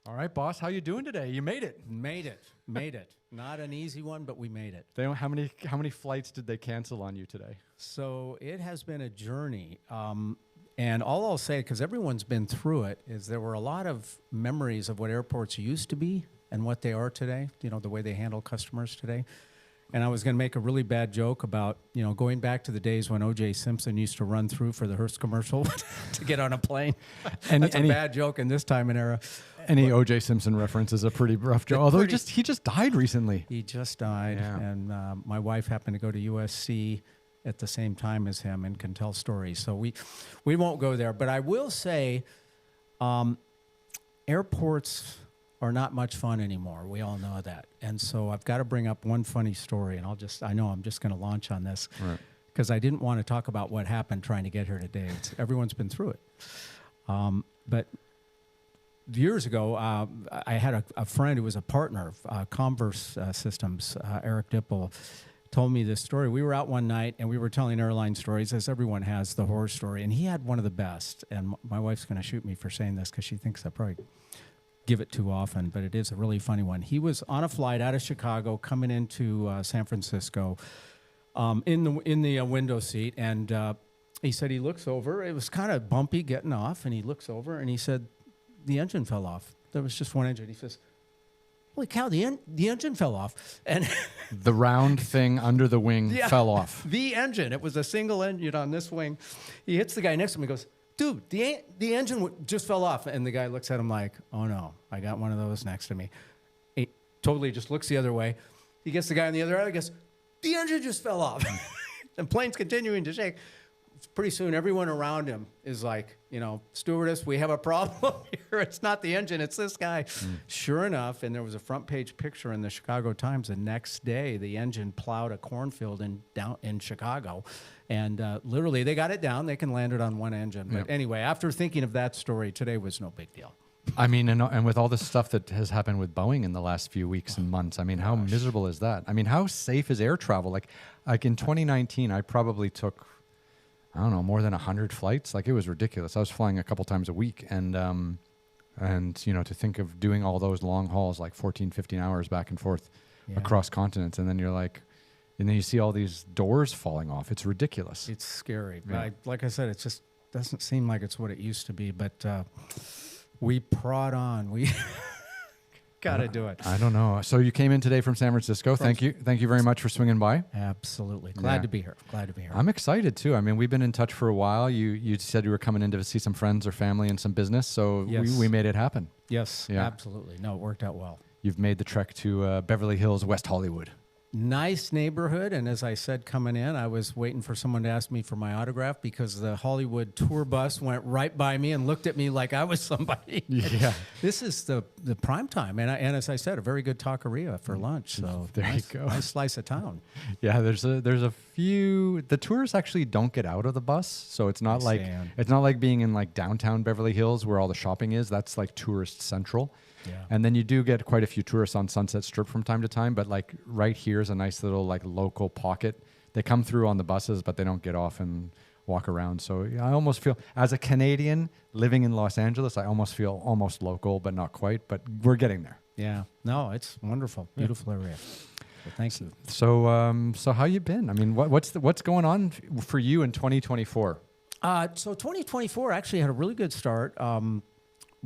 All right, boss. How you doing today? You made it. Made it. Not an easy one, but we made it. How many flights did they cancel on you today? So it has been a journey. And all I'll say, because everyone's been through it, is there were a lot of memories of what airports used to be and what they are today, you know, the way they handle customers today. And I was going to make a really bad joke about, you know, going back to the days when O.J. Simpson used to run through for the Hearst commercial to get on a plane. That's a bad joke in this time and era. Any O.J. Simpson reference is a pretty rough joke. Although he just died recently. He just died, Yeah. and my wife happened to go to USC at the same time as him and can tell stories. So we won't go there. But I will say airports are not much fun anymore. We all know that. And so I've got to bring up one funny story, and I know I'm just going to launch on this because I didn't want to talk about what happened trying to get here today. Everyone's been through it. But years ago, I had a friend who was a partner of Converse Systems, Eric Dipple, told me this story. We were out one night, and we were telling airline stories, as everyone has, the horror story. And he had one of the best. And my wife's going to shoot me for saying this because she thinks I probably give it too often, but it is a really funny one. He was on a flight out of Chicago coming into San Francisco in the window seat, and he said he looks over. It was kind of bumpy getting off, and he looks over, and he said, the engine fell off. There was just one engine. He says, holy cow, the engine fell off. And the round thing under the wing fell off. The engine. It was a single engine on this wing. He hits the guy next to him and goes, dude, the engine just fell off. And the guy looks at him like, oh, no, I got one of those next to me. He totally just looks the other way. He gets the guy on the other end and goes, the engine just fell off. The plane's continuing to shake. Pretty soon, everyone around him is like, you know, stewardess, we have a problem here. It's not the engine, it's this guy. Sure enough, and there was a front page picture in the Chicago Times the next day, the engine plowed a cornfield down in Chicago. And literally, they got it down. They can land it on one engine. But anyway, after thinking of that story, today was no big deal. I mean, and with all the stuff that has happened with Boeing in the last few weeks and months, I mean, how miserable is that? I mean, how safe is air travel? Like in 2019, I probably took, I don't know, more than 100 flights. Like, it was ridiculous. I was flying a couple times a week. And you know, to think of doing all those long hauls, like 14, 15 hours back and forth across continents. And then you're like, and then you see all these doors falling off. It's ridiculous. It's scary. Yeah. Like I said, it just doesn't seem like it's what it used to be. But we prod on. We got to do it. I don't know. So you came in today from San Francisco. Thank you very much for swinging by. Absolutely. Glad to be here. Glad to be here. I'm excited too. I mean, we've been in touch for a while. You said you were coming in to see some friends or family and some business, so we made it happen. Yes, absolutely. No, it worked out well. You've made the trek to Beverly Hills, West Hollywood. Nice neighborhood, and as I said coming in, I was waiting for someone to ask me for my autograph because the Hollywood tour bus went right by me and looked at me like I was somebody. Yeah. This is the prime time, and as I said, a very good taqueria for lunch. So there you go. Nice slice of town. Yeah, there's a few. The tourists actually don't get out of the bus, so it's not like being in like downtown Beverly Hills where all the shopping is. That's like tourist central. Yeah. And then you do get quite a few tourists on Sunset Strip from time to time, but like right here is a nice little like local pocket. They come through on the buses, but they don't get off and walk around. So I almost feel, as a Canadian living in Los Angeles, I almost feel almost local, but not quite. But we're getting there. Yeah. No, it's wonderful, beautiful area. So thank you. So how you been? I mean, what's going on for you in 2024? So 2024 actually had a really good start.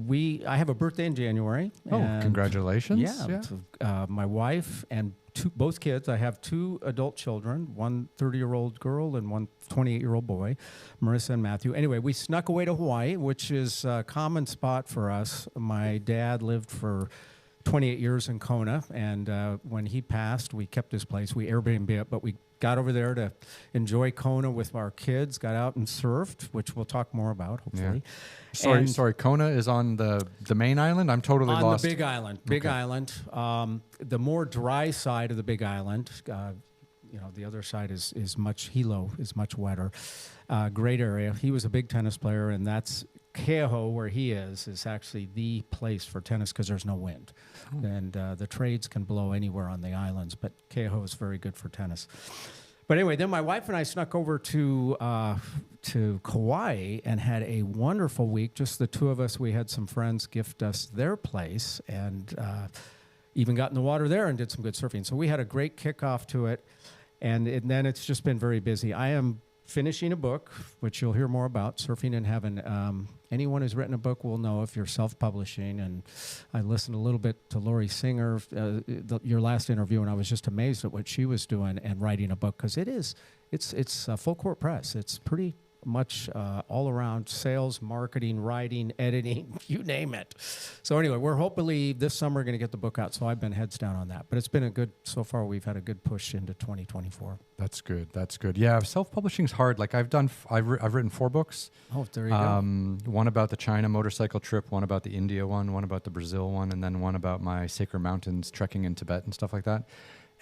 I have a birthday in January. Oh, congratulations. Yeah. My wife and both kids. I have two adult children, one 30-year-old girl and one 28-year-old boy, Marissa and Matthew. Anyway, we snuck away to Hawaii, which is a common spot for us. My dad lived for 28 years in Kona, and when he passed, we kept his place. We Airbnb it, but we got over there to enjoy Kona with our kids, got out and surfed, which we'll talk more about, hopefully. Yeah. Sorry, Kona is on the main island? I'm totally lost. On the Big Island. Big Island. The more dry side of the Big Island, the other side is much, Hilo is much wetter. Great area. He was a big tennis player, and that's Keoho, where he is actually the place for tennis because there's no wind. And the trades can blow anywhere on the islands, but Keoho is very good for tennis. But anyway, then my wife and I snuck over to Kauai and had a wonderful week. Just the two of us. We had some friends gift us their place and even got in the water there and did some good surfing. So we had a great kickoff to it. And then it's just been very busy. I am finishing a book, which you'll hear more about, Surfing in Heaven. Anyone who's written a book will know if you're self-publishing. And I listened a little bit to Lori Singer, your last interview, and I was just amazed at what she was doing and writing a book, because it's a full court press. It's pretty much all around sales, marketing, writing, editing, you name it. So anyway, we're hopefully this summer going to get the book out. So I've been heads down on that. But it's been so far we've had a good push into 2024. That's good. That's good. Yeah, self-publishing's hard. Like I've written 4 books. Oh, there you go. One about the China motorcycle trip, one about the India one about the Brazil one, and then one about my Sacred Mountains trekking in Tibet and stuff like that.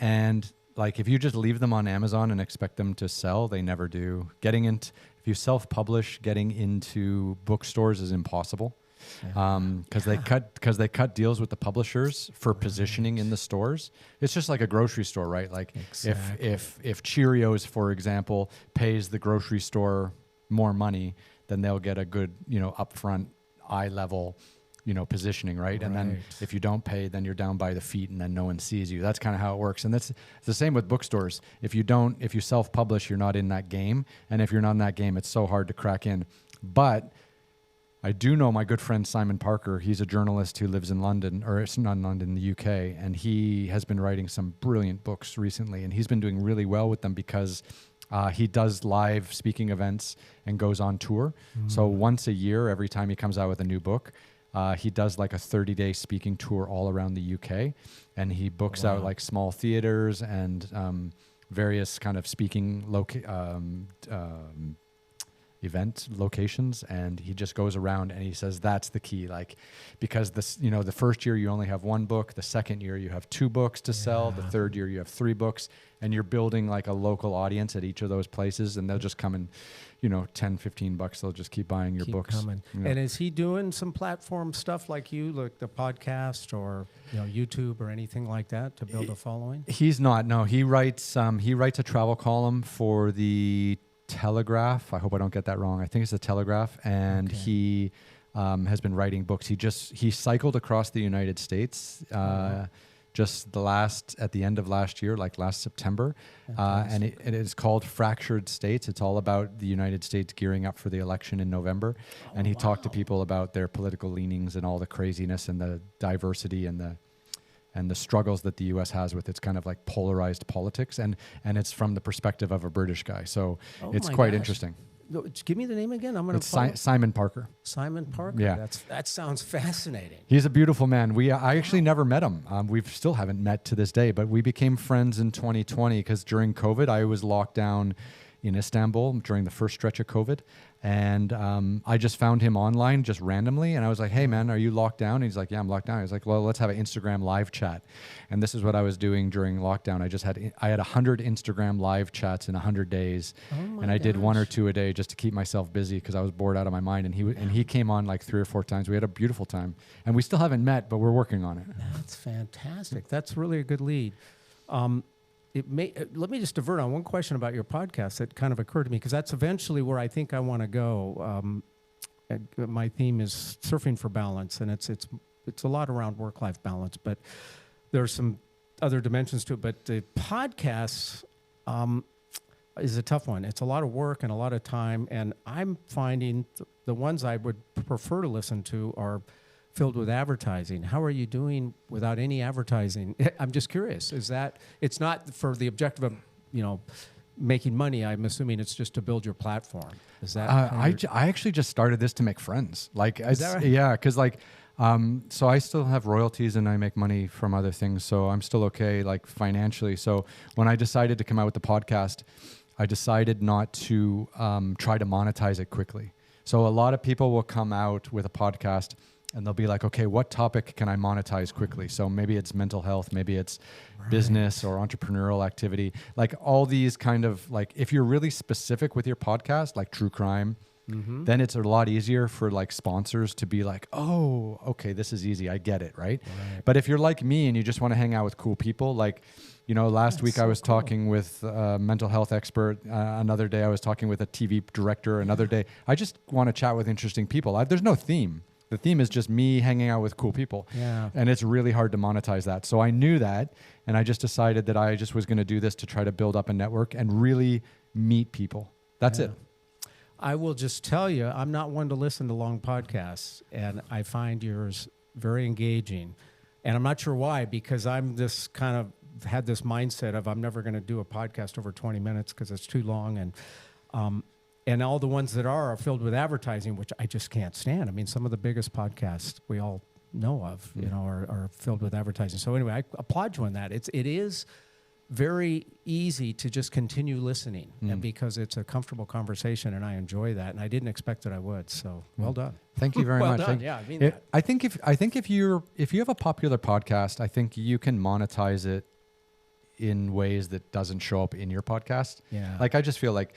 And like if you just leave them on Amazon and expect them to sell, they never do. If you self-publish, getting into bookstores is impossible, because they cut deals with the publishers for positioning in the stores. It's just like a grocery store, right? Like exactly. if Cheerios, for example, pays the grocery store more money, then they'll get a good, upfront eye level, positioning, right? And then if you don't pay, then you're down by the feet and then no one sees you. That's kind of how it works. And it's the same with bookstores. If you self-publish, you're not in that game. And if you're not in that game, it's so hard to crack in. But I do know my good friend Simon Parker. He's a journalist who lives in London, or it's not in London, in the UK. And he has been writing some brilliant books recently. And he's been doing really well with them because he does live speaking events and goes on tour. So once a year, every time he comes out with a new book, he does like a 30-day speaking tour all around the UK, and he books out like small theaters and various kind of speaking event locations, and he just goes around and he says that's the key, like because the first year you only have 1 book, the second year you have 2 books to sell, the third year you have 3 books, and you're building like a local audience at each of those places, and they'll just come and $10-15 they'll just keep buying your books coming. And is he doing some platform stuff like you, like the podcast or YouTube or anything like that to build a following? He's not. No, he writes a travel column for the Telegraph. I hope I don't get that wrong. I think it's the Telegraph, and he has been writing books. He cycled across the United States just at the end of last year, like last September, and it is called Fractured States. It's all about the United States gearing up for the election in November, and he talked to people about their political leanings and all the craziness and the diversity and the struggles that the U.S. has with its kind of like polarized politics, and it's from the perspective of a British guy. So it's quite interesting. Give me the name again. I'm going to Simon Parker. Simon Parker. Yeah, that sounds fascinating. He's a beautiful man. I actually never met him. We still haven't met to this day, but we became friends in 2020 because during COVID, I was locked down in Istanbul during the first stretch of COVID. And I just found him online just randomly. And I was like, hey, man, are you locked down? And he's like, yeah, I'm locked down. He's like, well, let's have an Instagram live chat. And this is what I was doing during lockdown. I had 100 Instagram live chats in 100 days. And I did 1 or 2 a day just to keep myself busy because I was bored out of my mind. And he came on like 3 or 4 times. We had a beautiful time. And we still haven't met, but we're working on it. That's fantastic. That's really a good lead. Let me just divert on one question about your podcast that kind of occurred to me, because that's eventually where I think I want to go. My theme is surfing for balance, and it's a lot around work-life balance, but there's some other dimensions to it. But the podcast is a tough one. It's a lot of work and a lot of time, and I'm finding the ones I would prefer to listen to are filled with advertising. How are you doing without any advertising? I'm just curious. It's not for the objective of, making money. I'm assuming it's just to build your platform. Is that? I actually just started this to make friends. Is that right? Yeah, because so I still have royalties and I make money from other things. So I'm still okay, like financially. So when I decided to come out with the podcast, I decided not to try to monetize it quickly. So a lot of people will come out with a podcast and they'll be like, okay, what topic can I monetize quickly? So maybe it's mental health, maybe it's business or entrepreneurial activity. Like all these kind of, like, if you're really specific with your podcast, like true crime, then it's a lot easier for like sponsors to be like, oh, okay, this is easy. I get it, right? But if you're like me and you just want to hang out with cool people, like, you know, last week I was talking with a mental health expert. Another day I was talking with a TV director. Another day I just want to chat with interesting people. There's no theme. The theme is just me hanging out with cool people. Yeah. And it's really hard to monetize that. So I knew that, and I just decided that I just was going to do this to try to build up a network and really meet people. That's it. I will just tell you, I'm not one to listen to long podcasts, and I find yours very engaging. And I'm not sure why, because I'm this kind of had this mindset of I'm never going to do a podcast over 20 minutes because it's too long. And all the ones that are filled with advertising, which I just can't stand. I mean, some of the biggest podcasts we all know of, you know, are filled with advertising. So anyway, I applaud you on that. It is very easy to just continue listening, and because it's a comfortable conversation, and I enjoy that. And I didn't expect that I would. So well done. Thank you very much. Well done. Yeah, I mean that. I think if you have a popular podcast, I think you can monetize it in ways that doesn't show up in your podcast. Yeah. Like I just feel like,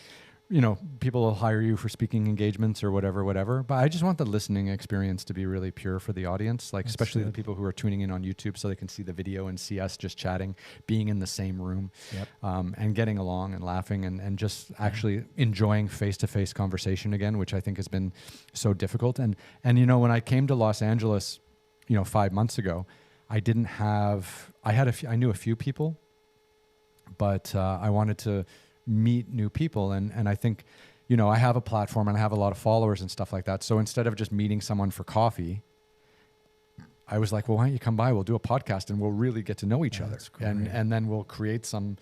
you know, people will hire you for speaking engagements or whatever. But I just want the listening experience to be really pure for the audience, like especially the people who are tuning in on YouTube so they can see the video and see us just chatting, being in the same room, and getting along and laughing and just actually enjoying face-to-face conversation again, which I think has been so difficult. And you know, when I came to Los Angeles, you know, 5 months ago, I knew a few people, but I wanted to meet new people. And I think, you know, I have a platform and I have a lot of followers and stuff like that. So instead of just meeting someone for coffee, I was like, well, why don't you come by? We'll do a podcast and we'll really get to know each other. And then we'll create some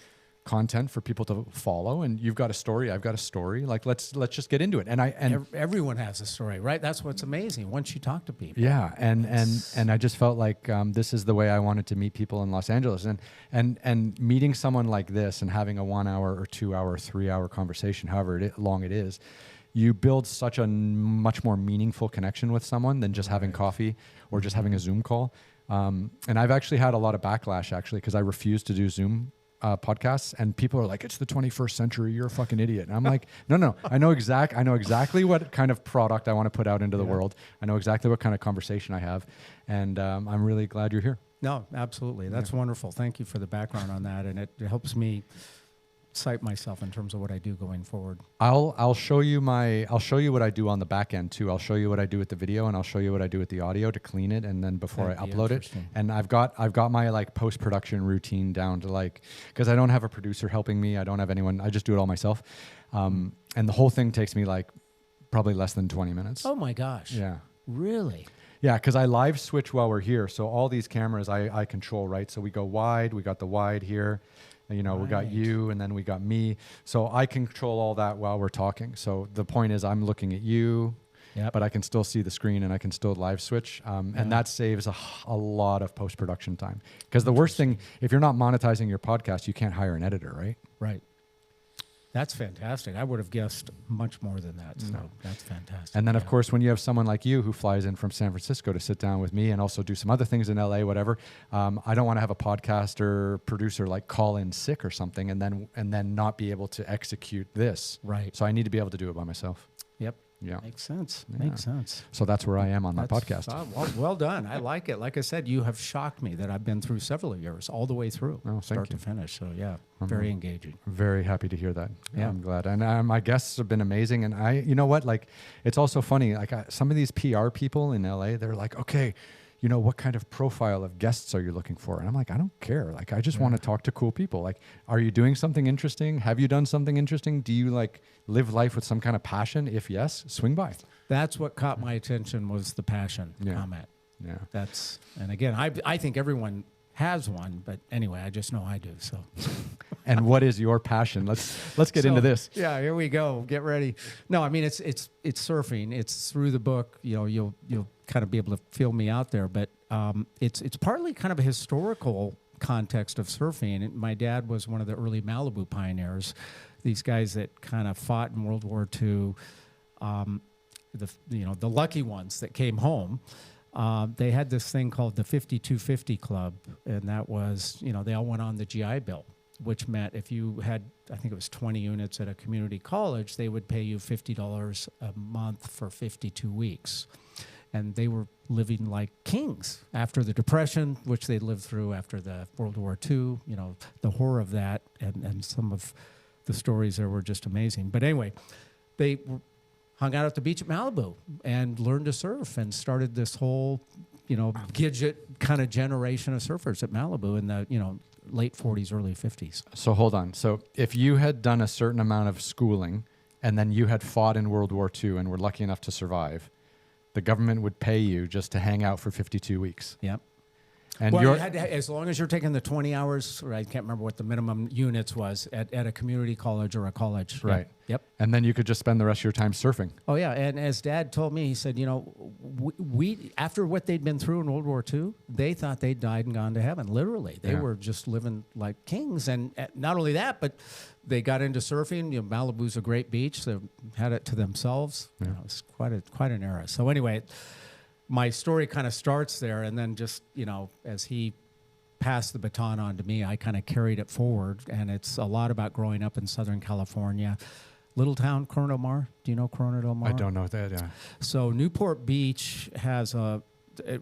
content for people to follow. And you've got a story, I've got a story. Like, let's just get into it. And everyone has a story, right? That's what's amazing once you talk to people. Yeah. And I just felt like this is the way I wanted to meet people in Los Angeles. And meeting someone like this and having a 1 hour or 2 hour, 3 hour conversation, however long it is, you build such a much more meaningful connection with someone than just having coffee or just having a Zoom call. And I've actually had a lot of backlash because I refuse to do Zoom podcasts, and people are like, it's the 21st century, you're a fucking idiot. And I'm like, no, I know exactly what kind of product I want to put out into the world. I know exactly what kind of conversation I have, and I'm really glad you're here. No, absolutely. That's wonderful. Thank you for the background on that, and it helps me cite myself in terms of what I do going forward. I'll show you what I do on the back end too. I'll show you what I do with the video, and I'll show you what I do with the audio to clean it, and then before I upload it. And I've got my like post-production routine down to like, because I don't have a producer helping me. I don't have anyone. I just do it all myself. And the whole thing takes me like probably less than 20 minutes. Oh my gosh. Yeah. Really? Yeah, because I live switch while we're here. So all these cameras I control, right? So we go wide. We got the wide here. You know, we got you, and then we got me. So I control all that while we're talking. So the point is I'm looking at you, but I can still see the screen and I can still live switch. And that saves a lot of post-production time. Because the worst thing, if you're not monetizing your podcast, you can't hire an editor, right? Right. That's fantastic. I would have guessed much more than that. So that's fantastic. And then, of course, when you have someone like you who flies in from San Francisco to sit down with me and also do some other things in LA, whatever, I don't want to have a podcaster producer like call in sick or something and then not be able to execute this. Right. So I need to be able to do it by myself. Yep. Yeah. Makes sense. Yeah. Makes sense. So that's where I am on my podcast. Well done. I like it. Like I said, you have shocked me that I've been through several years, all the way through, start to finish. So yeah, very engaging. Very happy to hear that. Yeah. I'm glad. And my guests have been amazing. And you know what? Like, it's also funny. Like some of these PR people in LA, they're like, okay, you know, what kind of profile of guests are you looking for? And I'm like, I don't care. Like, I just want to talk to cool people. Like, are you doing something interesting? Have you done something interesting? Do you like live life with some kind of passion? If yes, swing by. That's what caught my attention was the passion comment. Yeah. And again, I think everyone has one, but anyway, I just know I do. So, and what is your passion? Let's get into this. Yeah, here we go. Get ready. No, I mean it's surfing. It's through the book. You know, you'll kind of be able to feel me out there, but it's partly kind of a historical context of surfing. And my dad was one of the early Malibu pioneers. These guys that kind of fought in World War II. The lucky ones that came home. They had this thing called the 5250 Club, and that was, you know, they all went on the GI Bill. which meant if you had, I think it was 20 units at a community college, they would pay you $50 a month for 52 weeks. And they were living like kings after the Depression, which they lived through after the World War II, you know, the horror of that, and some of the stories there were just amazing. But anyway, they hung out at the beach at Malibu and learned to surf and started this whole, you know, Gidget kind of generation of surfers at Malibu in the, you know, late 40s, early 50s. So hold on. So if you had done a certain amount of schooling and then you had fought in World War II and were lucky enough to survive, the government would pay you just to hang out for 52 weeks. Yep. And well, you had to, as long as you're taking the 20 hours, or I can't remember what the minimum units was at a community college or a college. Right. Yep. And then you could just spend the rest of your time surfing. Oh, yeah. And as Dad told me, he said, you know, we after what they'd been through in World War II, they thought they'd died and gone to heaven. Literally. They were just living like kings. And not only that, but they got into surfing. You know, Malibu's a great beach. They had it to themselves. Yeah. You know, it's quite an era. So anyway, my story kind of starts there, and then just, you know, as he passed the baton on to me, I kind of carried it forward, and it's a lot about growing up in Southern California. Little town, Corona del Mar. Do you know Corona del Mar? I don't know that, yeah. So Newport Beach has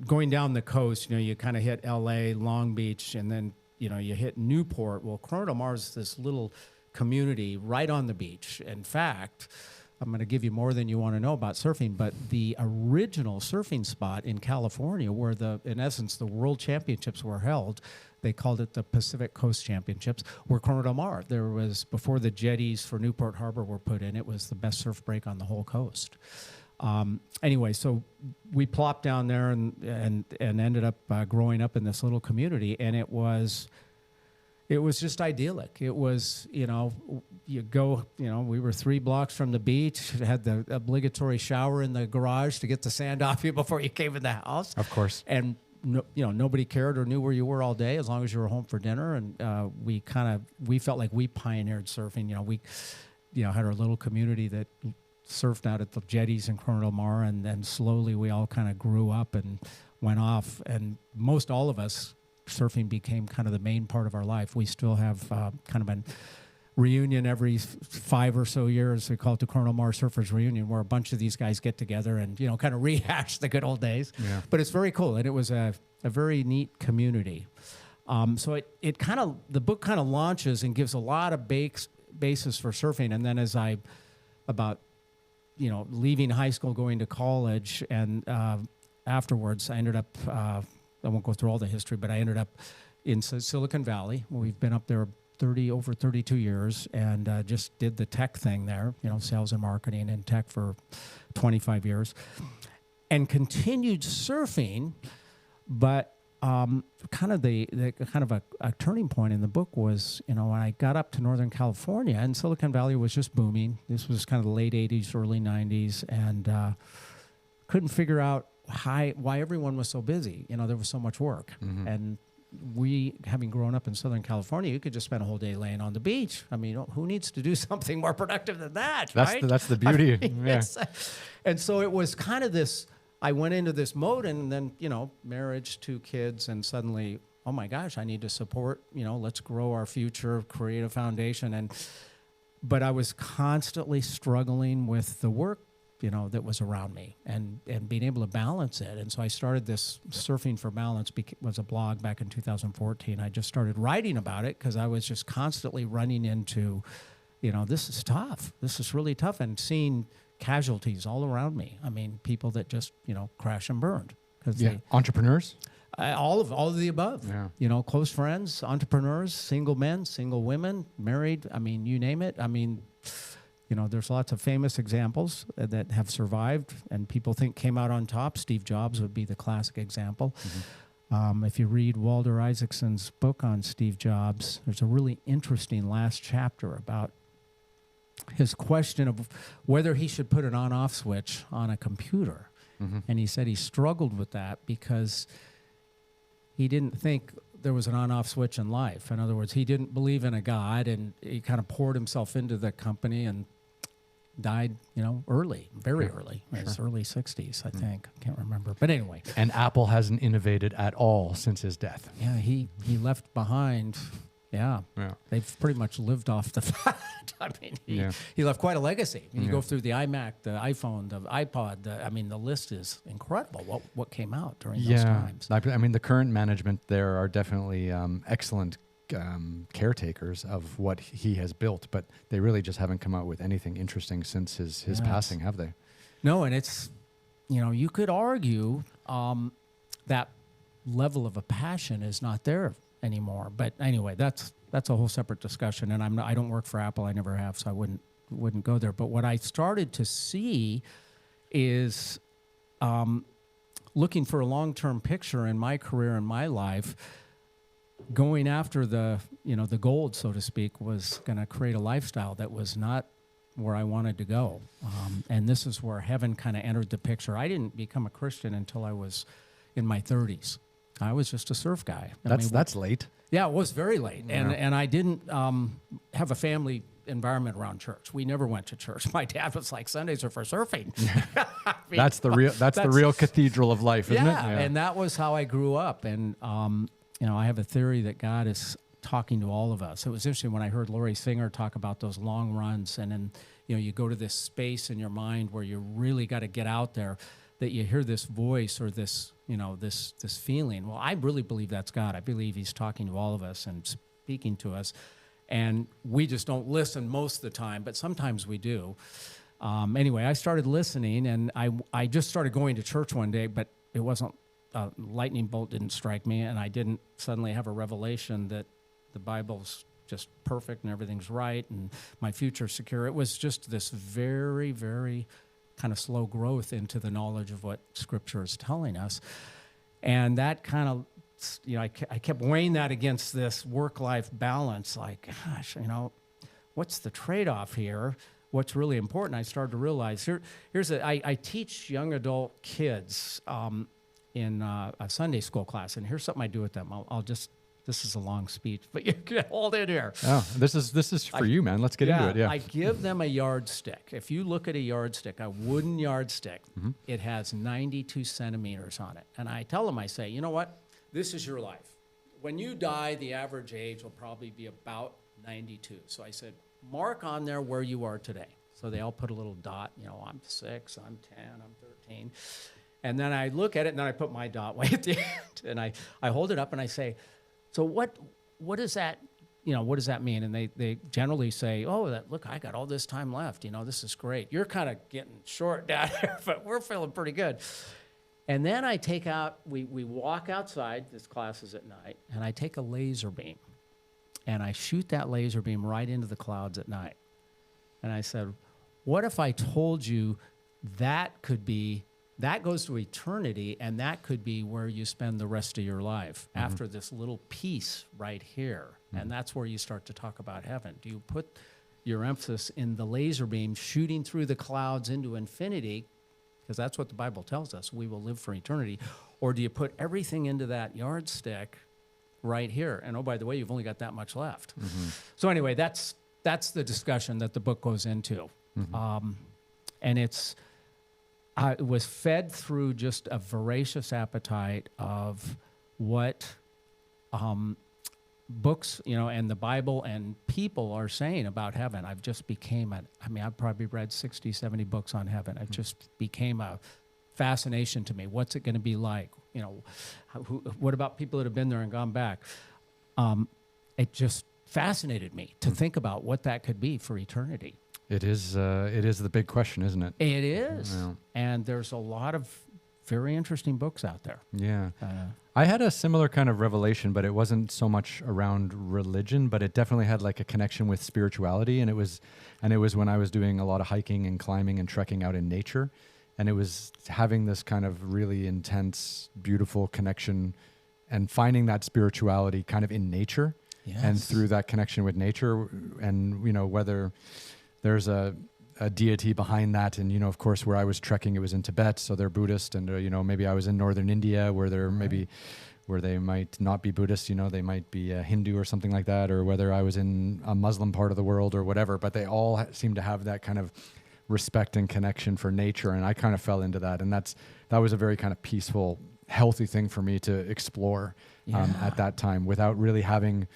going down the coast, you know, you kind of hit L.A., Long Beach, and then, you know, you hit Newport. Well, Corona del Mar is this little community right on the beach. In fact, I'm going to give you more than you want to know about surfing, but the original surfing spot in California where in essence, the world championships were held, they called it the Pacific Coast Championships, were Corona del Mar. There was, before the jetties for Newport Harbor were put in, it was the best surf break on the whole coast. Anyway, so we plopped down there and ended up growing up in this little community, and it was just idyllic. It was, you know, you go, you know, we were 3 blocks from the beach, had the obligatory shower in the garage to get the sand off you before you came in the house. Of course. And, you know, nobody cared or knew where you were all day as long as you were home for dinner. And we felt like we pioneered surfing. You know, we, you know, had our little community that surfed out at the jetties in Corona del Mar, and then slowly we all kind of grew up and went off. And most all of us, surfing became kind of the main part of our life. We still have kind of a reunion every 5 or so years. We call it the Corona del Mar Surfers Reunion, where a bunch of these guys get together and, you know, kind of rehash the good old days. Yeah. But it's very cool, and it was a very neat community. So it kind of, the book kind of launches and gives a lot of basis for surfing. And then as about, you know, leaving high school, going to college, and afterwards, I ended up, I won't go through all the history, but I ended up in Silicon Valley. We've been up there over 32 years, and just did the tech thing there, you know, sales and marketing and tech for 25 years, and continued surfing. But kind of a turning point in the book was, you know, when I got up to Northern California, and Silicon Valley was just booming. This was kind of the late 80s, early 90s, and couldn't figure out why everyone was so busy. You know, there was so much work. Mm-hmm. And we, having grown up in Southern California, you could just spend a whole day laying on the beach. I mean, who needs to do something more productive than that, right? That's the beauty. I mean, yeah. And so it was kind of this, I went into this mode, and then, you know, marriage, 2 kids, and suddenly, oh my gosh, I need to support, you know, let's grow our future, create a foundation. But I was constantly struggling with the work, you know, that was around me, and being able to balance it. And so I started this Surfing for Balance, was a blog back in 2014. I just started writing about it because I was just constantly running into, you know, this is tough. This is really tough. And seeing casualties all around me. I mean, people that just, you know, crash and burned. Entrepreneurs? All of the above. Yeah. You know, close friends, entrepreneurs, single men, single women, married. I mean, you name it. I mean, you know, there's lots of famous examples that have survived and people think came out on top. Steve Jobs would be the classic example. Mm-hmm. If you read Walter Isaacson's book on Steve Jobs, there's a really interesting last chapter about his question of whether he should put an on-off switch on a computer. Mm-hmm. And he said he struggled with that because he didn't think there was an on-off switch in life. In other words, he didn't believe in a God, and he kind of poured himself into the company and died, you know, early, very early. Sure. His early 60s, I think. I can't remember. But anyway. And Apple hasn't innovated at all since his death. Yeah, he left behind Yeah. They've pretty much lived off the fat. I mean, he left quite a legacy. I mean, you go through the iMac, the iPhone, the iPod. The list is incredible. What came out during those times? I mean, the current management there are definitely excellent caretakers of what he has built, but they really just haven't come out with anything interesting since his passing, have they? No, and it's, you could argue that level of a passion is not there anymore. But anyway, that's a whole separate discussion. And I don't work for Apple. I never have, so I wouldn't go there. But what I started to see is looking for a long-term picture in my career and my life. Going after the gold, so to speak, was going to create a lifestyle that was not where I wanted to go. And this is where heaven kind of entered the picture. I didn't become a Christian until I was in my 30s. I was just a surf guy. That's late. Yeah, it was very late. Yeah. And I didn't have a family environment around church. We never went to church. My dad was like, Sundays are for surfing. That's the real cathedral of life, isn't it? Yeah, and that was how I grew up. And I have a theory that God is talking to all of us. It was interesting when I heard Lori Singer talk about those long runs, and then you go to this space in your mind where you really got to get out there, that you hear this voice or this this feeling. Well, I really believe that's God. I believe he's talking to all of us and speaking to us, and we just don't listen most of the time, but sometimes we do. Anyway, I started listening, and I just started going to church one day, but it wasn't lightning bolt didn't strike me, and I didn't suddenly have a revelation that the Bible's just perfect and everything's right and my future's secure. It was just this very, very kind of slow growth into the knowledge of what Scripture is telling us. And that kind of, I kept weighing that against this work-life balance. Like, gosh, what's the trade-off here? What's really important? I started to realize I teach young adult kids in a Sunday school class, and here's something I do with them. This is a long speech, but you can hold it here. Oh, this is for you, man. Let's get into it. Yeah. I give them a yardstick. If you look at a yardstick, a wooden yardstick, it has 92 centimeters on it. And I tell them, I say, you know what? This is your life. When you die, the average age will probably be about 92. So I said, mark on there where you are today. So they all put a little dot. I'm 6, I'm 10, I'm 13. And then I look at it, and then I put my dot way at the end. And I hold it up, and I say, so what does that, what does that mean? And they generally say, look, I got all this time left. This is great. You're kind of getting short down here, but we're feeling pretty good. And then I take out, we walk outside, this class is at night, and I take a laser beam, and I shoot that laser beam right into the clouds at night. And I said, what if I told you that goes to eternity, and that could be where you spend the rest of your life after this little piece right here. And that's where you start to talk about heaven. Do you put your emphasis in the laser beam shooting through the clouds into infinity, because that's what the Bible tells us, we will live for eternity, or do you put everything into that yardstick right here? And oh, by the way, you've only got that much left. So anyway, that's the discussion that the book goes into. And it was fed through just a voracious appetite of what books, and the Bible and people are saying about heaven. I've just became I've probably read 60, 70 books on heaven. It just became a fascination to me. What's it going to be like? What about people that have been there and gone back? It just fascinated me to think about what that could be for eternity. It is the big question, isn't it? It is. Yeah. And there's a lot of very interesting books out there. Yeah. I had a similar kind of revelation, but it wasn't so much around religion, but it definitely had like a connection with spirituality. And it was when I was doing a lot of hiking and climbing and trekking out in nature. And it was having this kind of really intense, beautiful connection and finding that spirituality kind of in nature. Yes. And through that connection with nature, and whether there's a deity behind that. And, of course, where I was trekking, it was in Tibet, so they're Buddhist. And, maybe I was in northern India where where they might not be Buddhist, they might be Hindu or something like that, or whether I was in a Muslim part of the world or whatever. But they all seem to have that kind of respect and connection for nature. And I kind of fell into that. And that was a very kind of peaceful, healthy thing for me to explore at that time without really having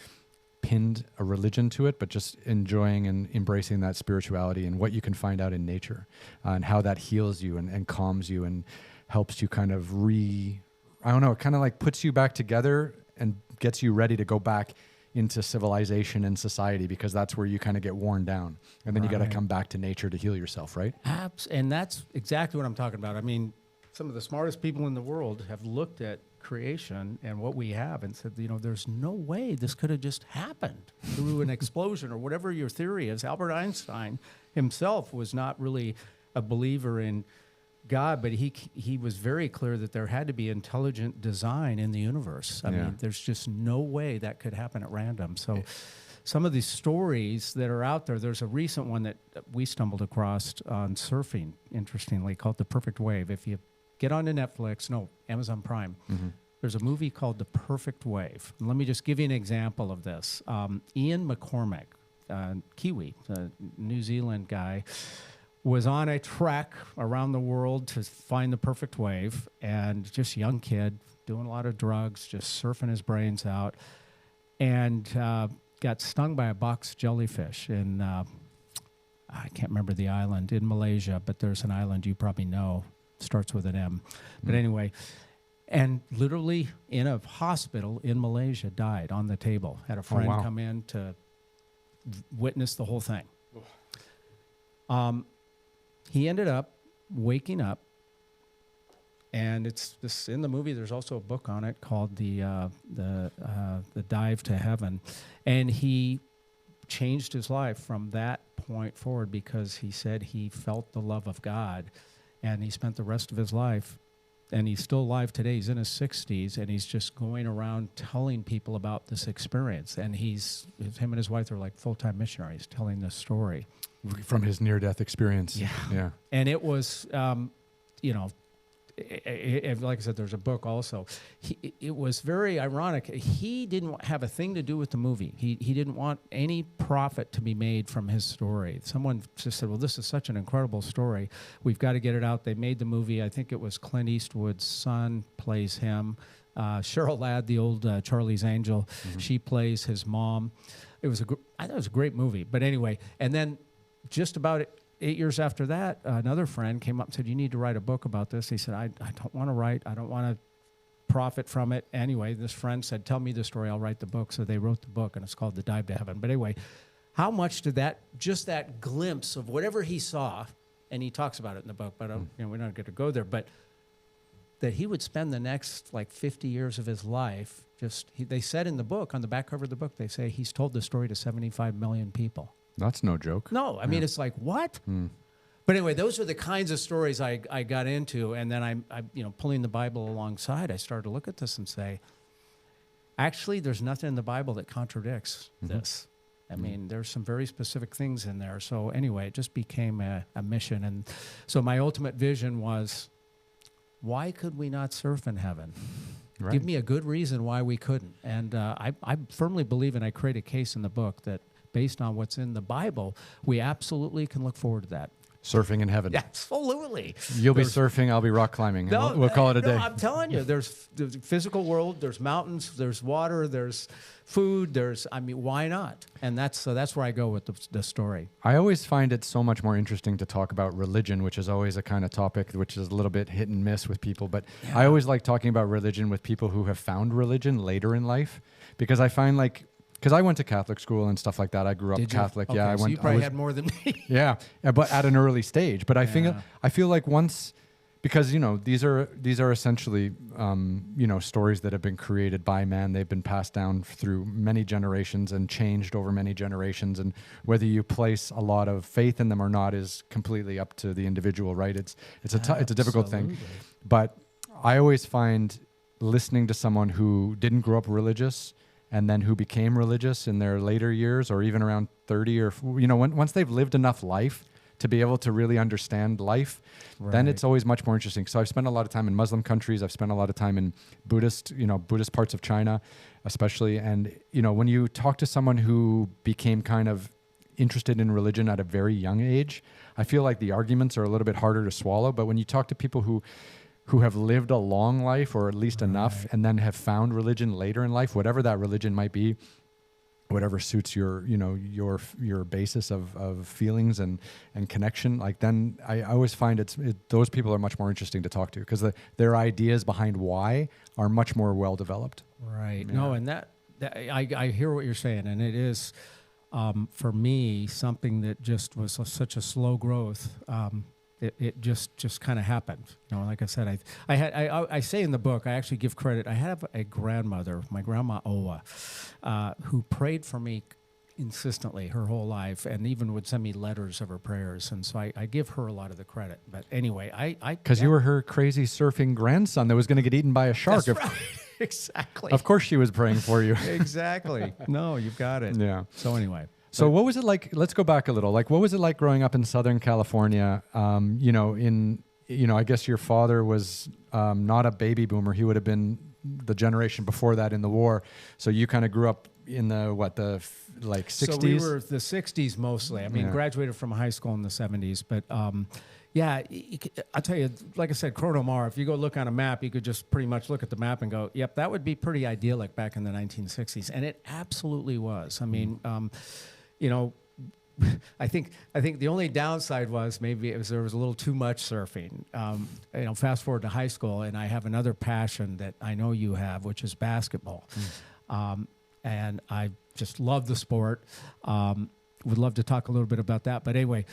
pinned a religion to it, but just enjoying and embracing that spirituality and what you can find out in nature, and how that heals you and calms you and helps you kind of it kind of like puts you back together and gets you ready to go back into civilization and society, because that's where you kind of get worn down. And then you got to come back to nature to heal yourself, right? And that's exactly what I'm talking about. I mean, some of the smartest people in the world have looked at creation and what we have and said, there's no way this could have just happened through an explosion or whatever your theory is. Albert Einstein himself was not really a believer in God, but he was very clear that there had to be intelligent design in the universe. I mean, there's just no way that could happen at random. So some of these stories that are out there, there's a recent one that we stumbled across on surfing, interestingly, called The Perfect Wave. If you get onto Amazon Prime, there's a movie called The Perfect Wave. And let me just give you an example of this. Ian McCormack, Kiwi, a New Zealand guy, was on a trek around the world to find the perfect wave, and just young kid doing a lot of drugs, just surfing his brains out, and got stung by a box jellyfish in, I can't remember the island, in Malaysia, but there's an island you probably know, starts with an M. But anyway, and literally in a hospital in Malaysia, died on the table. Had a friend come in to witness the whole thing. He ended up waking up, and it's this in the movie. There's also a book on it called the Dive to Heaven, and he changed his life from that point forward because he said he felt the love of God, and he spent the rest of his life, and he's still alive today. He's in his 60s, and he's just going around telling people about this experience. And him and his wife are like full-time missionaries telling this story. From his near-death experience. Yeah. And it was, like I said, there's a book also. It was very ironic. He didn't have a thing to do with the movie. He didn't want any profit to be made from his story. Someone just said, well, this is such an incredible story. We've got to get it out. They made the movie. I think it was Clint Eastwood's son plays him. Cheryl Ladd, the old Charlie's Angel, she plays his mom. I thought it was a great movie. But anyway, and then just about 8 years after that, another friend came up and said, you need to write a book about this. He said, I don't want to write. I don't want to profit from it. Anyway, this friend said, tell me the story. I'll write the book. So they wrote the book, and it's called The Dive to Heaven. But anyway, how much did that glimpse of whatever he saw, and he talks about it in the book, but we're not going to go there, but that he would spend the next 50 years of his life they said in the book, on the back cover of the book, they say he's told the story to 75 million people. That's no joke. No, I mean, it's like, what? But anyway, those are the kinds of stories I got into. And then I pulling the Bible alongside, I started to look at this and say, actually, there's nothing in the Bible that contradicts this. I mean, there's some very specific things in there. So anyway, it just became a mission. And so my ultimate vision was, why could we not surf in heaven? Right. Give me a good reason why we couldn't. And I firmly believe, and I create a case in the book, that based on what's in the Bible, we absolutely can look forward to that. Surfing in heaven. Absolutely. You'll be surfing, I'll be rock climbing. No, we'll call it a day. I'm telling you, there's the physical world, there's mountains, there's water, there's food, why not? And that's where I go with the story. I always find it so much more interesting to talk about religion, which is always a kind of topic which is a little bit hit and miss with people. But I always like talking about religion with people who have found religion later in life, because I find because I went to Catholic school and stuff like that. I grew up Catholic. Okay, I went. So you probably had more than me. Yeah, but at an early stage. But I feel like once, because these are essentially stories that have been created by man. They've been passed down through many generations and changed over many generations. And whether you place a lot of faith in them or not is completely up to the individual, right? It's a difficult thing. But I always find listening to someone who didn't grow up religious and then who became religious in their later years, or even around 30, or once they've lived enough life to be able to really understand life, then it's always much more interesting. So I've spent a lot of time in Muslim countries. I've spent a lot of time in Buddhist parts of China, especially. And when you talk to someone who became kind of interested in religion at a very young age, I feel like the arguments are a little bit harder to swallow. But when you talk to people who have lived a long life, or at least enough, and then have found religion later in life, whatever that religion might be, whatever suits your, your basis of feelings and connection, like then I always find those people are much more interesting to talk to because their ideas behind why are much more well developed. Right. Yeah. No, and that I hear what you're saying, and it is for me something that just was such a slow growth. It just kind of happened. Like I said, I say in the book, I actually give credit. I have a grandmother, my grandma Owa, who prayed for me insistently her whole life, and even would send me letters of her prayers. And so I give her a lot of the credit. But anyway, because you were her crazy surfing grandson that was going to get eaten by a shark. That's right. Exactly. Of course, she was praying for you. Exactly. No, you've got it. Yeah. So anyway. So what was it like? Let's go back a little. Like, what was it like growing up in Southern California? I guess your father was not a baby boomer. He would have been the generation before that in the war. So you kind of grew up in the 60s? So we were the 60s mostly. I mean, graduated from high school in the 70s. But I'll tell you, like I said, Chronomar, if you go look on a map, you could just pretty much look at the map and go, yep, that would be pretty idyllic back in the 1960s. And it absolutely was. I mean, I think the only downside was maybe there was a little too much surfing. Fast forward to high school, and I have another passion that I know you have, which is basketball. And I just love the sport. Would love to talk a little bit about that. But anyway,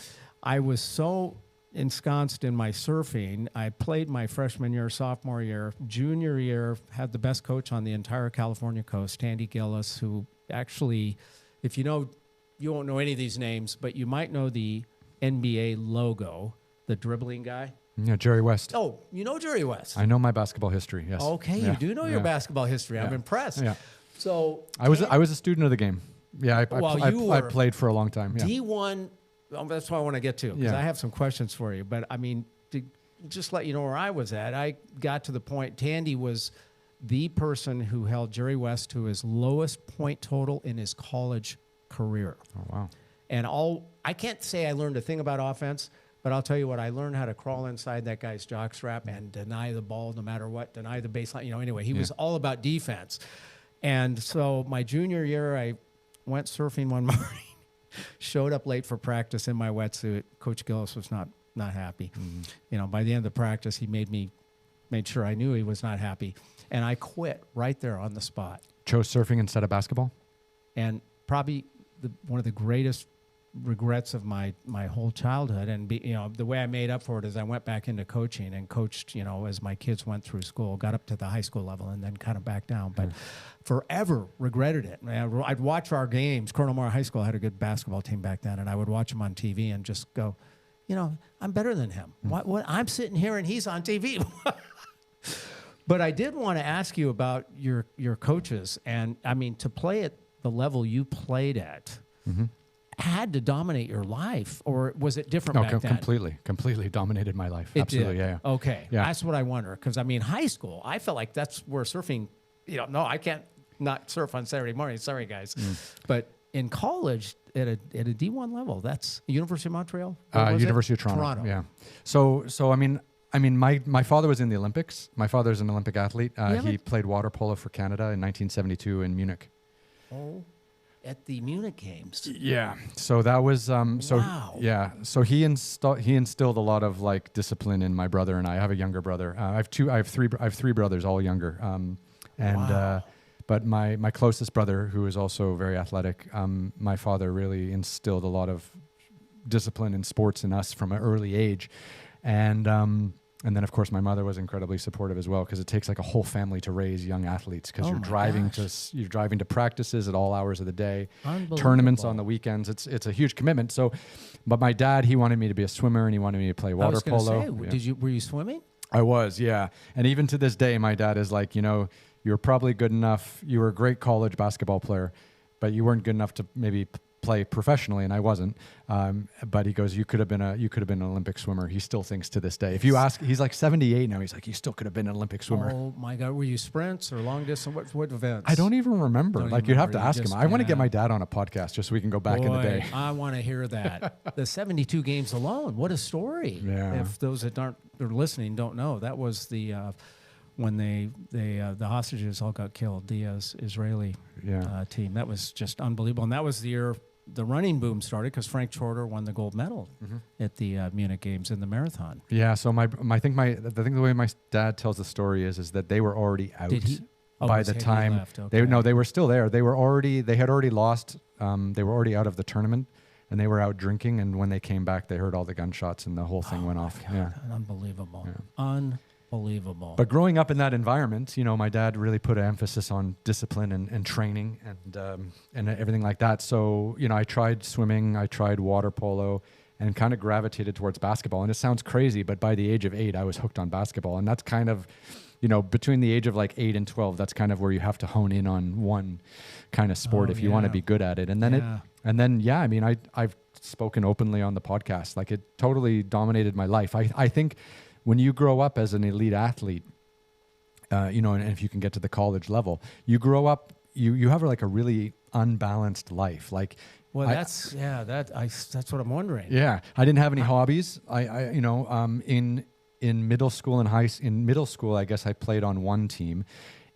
I was so ensconced in my surfing. I played my freshman year, sophomore year, junior year, had the best coach on the entire California coast, Tandy Gillis, who actually, if you won't know any of these names, but you might know the NBA logo, the dribbling guy. Yeah, Jerry West. Oh, you know Jerry West. I know my basketball history, yes. Okay, you do know your basketball history. I'm impressed. Yeah. So I was a student of the game. Yeah, I played for a long time. Yeah. D1, that's what I want to get to, because I have some questions for you. But, I mean, to just let you know where I was at, I got to the point, Tandy was the person who held Jerry West to his lowest point total in his college career. Oh, wow. And I can't say I learned a thing about offense, but I'll tell you what, I learned how to crawl inside that guy's jockstrap and deny the ball no matter what, deny the baseline. Anyway, he was all about defense. And so my junior year, I went surfing one morning, showed up late for practice in my wetsuit. Coach Gillis was not happy. Mm-hmm. By the end of the practice, he made sure I knew he was not happy. And I quit right there on the spot. Chose surfing instead of basketball? And probably one of the greatest regrets of my whole childhood. And the way I made up for it is I went back into coaching and coached, as my kids went through school, got up to the high school level and then kind of back down. But forever regretted it. I'd watch our games. Chronomar High School had a good basketball team back then, and I would watch them on TV and just go, I'm better than him. What? I'm sitting here and he's on TV. But I did want to ask you about your coaches. And, I mean, to play at the level you played at, had to dominate your life, or was it different back then? Completely dominated my life. It Absolutely, did. yeah. Okay, that's what I wonder, because I mean, high school, I felt like that's where surfing. No, I can't not surf on Saturday morning. Sorry, guys, but in college at a D1 level, that's University of Montreal, University of Toronto. Yeah. So I mean, my father was in the Olympics. My father's an Olympic athlete. He played water polo for Canada in 1972 in Munich. Oh. At the Munich Games. Yeah. So that was wow. Yeah. So he instilled a lot of discipline in my brother and I. I have a younger brother. I have three brothers, all younger. But my closest brother, who is also very athletic, my father really instilled a lot of discipline in sports in us from an early age. And then, of course, my mother was incredibly supportive as well, because it takes like a whole family to raise young athletes, because you're driving to practices at all hours of the day, tournaments on the weekends. It's a huge commitment. So, but my dad, he wanted me to be a swimmer and he wanted me to play water polo. Were you swimming? I was, yeah. And even to this day, my dad is like, you're probably good enough. You were a great college basketball player, but you weren't good enough to maybe play professionally, and I wasn't. But he goes, you could have been an Olympic swimmer. He still thinks to this day. If you ask, he's like 78 now. He's like, you still could have been an Olympic swimmer. Oh my God, were you sprints or long distance? What events? I don't even remember. You'd have to ask him. I want to get my dad on a podcast just so we can go back in the day. I want to hear that. The 72 games alone. What a story! Yeah. If those that are listening don't know, that was the when the hostages all got killed, the Israeli team. That was just unbelievable. And that was the year the running boom started because Frank Shorter won the gold medal at the Munich Games in the marathon. Yeah. So the way my dad tells the story is that they were already out. Did he? By the time left. Okay. they were still there. They had already lost. They were already out of the tournament, and they were out drinking. And when they came back, they heard all the gunshots, and the whole thing went off. God, yeah, unbelievable, unbelievable. But growing up in that environment, my dad really put an emphasis on discipline and training and everything like that. So I tried swimming, I tried water polo, and kind of gravitated towards basketball. And it sounds crazy, but by the age of 8, I was hooked on basketball, and that's kind of between the age of like 8 and 12, that's kind of where you have to hone in on one kind of sport if you want to be good at it. And then I've spoken openly on the podcast. Like, it totally dominated my life. I think when you grow up as an elite athlete, and if you can get to the college level, you grow up, you have like a really unbalanced life. Like, that's what I'm wondering. Yeah. I didn't have any hobbies. In middle school I guess I played on one team.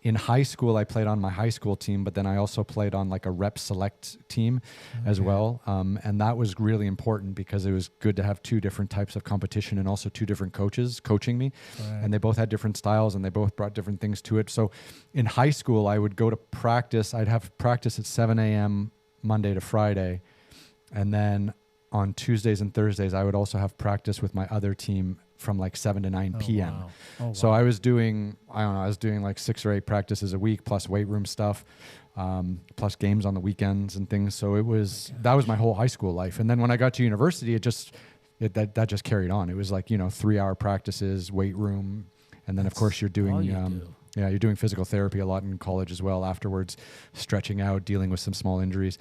In high school, I played on my high school team, but then I also played on like a rep select team as well. And that was really important because it was good to have 2 different types of competition and also 2 different coaches coaching me. Right. And they both had different styles and they both brought different things to it. So in high school, I would go to practice. I'd have practice at 7 a.m. Monday to Friday. And then on Tuesdays and Thursdays, I would also have practice with my other team from like 7 to 9 p.m. Wow. So I was doing like 6 or 8 practices a week, plus weight room stuff, plus games on the weekends and things. So that was my whole high school life. And then when I got to university, that just carried on. It was like, 3-hour practices, weight room. And then of course you're doing, you're doing physical therapy a lot in college as well afterwards, stretching out, dealing with some small injuries.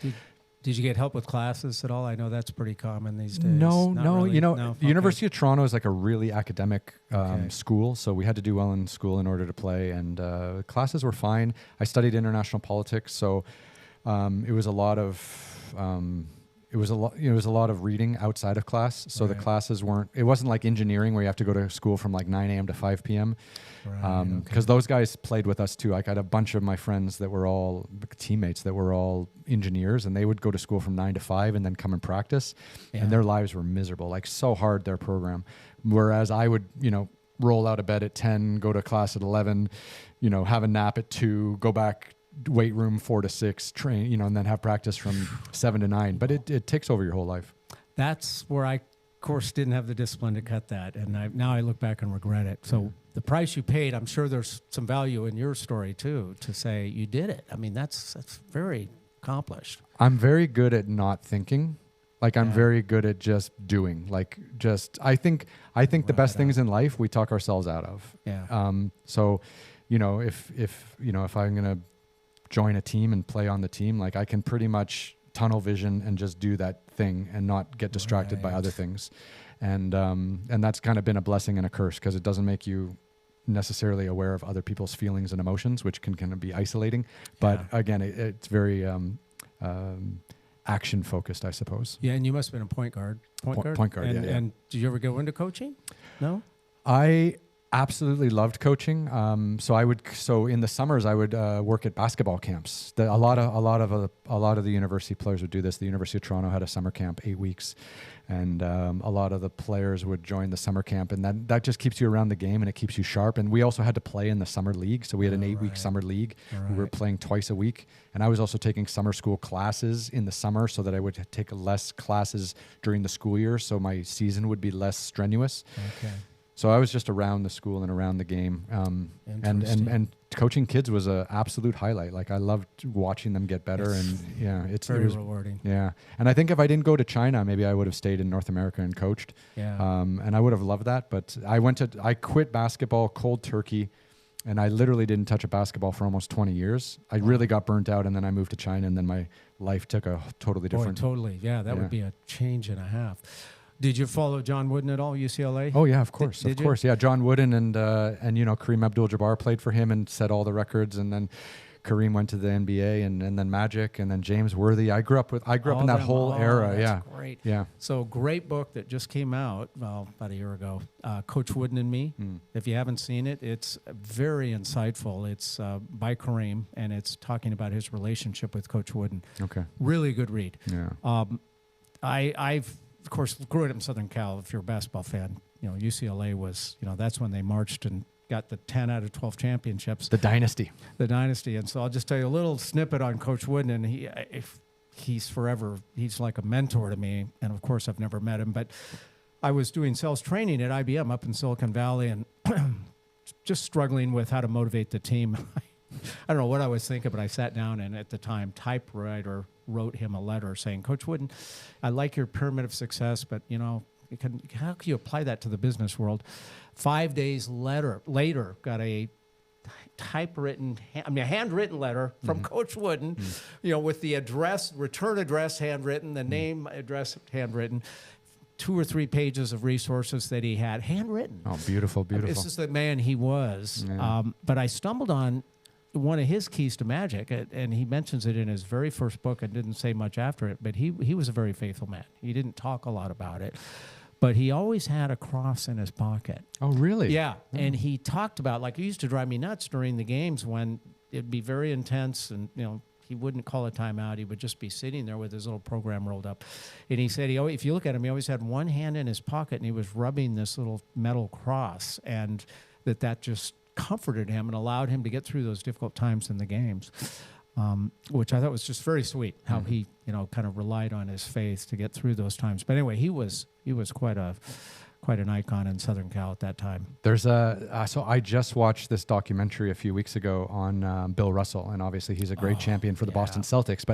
Did you get help with classes at all? I know that's pretty common these days. No. Really? The University of Toronto is like a really academic school, so we had to do well in school in order to play, and classes were fine. I studied international politics, so it was a lot of reading outside of class. So the classes it wasn't like engineering where you have to go to school from like 9 a.m. to 5 p.m. Because those guys played with us too. Like, I had a bunch of my friends that were all teammates that were all engineers, and they would go to school from 9 to 5 and then come and practice. And their lives were miserable, like so hard, their program. Whereas I would, roll out of bed at 10, go to class at 11, have a nap at 2, go back weight room 4 to 6, train, and then have practice from 7 to 9. But it takes over your whole life. That's where I, of course, didn't have the discipline to cut that. And now I look back and regret it. So the price you paid, I'm sure there's some value in your story too, to say you did it. I mean, that's very accomplished. I'm very good at not thinking. Like, I'm very good at just doing. Like, I think the best things in life we talk ourselves out of. Yeah. So, if I'm going to join a team and play on the team, like, I can pretty much tunnel vision and just do that thing and not get distracted by other things. And that's kind of been a blessing and a curse, because it doesn't make you necessarily aware of other people's feelings and emotions, which can kind of be isolating. But again, it's very action focused, I suppose. Yeah, and you must have been a point guard. Point guard, yeah. And did you ever go into coaching? No? I absolutely loved coaching. So in the summers I would work at basketball camps. A lot of the university players would do this. The University of Toronto had a summer camp, 8 weeks, and a lot of the players would join the summer camp, and that just keeps you around the game and it keeps you sharp. And we also had to play in the summer league, so we had an 8-week summer league. We were playing twice a week, and I was also taking summer school classes in the summer so that I would take less classes during the school year, so my season would be less strenuous. Okay. So I was just around the school and around the game, and coaching kids was an absolute highlight. Like, I loved watching them get better, it was rewarding. Yeah, and I think if I didn't go to China, maybe I would have stayed in North America and coached. Yeah, and I would have loved that. But I quit basketball cold turkey, and I literally didn't touch a basketball for almost 20 years. I really got burnt out, and then I moved to China, and then my life took a totally different. Totally, yeah, that would be a change and a half. Did you follow John Wooden at all, UCLA? Oh yeah, of course, of course. Yeah, John Wooden and Kareem Abdul-Jabbar played for him and set all the records. And then Kareem went to the NBA, and then Magic, and then James Worthy. I grew up in that whole era. That's great. Yeah. So great book that just came out, well, about a year ago, Coach Wooden and Me. If you haven't seen it, it's very insightful. It's by Kareem, and it's talking about his relationship with Coach Wooden. Okay. Really good read. Yeah. I've, of course, grew up in Southern Cal. If you're a basketball fan, UCLA was, that's when they marched and got the 10 out of 12 championships. The dynasty. And so I'll just tell you a little snippet on Coach Wooden, and he's forever, he's like a mentor to me. And of course, I've never met him, but I was doing sales training at IBM up in Silicon Valley and just struggling with how to motivate the team. I don't know what I was thinking, but I sat down and at the time, typewriter wrote him a letter saying, Coach Wooden, I like your pyramid of success, but how can you apply that to the business world? 5 days later, got a handwritten letter from Coach Wooden, with the address, return address handwritten, the name, address handwritten, 2 or 3 pages of resources that he had handwritten. Oh, beautiful, beautiful. This is the man he was. Yeah. But I stumbled on one of his keys to magic, and he mentions it in his very first book and didn't say much after it, but he was a very faithful man. He didn't talk a lot about it, but he always had a cross in his pocket. Oh, really? Yeah. And he talked about, like, it used to drive me nuts during the games when it'd be very intense and, he wouldn't call a timeout. He would just be sitting there with his little program rolled up. And he said, if you look at him, he always had one hand in his pocket and he was rubbing this little metal cross, and that just comforted him and allowed him to get through those difficult times in the games, which I thought was just very sweet, how he, kind of relied on his faith to get through those times. But anyway, he was quite an icon in Southern Cal at that time. There's so I just watched this documentary a few weeks ago on Bill Russell, and obviously he's a great champion for the Boston Celtics.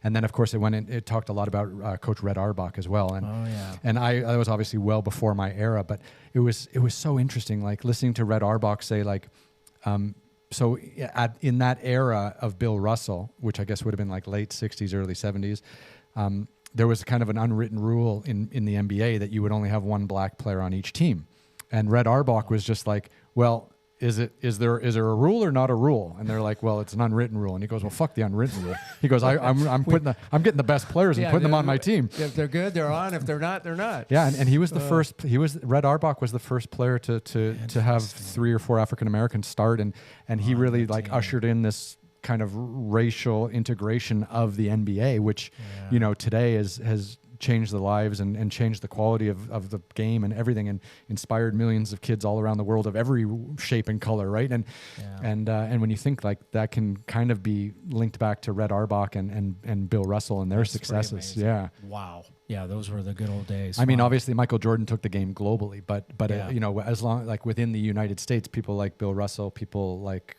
And then of course it talked a lot about Coach Red Auerbach as well. And and I was obviously well before my era, but it was so interesting, like listening to Red Auerbach say, like, so in that era of Bill Russell, which I guess would have been like late 60s, early 70s, there was kind of an unwritten rule in the NBA that you would only have one black player on each team. And Red Auerbach was just like, well, is there a rule or not a rule? And they're like, well, it's an unwritten rule. And he goes, well, fuck the unwritten rule. He goes, I'm getting the best players and putting them on my team. If they're good, they're on. If they're not, they're not. Yeah, and he was the first. Red Auerbach was the first player to have 3 or 4 African Americans start, and he really like ushered in this kind of racial integration of the NBA, which today has changed the lives and changed the quality of the game and everything, and inspired millions of kids all around the world of every shape and color, right? And when you think like that can kind of be linked back to Red Auerbach and Bill Russell and their successes. Yeah. Wow. Yeah, those were the good old days. I mean, obviously Michael Jordan took the game globally, but as long like within the United States, people like Bill Russell, people like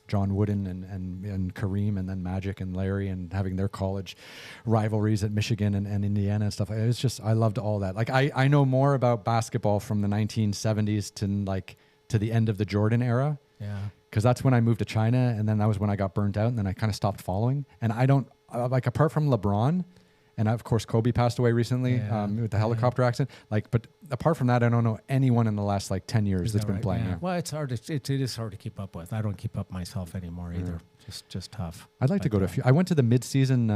John Wooden and Kareem, and then Magic and Larry, and having their college rivalries at Michigan and Indiana and stuff. It was just, I loved all that. Like I know more about basketball from the 1970s to the end of the Jordan era. Yeah. Because that's when I moved to China, and then that was when I got burnt out, and then I kind of stopped following. And I don't, like, apart from LeBron, and of course Kobe passed away recently with the helicopter accident. Like, but apart from that, I don't know anyone in the last 10 years that's been playing. Yeah. Well, it's hard. It is hard to keep up with. I don't keep up myself anymore either. Just tough. I'd like to go to a few. I went to the mid-season.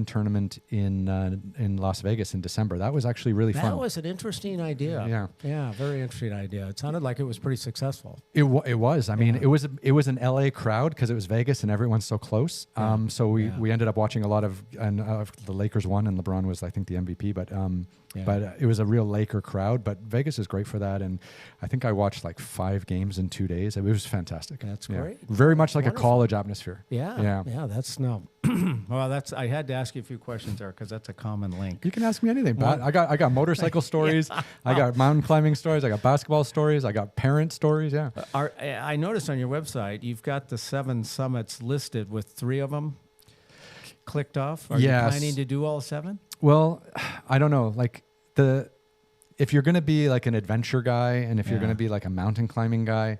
Tournament in Las Vegas in December. That was actually really fun. That was an interesting idea. Yeah, very interesting idea. It sounded like it was pretty successful. It was. I mean, it was an LA crowd because it was Vegas and everyone's so close. So we ended up watching a lot of, and the Lakers won, and LeBron was, I think, the MVP. But it was a real Laker crowd. But Vegas is great for that, and I think I watched 5 games in 2 days. It was fantastic. That's great. Very much like a college atmosphere. Yeah. That's no. Well, I had to ask you a few questions there because that's a common link. You can ask me anything. But I got motorcycle stories. I got mountain climbing stories. I got basketball stories. I got parent stories. Yeah. I noticed on your website you've got the 7 summits listed with 3 of them clicked off. Are you planning to do all 7? Well, I don't know. If you're going to be like an adventure guy, and if you're going to be like a mountain climbing guy,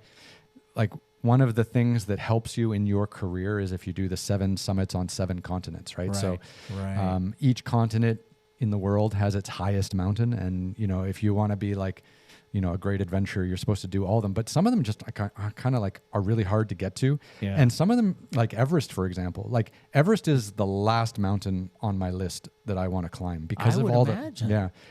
like, one of the things that helps you in your career is if you do the 7 summits on 7 continents, right? So each continent in the world has its highest mountain. And, if you want to be like a great adventure. You're supposed to do all of them, but some of them just kind of like are really hard to get to. Yeah. And some of them, like Everest, for example, like Everest is the last mountain on my list that I want to climb because of all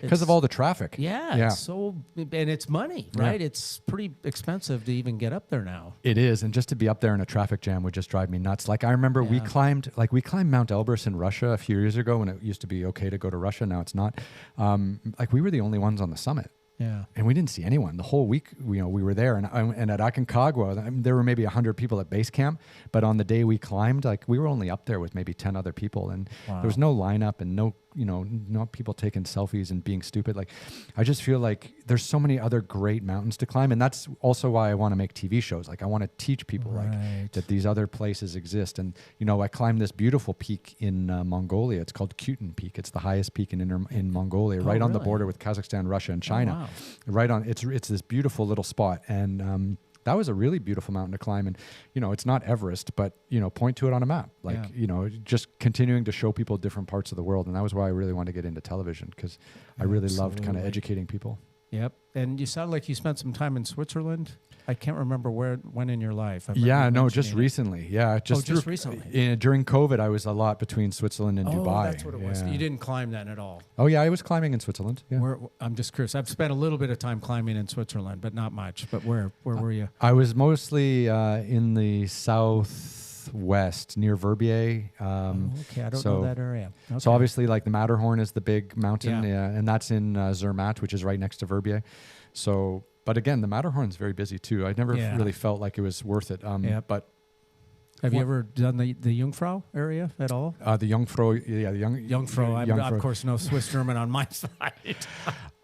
because of all the traffic. Yeah. It's and it's money, right? Yeah. It's pretty expensive to even get up there now. It is. And just to be up there in a traffic jam would just drive me nuts. Like I remember we climbed Mount Elbrus in Russia a few years ago when it used to be okay to go to Russia. Now it's not. Like we were the only ones on the summit. Yeah, and we didn't see anyone the whole week. We were there, and at Aconcagua, there were maybe 100 people at base camp. But on the day we climbed, like we were only up there with maybe 10 other people, and there was no lineup and no people taking selfies and being stupid. Like, I just feel like there's so many other great mountains to climb, and that's also why I want to make TV shows. Like, I want to teach people like that these other places exist. And I climbed this beautiful peak in Mongolia. It's called Kuten Peak. It's the highest peak in Mongolia, right on the border with Kazakhstan, Russia, and China. Oh, wow. Right on. It's this beautiful little spot, and that was a really beautiful mountain to climb. And it's not Everest, but point to it on a map. Like just continuing to show people different parts of the world, and that was why I really wanted to get into television, because I really loved kind of educating people. Yep. And you sound like you spent some time in Switzerland. I can't remember when in your life. Just recently. Yeah, just recently. During COVID, I was a lot between Switzerland and Dubai. That's what it was. You didn't climb then at all. Oh yeah, I was climbing in Switzerland. Yeah. I'm just curious. I've spent a little bit of time climbing in Switzerland, but not much. But where were you? I was mostly in the southwest near Verbier. Okay, I don't know that area. Okay. So obviously, like the Matterhorn is the big mountain, and that's in Zermatt, which is right next to Verbier. So. But again, the Matterhorn's very busy too. I never really felt like it was worth it. But have you ever done the Jungfrau area at all? The Jungfrau, the Jungfrau. I of course know Swiss German on my side.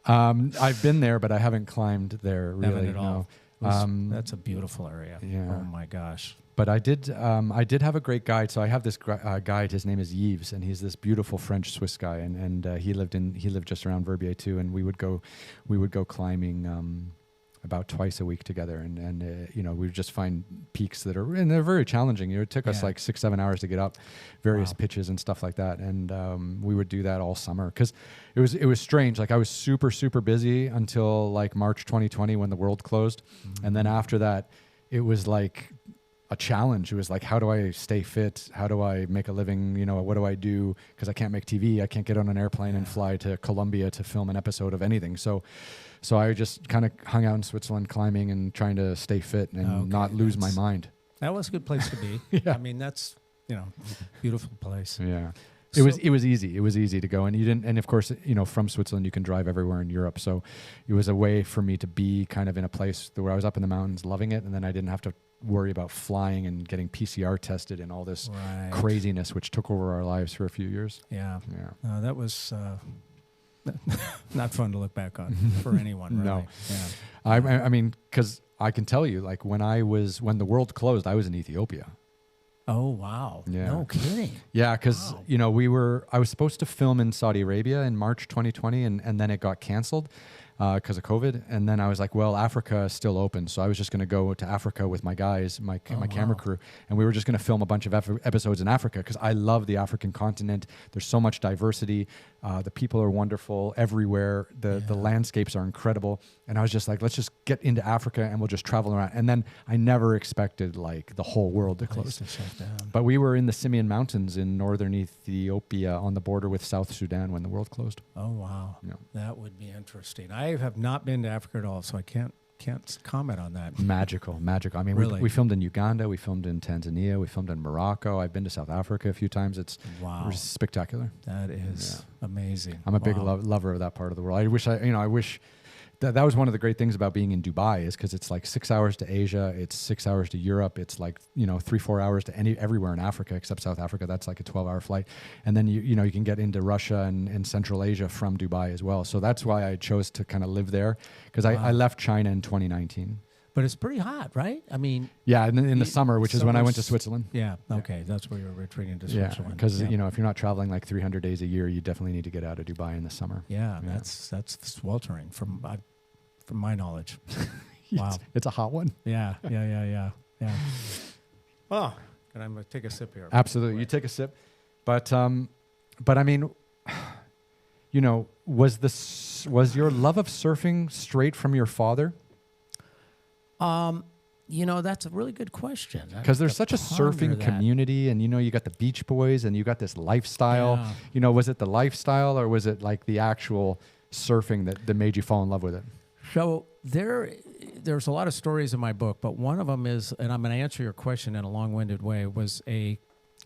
I've been there, but I haven't climbed there really. At all. That's a beautiful area. Yeah. Oh my gosh. But I did have a great guide. So I have this guide. His name is Yves, and he's this beautiful French-Swiss guy. And he lived just around Verbier too. And we would go climbing. About twice a week together, and we would just find peaks they're very challenging. It took us like 6-7 hours to get up various pitches and stuff like that, and we would do that all summer because it was strange. Like I was super busy until like March 2020 when the world closed, and then after that it was like a challenge. It was like, how do I stay fit? How do I make a living? What do I do? Because I can't make TV. I can't get on an airplane and fly to Colombia to film an episode of anything. So I just kind of hung out in Switzerland climbing and trying to stay fit and not lose my mind. That was a good place to be. I mean, that's, beautiful place. Yeah. It was easy. It was easy to go, and of course, from Switzerland you can drive everywhere in Europe. So it was a way for me to be kind of in a place where I was up in the mountains loving it, and then I didn't have to worry about flying and getting PCR tested and all this craziness, which took over our lives for a few years. Yeah. That was not fun to look back on for anyone. Really. No. Yeah. I mean, because I can tell you, like when the world closed, I was in Ethiopia. Oh, wow. Yeah. No kidding. Yeah, because, I was supposed to film in Saudi Arabia in March 2020, and then it got canceled because of COVID. And then I was like, well, Africa is still open. So I was just going to go to Africa with my guys, my camera crew, and we were just going to film a bunch of episodes in Africa because I love the African continent. There's so much diversity. The people are wonderful everywhere. The landscapes are incredible. And I was just like, let's just get into Africa and we'll just travel around. And then I never expected like the whole world to close. But we were in the Simeon Mountains in northern Ethiopia on the border with South Sudan when the world closed. Oh, wow. Yeah. That would be interesting. I have not been to Africa at all, so I can't comment on that. Magical. I mean, really? we filmed in Uganda, we filmed in Tanzania, we filmed in Morocco. I've been to South Africa a few times. It's spectacular. That is amazing. I'm a big lover of that part of the world. I wish that was one of the great things about being in Dubai is because it's like 6 hours to Asia, it's 6 hours to Europe, it's like 3-4 hours to everywhere in Africa except South Africa. That's like a 12-hour flight, and then you can get into Russia and Central Asia from Dubai as well. So that's why I chose to kind of live there because I left China in 2019. But it's pretty hot, right? I mean, in the summer, which is when I went to Switzerland. Yeah, okay, that's where you're retreating to Switzerland. Yeah, because if you're not traveling like 300 days a year, you definitely need to get out of Dubai in the summer. Yeah. That's sweltering from my knowledge. Wow, it's a hot one. Yeah. Oh, and I'm gonna take a sip here. Absolutely, you take a sip, but I mean, was was your love of surfing straight from your father? That's a really good question. Because there's such a surfing community, and you got the Beach Boys, and you got this lifestyle. Yeah. Was it the lifestyle, or was it like the actual surfing that made you fall in love with it? So there's a lot of stories in my book, but one of them is, and I'm going to answer your question in a long-winded way, was a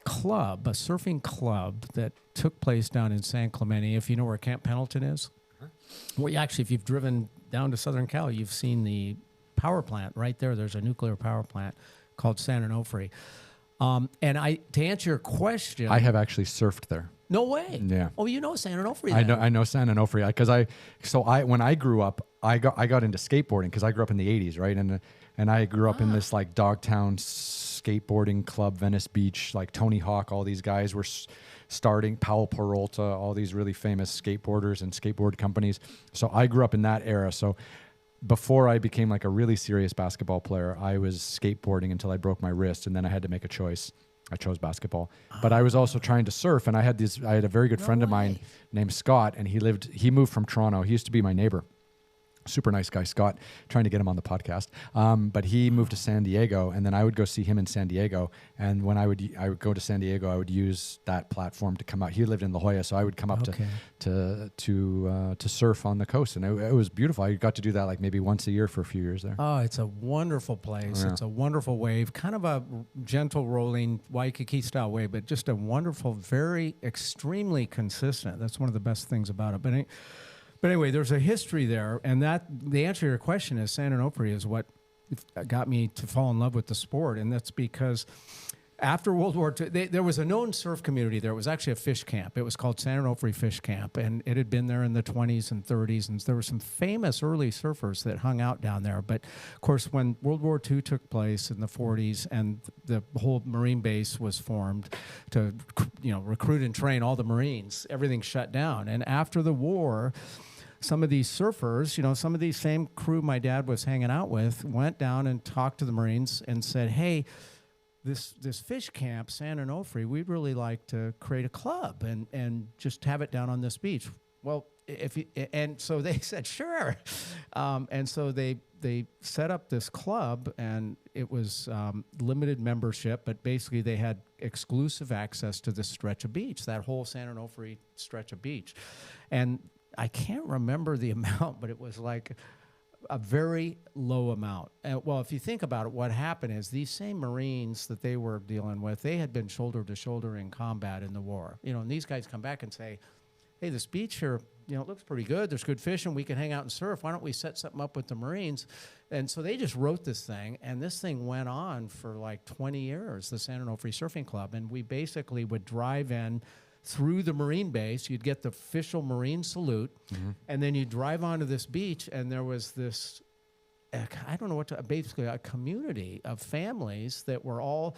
surfing club that took place down in San Clemente. If you know where Camp Pendleton is, well, actually, if you've driven down to Southern Cal, you've seen the power plant right there. There's a nuclear power plant called San Onofre. To answer your question, I have actually surfed there. No way. Yeah. Oh, you know San Onofre. I know San Onofre because when I grew up, I got into skateboarding because I grew up in the 80s, right? And I grew up in this like Dogtown skateboarding club, Venice Beach, like Tony Hawk. All these guys were starting, Pyle, Peralta, all these really famous skateboarders and skateboard companies. So I grew up in that era. So before I became like a really serious basketball player, I was skateboarding until I broke my wrist, and then I had to make a choice. I chose basketball, but I was also trying to surf, and I had a very good friend of mine named Scott, and he moved from Toronto. He used to be my neighbor. Super nice guy, Scott, trying to get him on the podcast. But he moved to San Diego, and then I would go see him in San Diego. And when I would go to San Diego, I would use that platform to come out. He lived in La Jolla, so I would come up to surf on the coast, and it was beautiful. I got to do that like maybe once a year for a few years there. Oh, it's a wonderful place. Yeah. It's a wonderful wave, kind of a gentle rolling Waikiki style wave, but just a wonderful, very extremely consistent. That's one of the best things about it. But anyway, there's a history there, and the answer to your question is San Onofre is what got me to fall in love with the sport, and that's because after World War II, there was a known surf community there. It was actually a fish camp. It was called San Onofre Fish Camp, and it had been there in the 20s and 30s, and there were some famous early surfers that hung out down there. But, of course, when World War II took place in the 40s and the whole Marine base was formed to recruit and train all the Marines, everything shut down. And after the war, some of these surfers, some of these same crew my dad was hanging out with, went down and talked to the Marines and said, hey, this fish camp, San Onofre, we'd really like to create a club and just have it down on this beach. Well, and so they said, sure. And so they set up this club, and it was limited membership, but basically they had exclusive access to this stretch of beach, that whole San Onofre stretch of beach. And I can't remember the amount, but it was like a very low amount. Well, if you think about it, what happened is these same Marines that they were dealing with, they had been shoulder to shoulder in combat in the war. And these guys come back and say, hey, this beach here, it looks pretty good. There's good fishing. We can hang out and surf. Why don't we set something up with the Marines? And so they just wrote this thing, and this thing went on for like 20 years, the San Onofre Surfing Club. And we basically would drive in through the Marine base. You'd get the official Marine salute, and then you'd drive onto this beach, and there was this, I don't know basically a community of families that were all,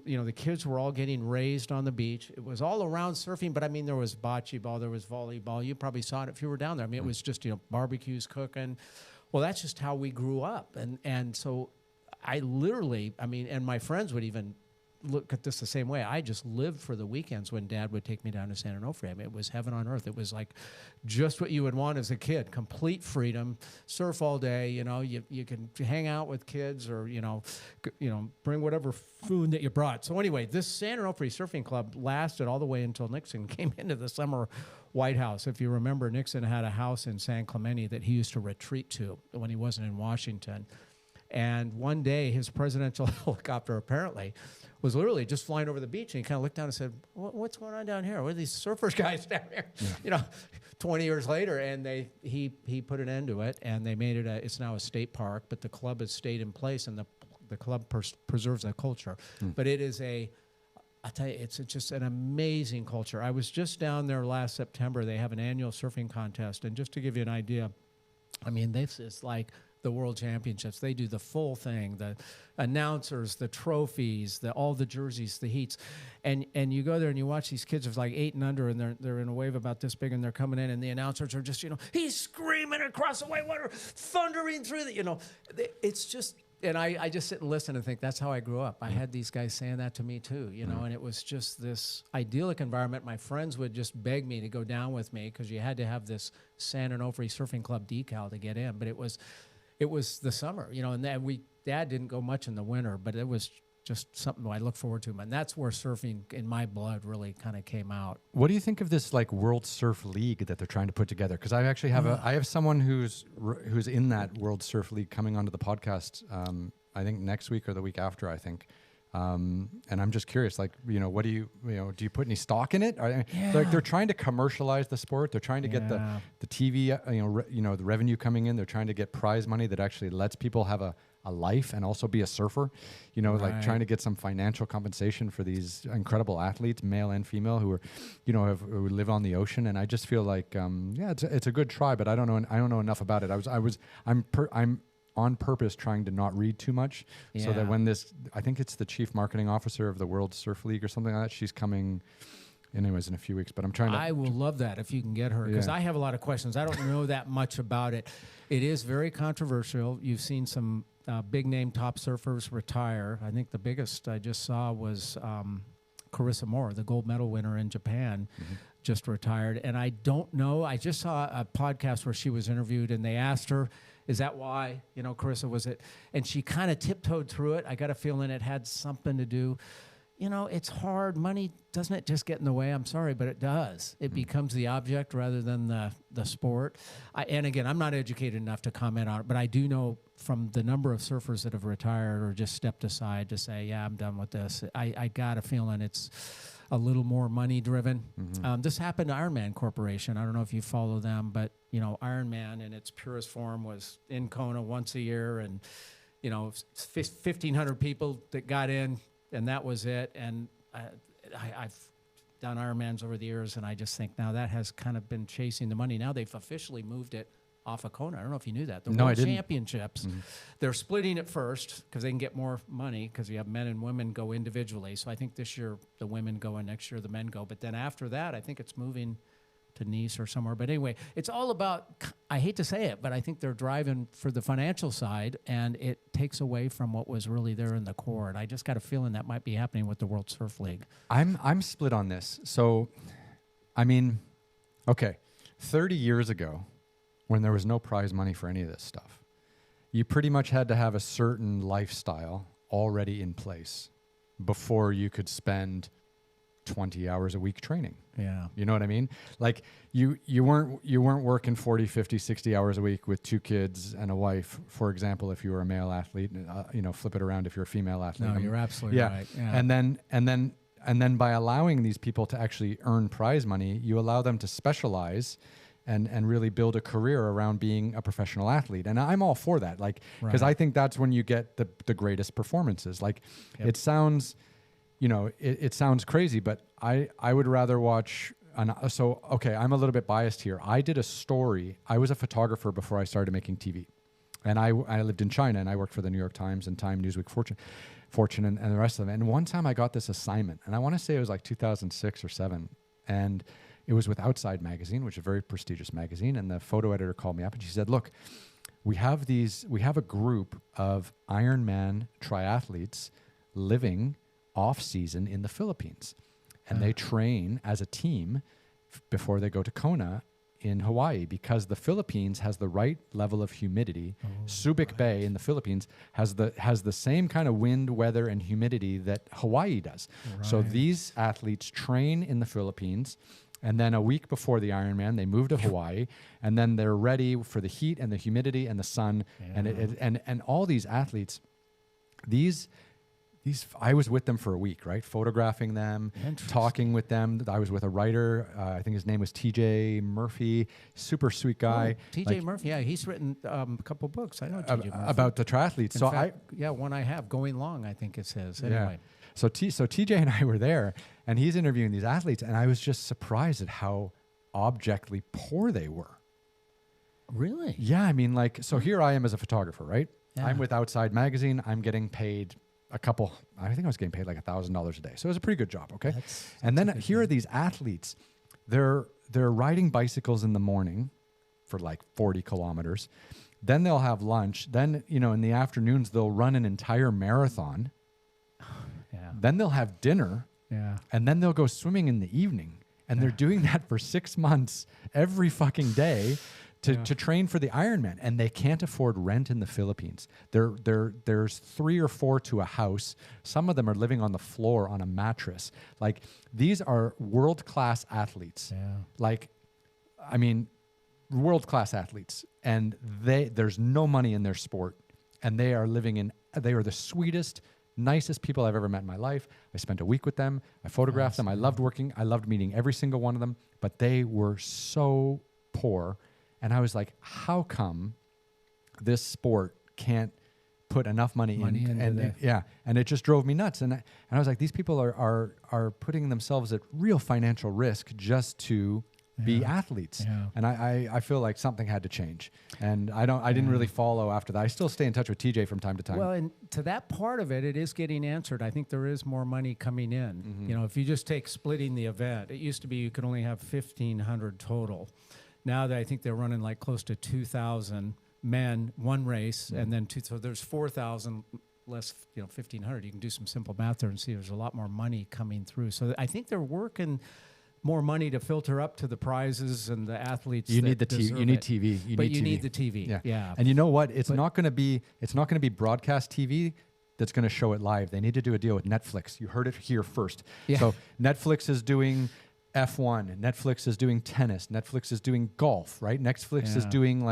the kids were all getting raised on the beach. It was all around surfing, but there was bocce ball, there was volleyball. You probably saw it if you were down there. It was just, barbecues, cooking. Well, that's just how we grew up. And so I literally, and my friends would even look at this the same way. I just lived for the weekends when Dad would take me down to San Onofre. It was heaven on earth. It was like just what you would want as a kid. Complete freedom, surf all day. You can hang out with kids, or bring whatever food that you brought. So anyway, this San Onofre Surfing Club lasted all the way until Nixon came into the summer White House. If you remember, Nixon had a house in San Clemente that he used to retreat to when he wasn't in Washington. And one day, his presidential helicopter apparently was literally just flying over the beach, and he kind of looked down and said, what's going on down here? What are these surfers guys down here? Yeah. 20 years later, and he put an end to it, and they made it it's now a state park, but the club has stayed in place, and the club preserves that culture. But it is I tell you, it's just an amazing culture. I was just down there last September. They have an annual surfing contest, and just to give you an idea, this is like the World Championships. They do the full thing, the announcers, the trophies, all the jerseys, the heats. And you go there and you watch these kids who's like 8 and under, and they're in a wave about this big, and they're coming in, and the announcers are just, he's screaming across the whitewater, thundering through the, it's just and I just sit and listen and think that's how I grew up. I had these guys saying that to me too, you know, and it was just this idyllic environment. My friends would just beg me to go down with me because you had to have this San Onofre Surfing Club decal to get in. But it was the summer, you know, and then Dad didn't go much in the winter, but it was just something I look forward to. And that's where surfing in my blood really kind of came out. What do you think of this like World Surf League that they're trying to put together? Because I actually have I have someone who's in that World Surf League coming onto the podcast. I think next week or the week after. I think, and I'm just curious, like, you know, what do you put any stock in it? They're trying to commercialize the sport. They're trying to get the TV, the revenue coming in. They're trying to get prize money that actually lets people have a life and also be a surfer, you know, like trying to get some financial compensation for these incredible athletes, male and female, who are, you know, who live on the ocean. And I just feel like, it's a good try, but I don't know enough about it. I'm on purpose trying to not read too much so that when I think it's the chief marketing officer of the World Surf League or something like that. She's coming anyways in a few weeks, but I'm trying to. I will love that if you can get her, because I have a lot of questions. I don't know that much about it. It is very controversial. You've seen some big name top surfers retire. I think the biggest I just saw was Carissa Moore, the gold medal winner in Japan, just retired. And I don't know. I just saw a podcast where she was interviewed and they asked her, is that why, you know, Carissa was it? And she kind of tiptoed through it. I got a feeling it had something to do. You know, it's hard. Money, doesn't it just get in the way? I'm sorry, but it does. It becomes the object rather than the sport. And again, I'm not educated enough to comment on it, but I do know from the number of surfers that have retired or just stepped aside to say, yeah, I'm done with this. I got a feeling it's a little more money driven. This happened to Ironman Corporation. I don't know if you follow them, but, you know, Ironman in its purest form was in Kona once a year, and, you know, 1,500 people that got in, and that was it. And I've done Ironmans over the years, and I just think now that has kind of been chasing the money. Now they've officially moved it off of Kona. I don't know if you knew that. The World Championships, they're splitting it first because they can get more money because you have men and women go individually. So I think this year the women go and next year the men go. But then after that, I think it's moving to Nice or somewhere. But anyway, it's all about, I hate to say it, but I think they're driving for the financial side, and it takes away from what was really there in the core. And I just got a feeling that might be happening with the World Surf League. I'm split on this. So, I mean, okay, 30 years ago, when there was no prize money for any of this stuff, you pretty much had to have a certain lifestyle already in place before you could spend 20 hours a week training. Yeah. You know what I mean? Like you weren't working 40, 50, 60 hours a week with 2 kids and a wife, for example, if you were a male athlete, flip it around if you're a female athlete. No, you're absolutely right. Yeah. And then by allowing these people to actually earn prize money, you allow them to specialize and really build a career around being a professional athlete. And I'm all for that. Like, because I think that's when you get the greatest performances. Like it sounds, it sounds crazy, but I would rather watch. Okay, I'm a little bit biased here. I did a story. I was a photographer before I started making TV. And I lived in China, and I worked for the New York Times and Time, Newsweek, Fortune and the rest of them. And one time I got this assignment, and I want to say it was like 2006 or 7. And it was with Outside Magazine, which is a very prestigious magazine. And the photo editor called me up and she said, look, we have a group of Ironman triathletes living off season in the Philippines. And they train as a team before they go to Kona in Hawaii, because the Philippines has the right level of humidity. Subic Bay in the Philippines has the same kind of wind, weather, and humidity that Hawaii does. Right. So these athletes train in the Philippines, and then a week before the Ironman, they move to Hawaii, and then they're ready for the heat and the humidity and the sun. Yeah. And all these athletes, these I was with them for a week, right? Photographing them, talking with them. I was with a writer. I think his name was TJ Murphy. Super sweet guy. Oh, TJ Murphy, yeah, he's written a couple books. I know TJ Murphy. About the triathletes. In fact, one I have, Going Long, I think it's his. Anyway. Yeah. So TJ and I were there, and he's interviewing these athletes, and I was just surprised at how abjectly poor they were. Really? Yeah, I mean, so here I am as a photographer, right? Yeah. I'm with Outside Magazine. I'm getting paid I think I was getting paid like $1,000 a day. So it was a pretty good job, okay? And then here are these athletes. They're riding bicycles in the morning for like 40 kilometers. Then they'll have lunch. Then, in the afternoons, they'll run an entire marathon. Yeah. Then they'll have dinner. Yeah. And then they'll go swimming in the evening. And they're doing that for 6 months every fucking day to train for the Ironman. And they can't afford rent in the Philippines. There's 3 or 4 to a house. Some of them are living on the floor on a mattress. Like, these are world-class athletes. Yeah. Like, I mean, world-class athletes. And there's no money in their sport. And they are the sweetest, nicest people I've ever met in my life. I spent a week with them. I photographed them. I loved meeting every single one of them, but they were so poor. And I was like, how come this sport can't put enough money in? And it just drove me nuts. And I was like, these people are putting themselves at real financial risk just to be athletes. Yeah. And I feel like something had to change. And I didn't really follow after that. I still stay in touch with TJ from time to time. Well, and to that part of it, it is getting answered. I think there is more money coming in. Mm-hmm. If you just take splitting the event, it used to be you could only have 1,500 total. Now that I think they're running like close to 2,000 men, one race, and then so there's 4,000 less, 1,500. You can do some simple math there and see there's a lot more money coming through. So I think they're working more money to filter up to the prizes and the athletes. You need the TV. You need TV. You need the TV. Yeah. And you know what? It's not going to be broadcast TV that's going to show it live. They need to do a deal with Netflix. You heard it here first. Yeah. So Netflix is doing F1. Netflix is doing tennis. Netflix is doing golf, right? Netflix is doing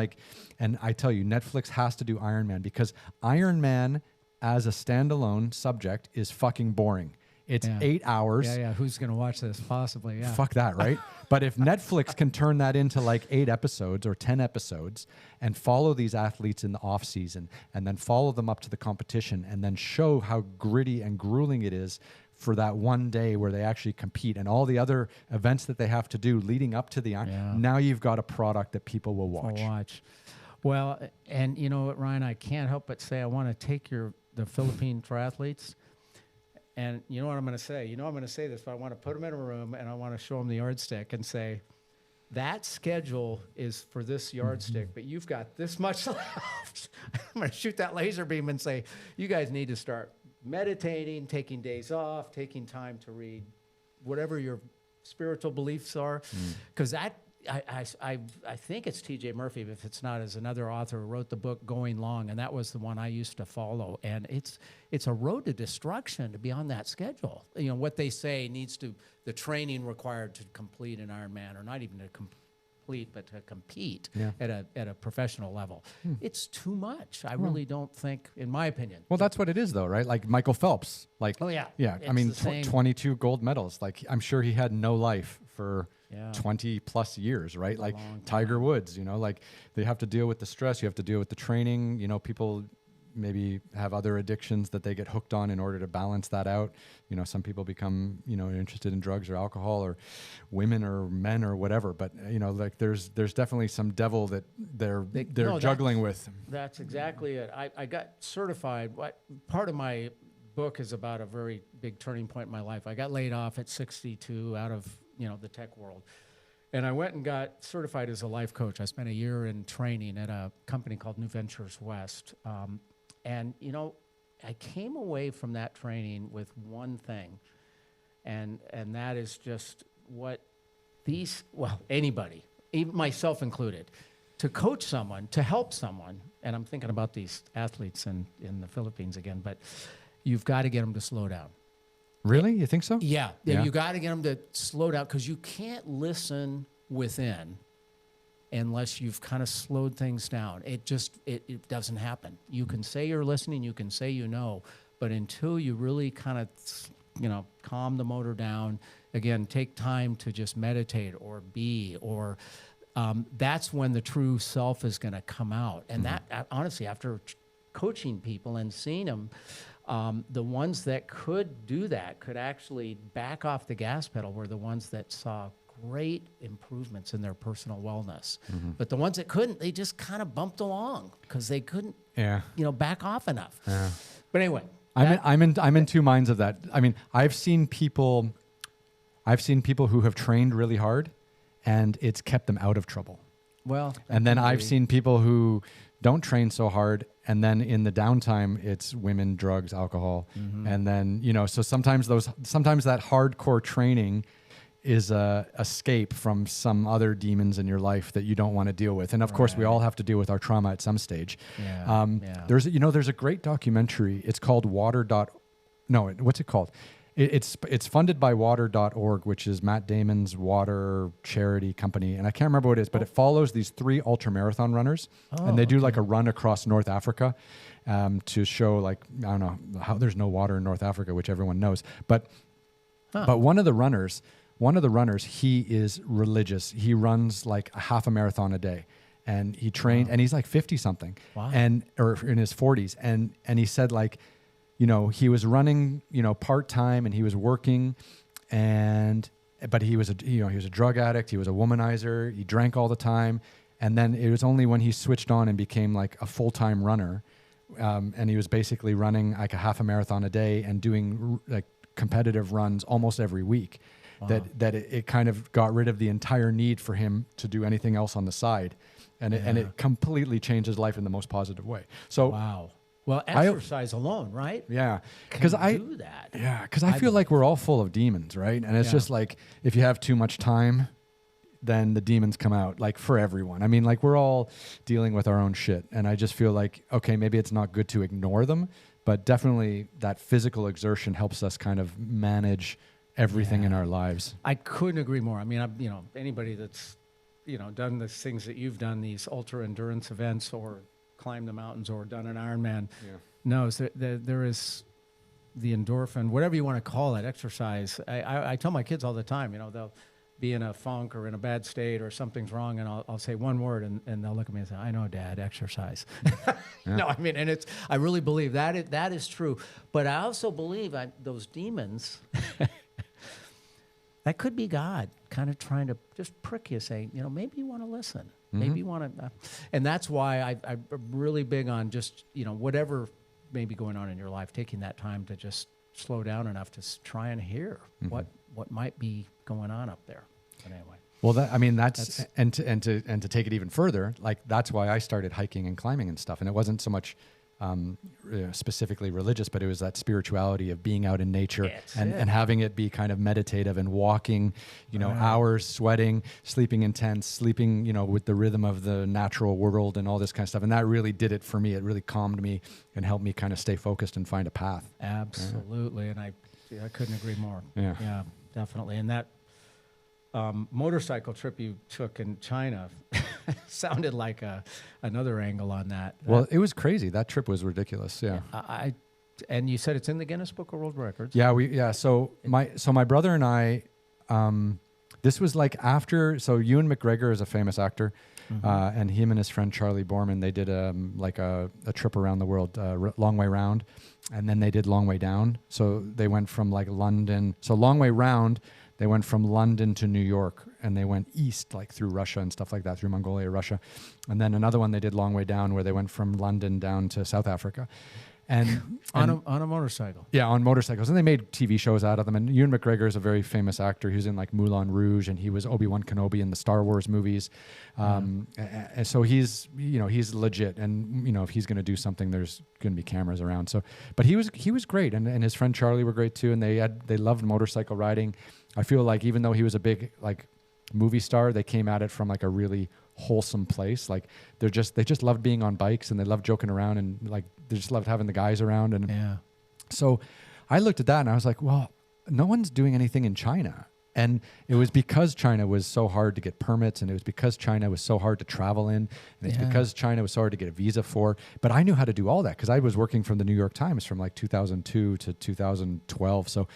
and I tell you, Netflix has to do Ironman because Ironman as a standalone subject is fucking boring. It's 8 hours. Yeah. Who's going to watch this? Possibly, yeah. Fuck that, right? But if Netflix can turn that into 8 episodes or 10 episodes and follow these athletes in the off season and then follow them up to the competition and then show how gritty and grueling it is for that one day where they actually compete and all the other events that they have to do leading up to the now you've got a product that people will watch. Well, and you know what, Ryan, I can't help but say I want to take the Philippine triathletes. And you know what I'm going to say? I'm going to say this, but I want to put them in a room and I want to show them the yardstick and say, that schedule is for this yardstick, but you've got this much left. I'm going to shoot that laser beam and say, you guys need to start meditating, taking days off, taking time to read whatever your spiritual beliefs are. Because I think it's T.J. Murphy, if it's not, is another author who wrote the book Going Long, and that was the one I used to follow. And it's a road to destruction to be on that schedule. What they say the training required to complete an Ironman, or not even to complete, but to compete at a professional level. It's too much. I really don't think, in my opinion. Well, that's what it is, though, right? Like Michael Phelps. Yeah. I mean, 22 gold medals. I'm sure he had no life for 20 plus years, right? Like Tiger Woods, they have to deal with the stress. You have to deal with the training. People maybe have other addictions that they get hooked on in order to balance that out. Some people become, interested in drugs or alcohol or women or men or whatever. But, there's definitely some devil that they're juggling with. That's exactly it. I got certified. Part of my book is about a very big turning point in my life. I got laid off at 62 out of the tech world. And I went and got certified as a life coach. I spent a year in training at a company called New Ventures West. And I came away from that training with one thing, and that is just what anybody, even myself included, to coach someone, to help someone, and I'm thinking about these athletes in the Philippines again, but you've got to get them to slow down. Really? You think so? Yeah. You got to get them to slow down because you can't listen within unless you've kind of slowed things down. It doesn't happen. You can say you're listening, you can say but until you really kind of, calm the motor down, again, take time to just meditate or that's when the true self is going to come out. And that, honestly, after coaching people and seeing them, the ones that could do that could actually back off the gas pedal were the ones that saw great improvements in their personal wellness. But the ones that couldn't, they just kind of bumped along because they couldn't, back off enough. Yeah. But anyway, I'm in two minds of that. I mean, I've seen people who have trained really hard, and it's kept them out of trouble. Well, and then I've seen people who don't train so hard. And then in the downtime, it's women, drugs, alcohol. And then, so sometimes that hardcore training is a escape from some other demons in your life that you don't want to deal with. And of course, we all have to deal with our trauma at some stage. There's a great documentary. It's called what's it called? It's funded by water.org, which is Matt Damon's water charity company. And I can't remember what it is, but it follows these 3 ultramarathon runners. And they do like a run across North Africa to show I don't know how there's no water in North Africa, which everyone knows. But one of the runners, he is religious. He runs like a half a marathon a day. And he trained, and he's like 50 something, or in his 40s. And he said he was running, part-time, and he was working, but he was a drug addict. He was a womanizer. He drank all the time. And then it was only when he switched on and became like a full-time runner. And he was basically running like a half a marathon a day and doing like competitive runs almost every week. That it kind of got rid of the entire need for him to do anything else on the side. And it completely changed his life in the most positive way. So, wow. Well, exercise alone, right? Yeah. Because I feel like we're all full of demons, right? And it's just like, if you have too much time, then the demons come out, like for everyone. I mean, like we're all dealing with our own shit. And I just feel like, okay, maybe it's not good to ignore them, but definitely that physical exertion helps us kind of manage everything in our lives. I couldn't agree more. I mean, anybody that's, done the things that you've done, these ultra endurance events or climbed the mountains or done an Ironman knows that there is the endorphin, whatever you want to call it, exercise. I tell my kids all the time, they'll be in a funk or in a bad state or something's wrong, and I'll say one word, and they'll look at me and say, "I know, Dad, exercise." No, I mean, and I really believe that is true. But I also believe those demons. That could be God kind of trying to just prick you, saying, maybe you want to listen. Maybe you want to. And that's why I'm really big on just, whatever may be going on in your life, taking that time to just slow down enough to try and hear what might be going on up there. But anyway. Well, that's and to take it even further, like that's why I started hiking and climbing and stuff. And it wasn't so much specifically religious, but it was that spirituality of being out in nature and having it be kind of meditative and walking, hours, sweating, sleeping in tents, sleeping, with the rhythm of the natural world and all this kind of stuff. And that really did it for me. It really calmed me and helped me kind of stay focused and find a path. Absolutely. Yeah. And I couldn't agree more. Yeah, definitely. And that motorcycle trip you took in China sounded like another angle on that. Well, it was crazy. That trip was ridiculous. Yeah. And you said it's in the Guinness Book of World Records. Yeah. So my brother and I, this was like after. So Ewan McGregor is a famous actor, and him and his friend Charlie Borman, they did a trip around the world, long way round, and then they did long way down. So they went from like London. So long way round. They went from London to New York, and they went east, like through Russia and stuff like that, through Mongolia, Russia. And then another one they did long way down, where they went from London down to South Africa. And on a motorcycle. Yeah, on motorcycles. And they made TV shows out of them. And Ewan McGregor is a very famous actor. He was in like Moulin Rouge, and he was Obi-Wan Kenobi in the Star Wars movies. And so he's legit. And, if he's going to do something, there's going to be cameras around. So, but he was great. And his friend Charlie were great too. And they loved motorcycle riding. I feel like even though he was a big like movie star, they came at it from like a really wholesome place. Like they just loved being on bikes, and they loved joking around, and like they just loved having the guys around. And so I looked at that and I was like, well, no one's doing anything in China. And it was because China was so hard to get permits, and it was because China was so hard to travel in, and it's because China was so hard to get a visa for. But I knew how to do all that because I was working from the New York Times from like 2002 to 2012. So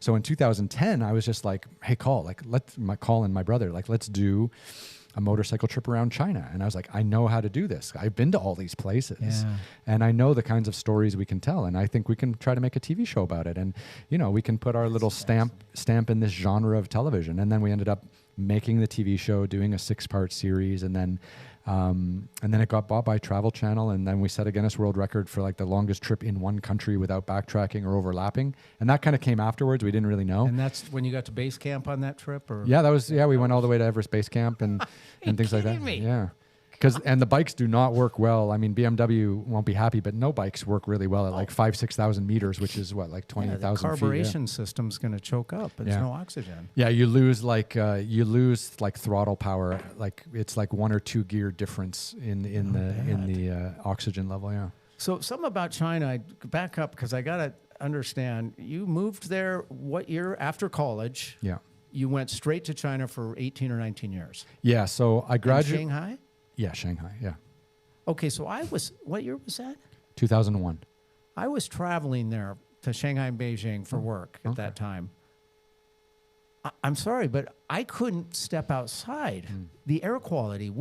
in 2010, I was just like, hey, call in my brother, like, let's do a motorcycle trip around China. And I was like, I know how to do this. I've been to all these places, and I know the kinds of stories we can tell. And I think we can try to make a TV show about it. And, we can put our little stamp in this genre of television. And then we ended up making the TV show, doing a 6-part series. And then it got bought by Travel Channel. And then we set a Guinness World Record for like the longest trip in one country without backtracking or overlapping. And that kind of came afterwards. We didn't really know. And that's when you got to base camp on that trip? Or? Yeah, we went all the way to Everest Base Camp and things like that. Me? Yeah. And the bikes do not work well. I mean, BMW won't be happy, but no bikes work really well at like 5,000-6,000 meters, which is what, like 20,000 feet. The carburation system's going to choke up. There's no oxygen. Yeah, you lose like throttle power. Like it's like 1 or 2 gear difference in the oxygen level. Yeah. So something about China. I back up because I got to understand. You moved there what year after college? Yeah. You went straight to China for 18 or 19 years. Yeah. So I graduated. Shanghai? Yeah, Shanghai. Yeah. Okay, so what year was that? 2001. I was traveling there to Shanghai and Beijing for work at that time. I'm sorry, but I couldn't step outside. The air quality,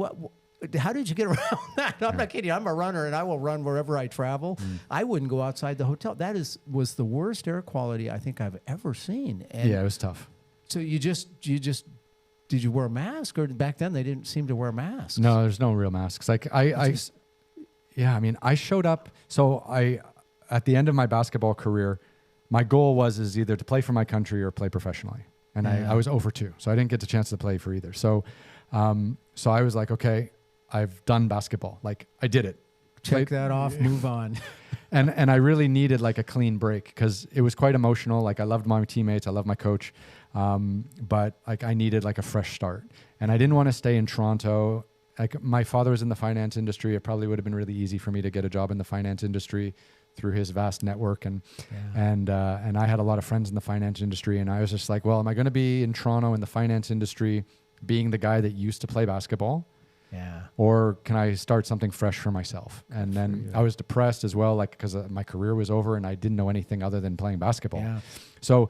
how did you get around that? I'm not kidding. I'm a runner, and I will run wherever I travel. I wouldn't go outside the hotel. That was the worst air quality I think I've ever seen. And yeah, it was tough. So you just did you wear a mask, or back then they didn't seem to wear masks? No, there's no real masks. Like I showed up. So at the end of my basketball career, my goal was either to play for my country or play professionally, and I was 0 for 2, so I didn't get the chance to play for either. So I was like, okay, I've done basketball. Like I did it. Check that off. Move on. And I really needed like a clean break because it was quite emotional. Like I loved my teammates, I loved my coach. But like I needed like a fresh start, and I didn't want to stay in Toronto. Like my father was in the finance industry. It probably would have been really easy for me to get a job in the finance industry through his vast network. And I had a lot of friends in the finance industry, and I was just like, well, am I going to be in Toronto in the finance industry being the guy that used to play basketball? Yeah. Or can I start something fresh for myself? And then I was depressed as well, like because my career was over and I didn't know anything other than playing basketball. Yeah. So,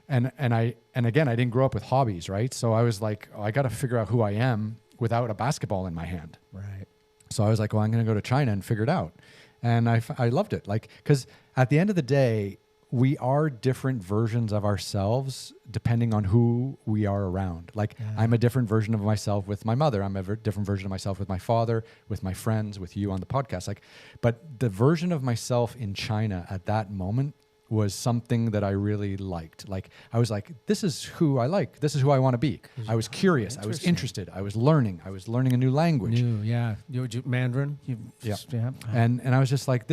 and again, I didn't grow up with hobbies, right? So I was like, I got to figure out who I am without a basketball in my hand. Right. So I was like, well, I'm going to go to China and figure it out. And I loved it. Like, because at the end of the day, we are different versions of ourselves depending on who we are around. Like I'm a different version of myself with my mother. I'm a different version of myself with my father, with my friends, with you on the podcast. Like, but the version of myself in China at that moment was something that I really liked. Like I was like, this is who I like. This is who I want to be. I was curious. I was interested. I was learning. I was learning a new language. Mandarin. And I was just like,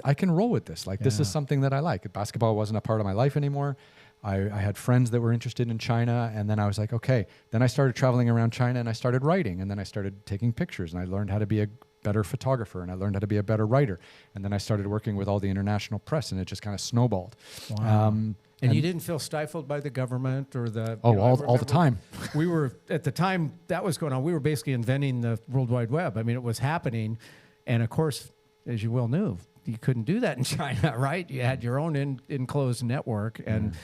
I can roll with this. Like this is something that I like. Basketball wasn't a part of my life anymore. I had friends that were interested in China, and then I was like, okay. Then I started traveling around China, and I started writing, and then I started taking pictures, and I learned how to be a better photographer, and I learned how to be a better writer. And then I started working with all the international press, and it just kind of snowballed. Wow. And you didn't feel stifled by the government or the... all the time. We were, at the time that was going on, we were basically inventing the World Wide Web. I mean, it was happening. And of course, as you well knew, you couldn't do that in China, right? You had your own enclosed network. And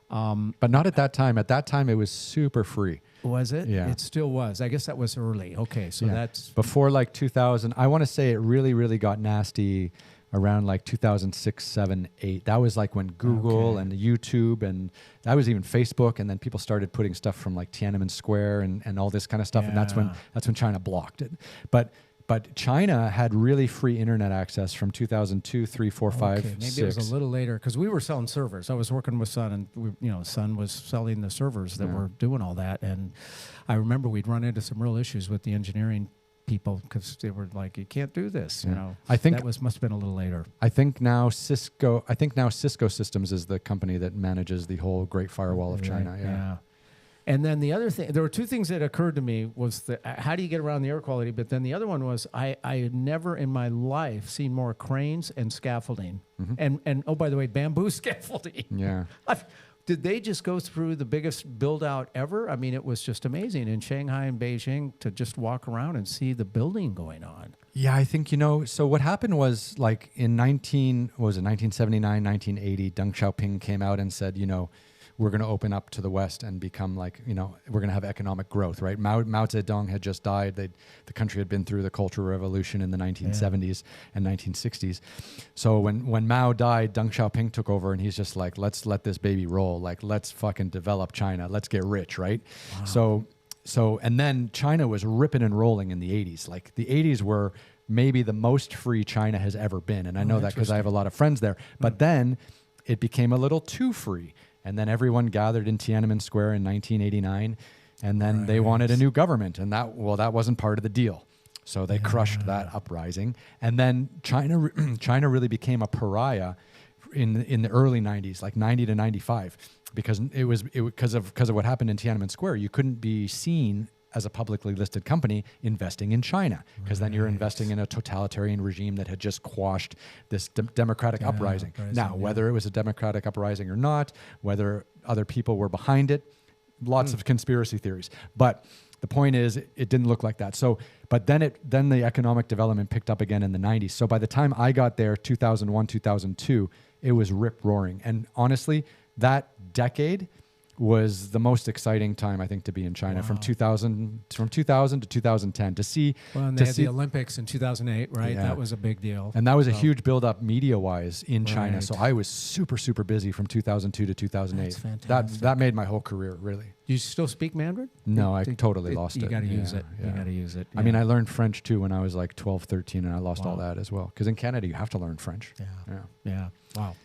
but not at that time. At that time, it was super free. Was it? Yeah. It still was. I guess that was early. Okay, so that's... Before like 2000, I want to say it really, really got nasty around like 2006, 7, 8. That was like when Google and YouTube, and that was even Facebook, and then people started putting stuff from like Tiananmen Square and all this kind of stuff, and that's when China blocked it. But China had really free internet access from 2002, 3, 4, 5, maybe 6. it was a little later because we were selling servers. I was working with Sun, and Sun was selling the servers that were doing all that. And I remember we'd run into some real issues with the engineering people because they were like, "You can't do this." You know, I think that must have been a little later. I think now Cisco Systems is the company that manages the whole Great Firewall of China. Yeah. And then the other thing, there were two things that occurred to me was how do you get around the air quality? But then the other one was I had never in my life seen more cranes and scaffolding. And oh, by the way, bamboo scaffolding. Yeah. Did they just go through the biggest build out ever? I mean, it was just amazing in Shanghai and Beijing to just walk around and see the building going on. Yeah, I think, so what happened was like in 1979, 1980, Deng Xiaoping came out and said, we're going to open up to the West and become like, we're going to have economic growth, right? Mao Zedong had just died. The country had been through the Cultural Revolution in the 1970s and 1960s. So when Mao died, Deng Xiaoping took over, and he's just like, let's let this baby roll. Like, let's fucking develop China. Let's get rich, right? Wow. So, and then China was ripping and rolling in the 80s. Like the 80s were maybe the most free China has ever been. And I know that because I have a lot of friends there. But then it became a little too free. And then everyone gathered in Tiananmen Square in 1989, and then they wanted a new government, and that wasn't part of the deal. So they crushed that uprising. And then China really became a pariah in the early 90s, like 90 to 95, because because of what happened in Tiananmen Square. You couldn't be seen as a publicly listed company investing in China, because then you're investing in a totalitarian regime that had just quashed this democratic uprising. Now, whether it was a democratic uprising or not, whether other people were behind it, lots of conspiracy theories. But the point is, it didn't look like that. So, but then the economic development picked up again in the 90s. So by the time I got there, 2001, 2002, it was rip roaring. And honestly, that decade was the most exciting time, I think, to be in China. From 2000 to 2010 to see. Well, and they had the Olympics in 2008, right? Yeah. That was a big deal. And that was a huge build-up media-wise in China. So I was super, super busy from 2002 to 2008. That's fantastic. That made my whole career, really. Do you still speak Mandarin? No, I totally lost it. You got to use it. Yeah. You got to use it. Yeah. I mean, I learned French too when I was like 12, 13, and I lost all that as well. Because in Canada, you have to learn French. Yeah. Wow.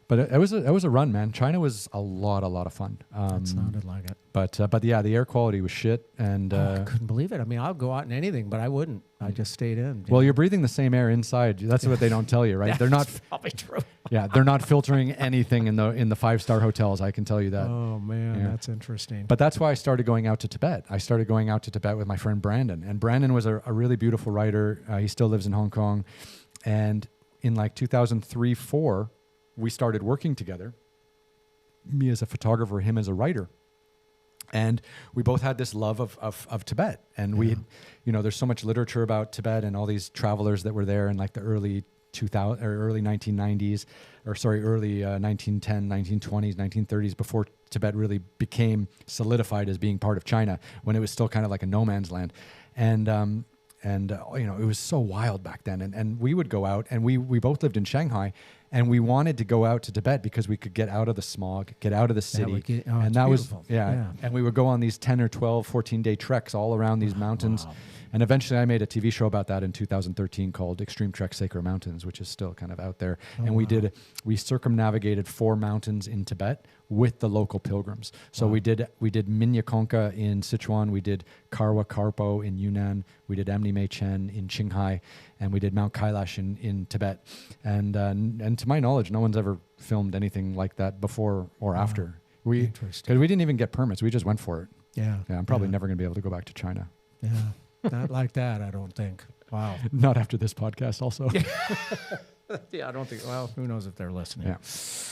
But it was a run, man. China was a lot of fun. That sounded like it. But yeah, the air quality was shit, and I couldn't believe it. I mean, I'll go out in anything, but I wouldn't. I just stayed in. Well, you're breathing the same air inside. That's what they don't tell you, right? They're not probably true. Yeah, they're not filtering anything in the 5-star hotels. I can tell you that. Oh man, that's interesting. But that's why I started going out to Tibet. I started going out to Tibet with my friend Brandon, and Brandon was a really beautiful writer. He still lives in Hong Kong, and in like 2003-04. We started working together, me as a photographer, him as a writer. And we both had this love of Tibet. And we, there's so much literature about Tibet and all these travelers that were there in like the early 2000 or early 1990s, early 1910, 1920s, 1930s, before Tibet really became solidified as being part of China, when it was still kind of like a no man's land. And it was so wild back then. And we would go out, and we both lived in Shanghai, and we wanted to go out to Tibet because we could get out of the smog, get out of the city. And that was beautiful. And we would go on these 10 or 12, 14-day treks all around these mountains. Wow. And eventually I made a TV show about that in 2013 called Extreme Trek Sacred Mountains, which is still kind of out there. We circumnavigated 4 mountains in Tibet with the local pilgrims. So we did Minyakonka in Sichuan, we did Karwa Karpo in Yunnan, we did Amni Mei Chen in Qinghai, and we did Mount Kailash in Tibet. And to my knowledge, no one's ever filmed anything like that before or after. Because we didn't even get permits. We just went for it. Yeah. I'm probably never going to be able to go back to China. Yeah. Not like that, I don't think. Wow. Not after this podcast also. Yeah, I don't think, well, who knows if they're listening. Yeah.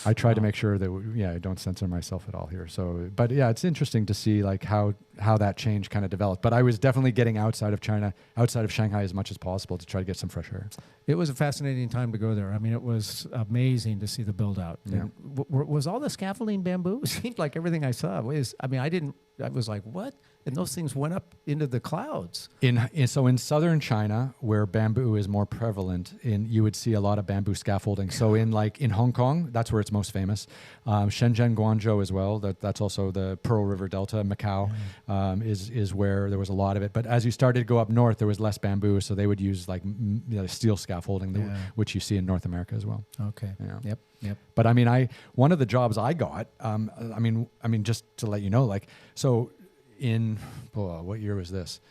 I try to make sure that, I don't censor myself at all here. So, but yeah, it's interesting to see like how that change kind of developed. But I was definitely getting outside of China, outside of Shanghai as much as possible to try to get some fresh air. It was a fascinating time to go there. I mean, it was amazing to see the build out. Yeah. Was all the scaffolding bamboo? It seemed like everything I saw was, I was like, what? And those things went up into the clouds. So in southern China, where bamboo is more prevalent, you would see a lot of bamboo scaffolding. So in Hong Kong, that's where it's most famous. Shenzhen, Guangzhou as well. That's also the Pearl River Delta. Macau is where there was a lot of it. But as you started to go up north, there was less bamboo, so they would use steel scaffolding, which you see in North America as well. Okay. Yeah. Yep. But I mean, one of the jobs I got, just to let you know, what year was this?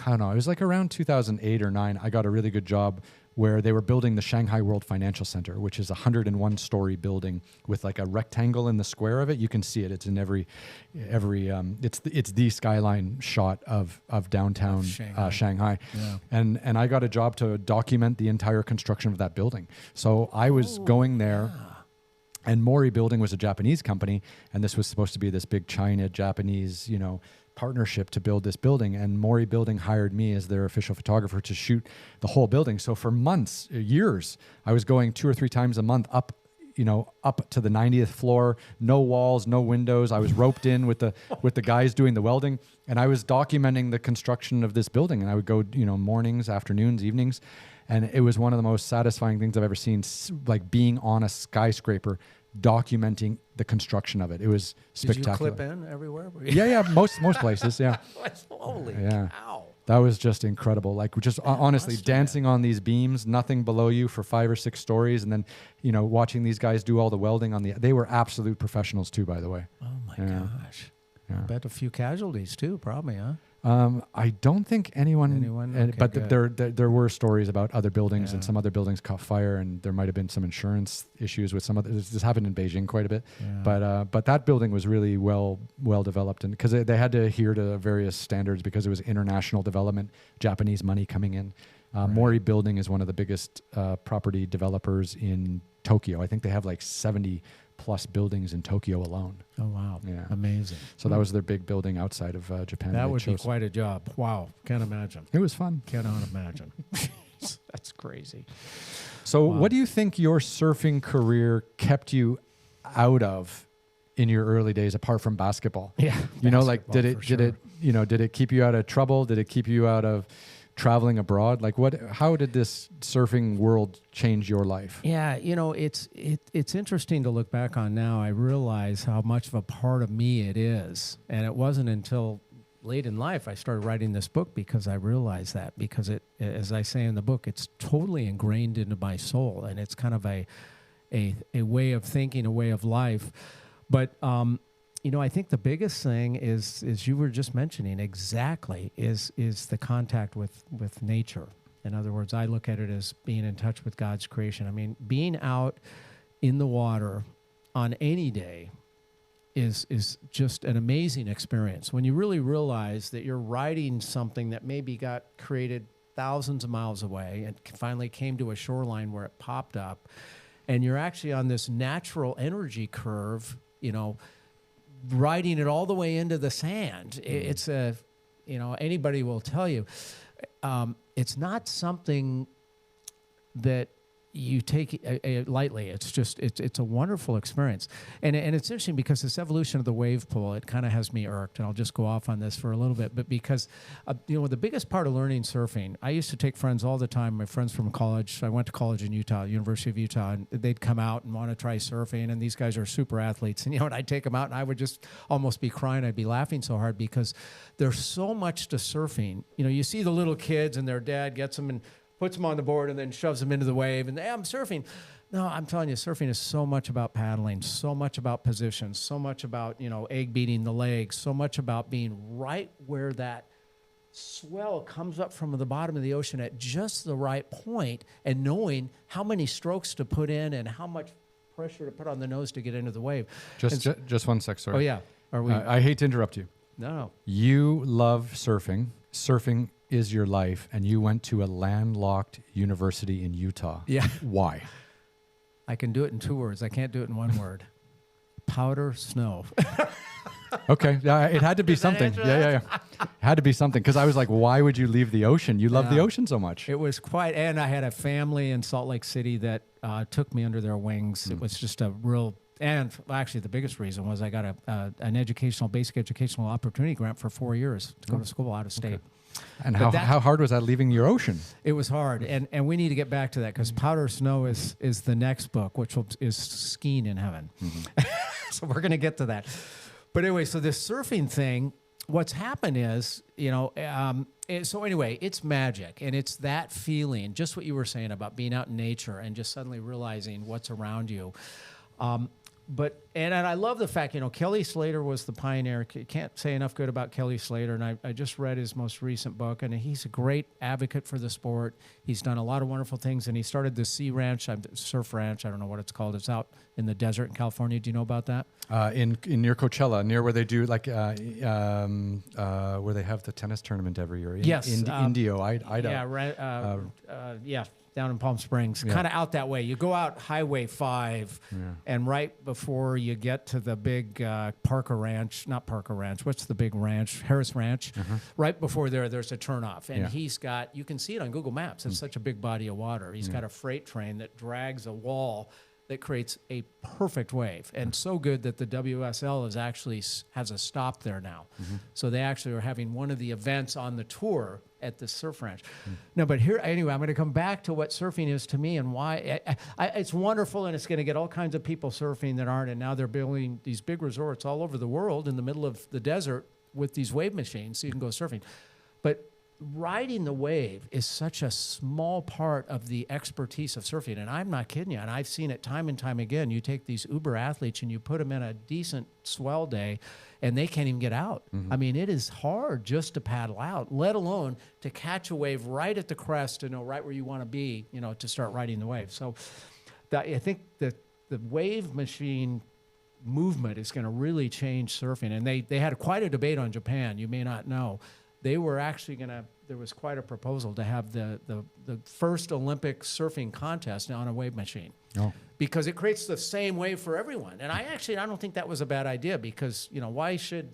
I don't know. It was like around 2008 or 9. I got a really good job where they were building the Shanghai World Financial Center, which is a 101-story building with like a rectangle in the square of it. You can see it. It's in every it's the skyline shot of downtown Shanghai. Yeah. And I got a job to document the entire construction of that building. So I was going there. Yeah. And Mori Building was a Japanese company, and this was supposed to be this big China-Japanese, partnership to build this building. And Mori Building hired me as their official photographer to shoot the whole building. So for months, years, I was going 2 or 3 times a month up to the 90th floor, no walls, no windows. I was roped in with the guys doing the welding, and I was documenting the construction of this building. And I would go, mornings, afternoons, evenings. And it was one of the most satisfying things I've ever seen, like being on a skyscraper, documenting the construction of it. It was spectacular. Did you clip in everywhere? Yeah, most places, yeah. Holy cow. That was just incredible. Like just honestly dancing on these beams, nothing below you for 5 or 6 stories. And then, watching these guys do all the welding they were absolute professionals too, by the way. Oh my gosh. Yeah. I bet a few casualties too, probably, huh? I don't think anyone Okay, but good. there were stories about other buildings, and some other buildings caught fire, and there might have been some insurance issues with some of this happened in Beijing quite a bit. But that building was really well developed, and because they had to adhere to various standards because it was international development, Japanese money coming in. Mori Building is one of the biggest property developers in Tokyo. I think they have like 70 plus buildings in Tokyo alone. Oh, wow. Yeah. Amazing. So that was their big building outside of Japan. That would be quite a job. Wow. Can't imagine. It was fun. Cannot imagine. That's crazy. So what do you think your surfing career kept you out of in your early days apart from basketball? Yeah. You know, like did it keep you out of trouble? Did it keep you out of traveling abroad? Like how did this surfing world change your life? Yeah, it's interesting to look back on now. I realize how much of a part of me it is. And it wasn't until late in life I started writing this book because I realized that, because it, as I say in the book, it's totally ingrained into my soul, and it's kind of a way of thinking, a way of life. But I think the biggest thing is you were just mentioning exactly is the contact with nature. In other words, I look at it as being in touch with God's creation. I mean, being out in the water on any day is just an amazing experience. When you really realize that you're riding something that maybe got created thousands of miles away and finally came to a shoreline where it popped up, and you're actually on this natural energy curve, riding it all the way into the sand. It's anybody will tell you, it's not something that you take lightly. It's just, it's a wonderful experience. And it's interesting because this evolution of the wave pool, it kind of has me irked, and I'll just go off on this for a little bit, but because, the biggest part of learning surfing, I used to take friends all the time, my friends from college. I went to college in Utah, University of Utah, and they'd come out and want to try surfing, and these guys are super athletes. And, and I'd take them out and I would just almost be crying. I'd be laughing so hard because there's so much to surfing. You see the little kids and their dad gets them and puts them on the board and then shoves them into the wave, and hey, I'm surfing. No, I'm telling you, surfing is so much about paddling, so much about position, so much about, egg beating the legs, so much about being right where that swell comes up from the bottom of the ocean at just the right point, and knowing how many strokes to put in and how much pressure to put on the nose to get into the wave. Just one sec, sorry. Oh, yeah. Are we? I hate to interrupt you. No. You love surfing. Surfing is your life, and you went to a landlocked university in Utah. Yeah. Why? I can do it in 2 words. I can't do it in 1 word. Powder snow. Okay. It had to be something. Yeah. It had to be something, because I was like, why would you leave the ocean? You love the ocean so much. It was quite, and I had a family in Salt Lake City that took me under their wings. It was just a real, and actually the biggest reason was I got an basic educational opportunity grant for 4 years to go to school out of state. Okay. And how hard was that leaving your ocean? It was hard, and we need to get back to that, because Powder Snow is the next book, which is skiing in heaven. Mm-hmm. So we're going to get to that. But anyway, so this surfing thing, what's happened is, so anyway, it's magic, and it's that feeling, just what you were saying about being out in nature and just suddenly realizing what's around you. And I love the fact, Kelly Slater was the pioneer. Can't say enough good about Kelly Slater. And I just read his most recent book, and he's a great advocate for the sport. He's done a lot of wonderful things, and he started the Sea Ranch, Surf Ranch. I don't know what it's called. It's out in the desert in California. Do you know about that? In near Coachella, near where they do where they have the tennis tournament every year. Yes. Indio, Idaho. Yeah. Down in Palm Springs, kind of out that way. You go out Highway 5, and right before you get to the big not Parker Ranch, what's the big ranch? Harris Ranch. Right before there's a turnoff. And he's got, you can see it on Google Maps, it's such a big body of water. He's got a freight train that drags a wall that creates a perfect wave, and so good that the WSL has a stop there now. So they actually are having one of the events on the tour at the Surf Ranch. No, but here, anyway, I'm going to come back to what surfing is to me and why it's wonderful, and it's going to get all kinds of people surfing that aren't, and now they're building these big resorts all over the world in the middle of the desert with these wave machines so you can go surfing. But riding the wave is such a small part of the expertise of surfing. And I'm not kidding you. And I've seen it time and time again. You take these uber athletes and you put them in a decent swell day and they can't even get out. I mean, it is hard just to paddle out, let alone to catch a wave right at the crest to know right where you want to be, to start riding the wave. So I think that the wave machine movement is going to really change surfing. And they had quite a debate on Japan. You may not know. They were actually there was quite a proposal to have the first Olympic surfing contest on a wave machine. Oh. Because it creates the same wave for everyone. And I don't think that was a bad idea because, why should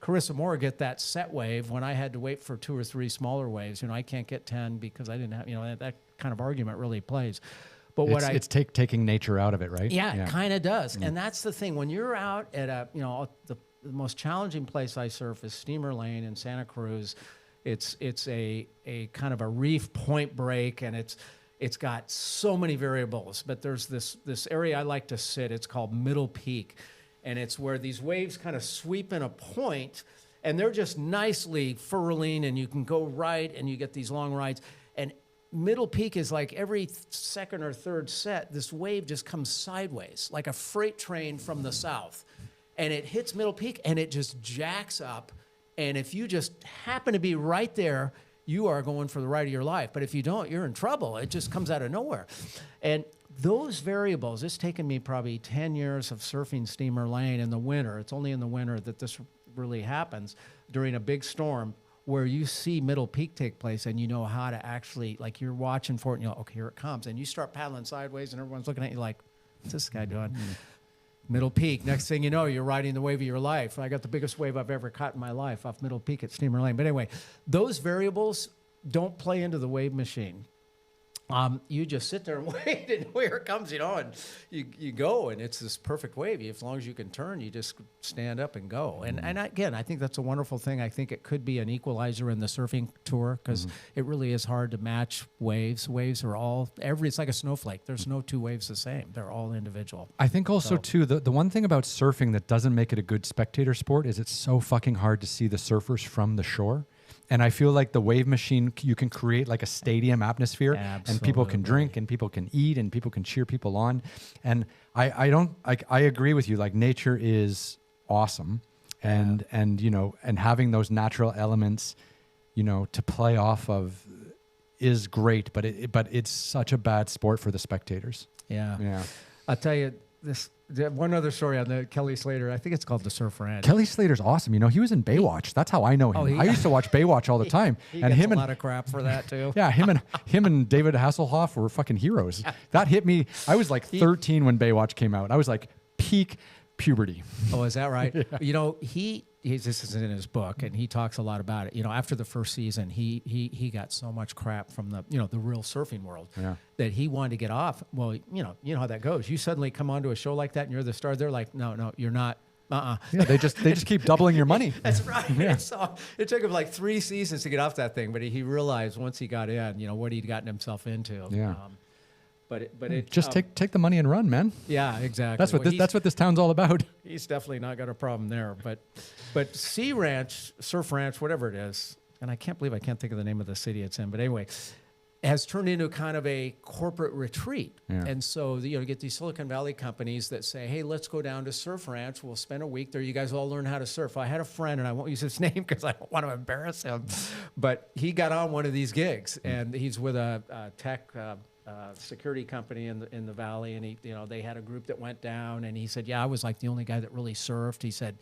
Carissa Moore get that set wave when I had to wait for 2 or 3 smaller waves? I can't get 10 because I didn't have, that kind of argument really plays. But it's taking nature out of it, right? Yeah. It kind of does. And that's the thing. When you're out at the most challenging place I surf is Steamer Lane in Santa Cruz. It's a kind of a reef point break, and it's got so many variables. But there's this area I like to sit. It's called Middle Peak, and it's where these waves kind of sweep in a point, and they're just nicely furling, and you can go right, and you get these long rides. And Middle Peak is like every second or third set, this wave just comes sideways, like a freight train from the south. And it hits Middle Peak, and it just jacks up. And if you just happen to be right there, you are going for the ride of your life. But if you don't, you're in trouble. It just comes out of nowhere. And those variables, it's taken me probably 10 years of surfing Steamer Lane in the winter. It's only in the winter that this really happens during a big storm where you see Middle Peak take place and you know how to actually, like you're watching for it and you're like, okay, here it comes. And you start paddling sideways and everyone's looking at you like, what's this guy doing? Middle Peak. Next thing you know, you're riding the wave of your life. I got the biggest wave I've ever caught in my life off Middle Peak at Steamer Lane. But anyway, those variables don't play into the wave machine. You just sit there and wait, and here it comes, and you go, and it's this perfect wave. As long as you can turn, you just stand up and go. And again, I think that's a wonderful thing. I think it could be an equalizer in the surfing tour because it really is hard to match waves. Waves are it's like a snowflake. There's no two waves the same. They're all individual. I think also, too, the one thing about surfing that doesn't make it a good spectator sport is it's so fucking hard to see the surfers from the shore. And I feel like the wave machine, you can create like a stadium atmosphere. Absolutely. And people can drink and people can eat and people can cheer people on. And I agree with you. Like nature is awesome. And having those natural elements, to play off of is great, but it's such a bad sport for the spectators. Yeah. Yeah. I'll tell you this. One other story on the Kelly Slater. I think it's called The Surf Ranch. Kelly Slater's awesome. He was in Baywatch. That's how I know him. I used to watch Baywatch all the time. He gets a lot of crap for that too. Yeah, him and David Hasselhoff were fucking heroes. That hit me. I was like 13 when Baywatch came out. I was like peak puberty. Oh, is that right? Yeah. This is in his book, and he talks a lot about it. After the first season, he got so much crap from the real surfing world that he wanted to get off. Well, you know how that goes. You suddenly come onto a show like that, and you're the star. They're like, no, you're not. Yeah, they just keep doubling your money. That's right. Yeah. So it took him like 3 seasons to get off that thing, but he realized once he got in, what he'd gotten himself into. Yeah. But it just take the money and run, man. Yeah, exactly. That's what this town's all about. He's definitely not got a problem there. But Sea Ranch, Surf Ranch, whatever it is, and I can't believe I can't think of the name of the city it's in. But anyway, has turned into kind of a corporate retreat. Yeah. And so you get these Silicon Valley companies that say, hey, let's go down to Surf Ranch. We'll spend a week there. You guys all learn how to surf. I had a friend, and I won't use his name because I don't want to embarrass him, but he got on one of these gigs, and he's with a tech security company in the valley, and they had a group that went down, and he said, I was like the only guy that really surfed. He said,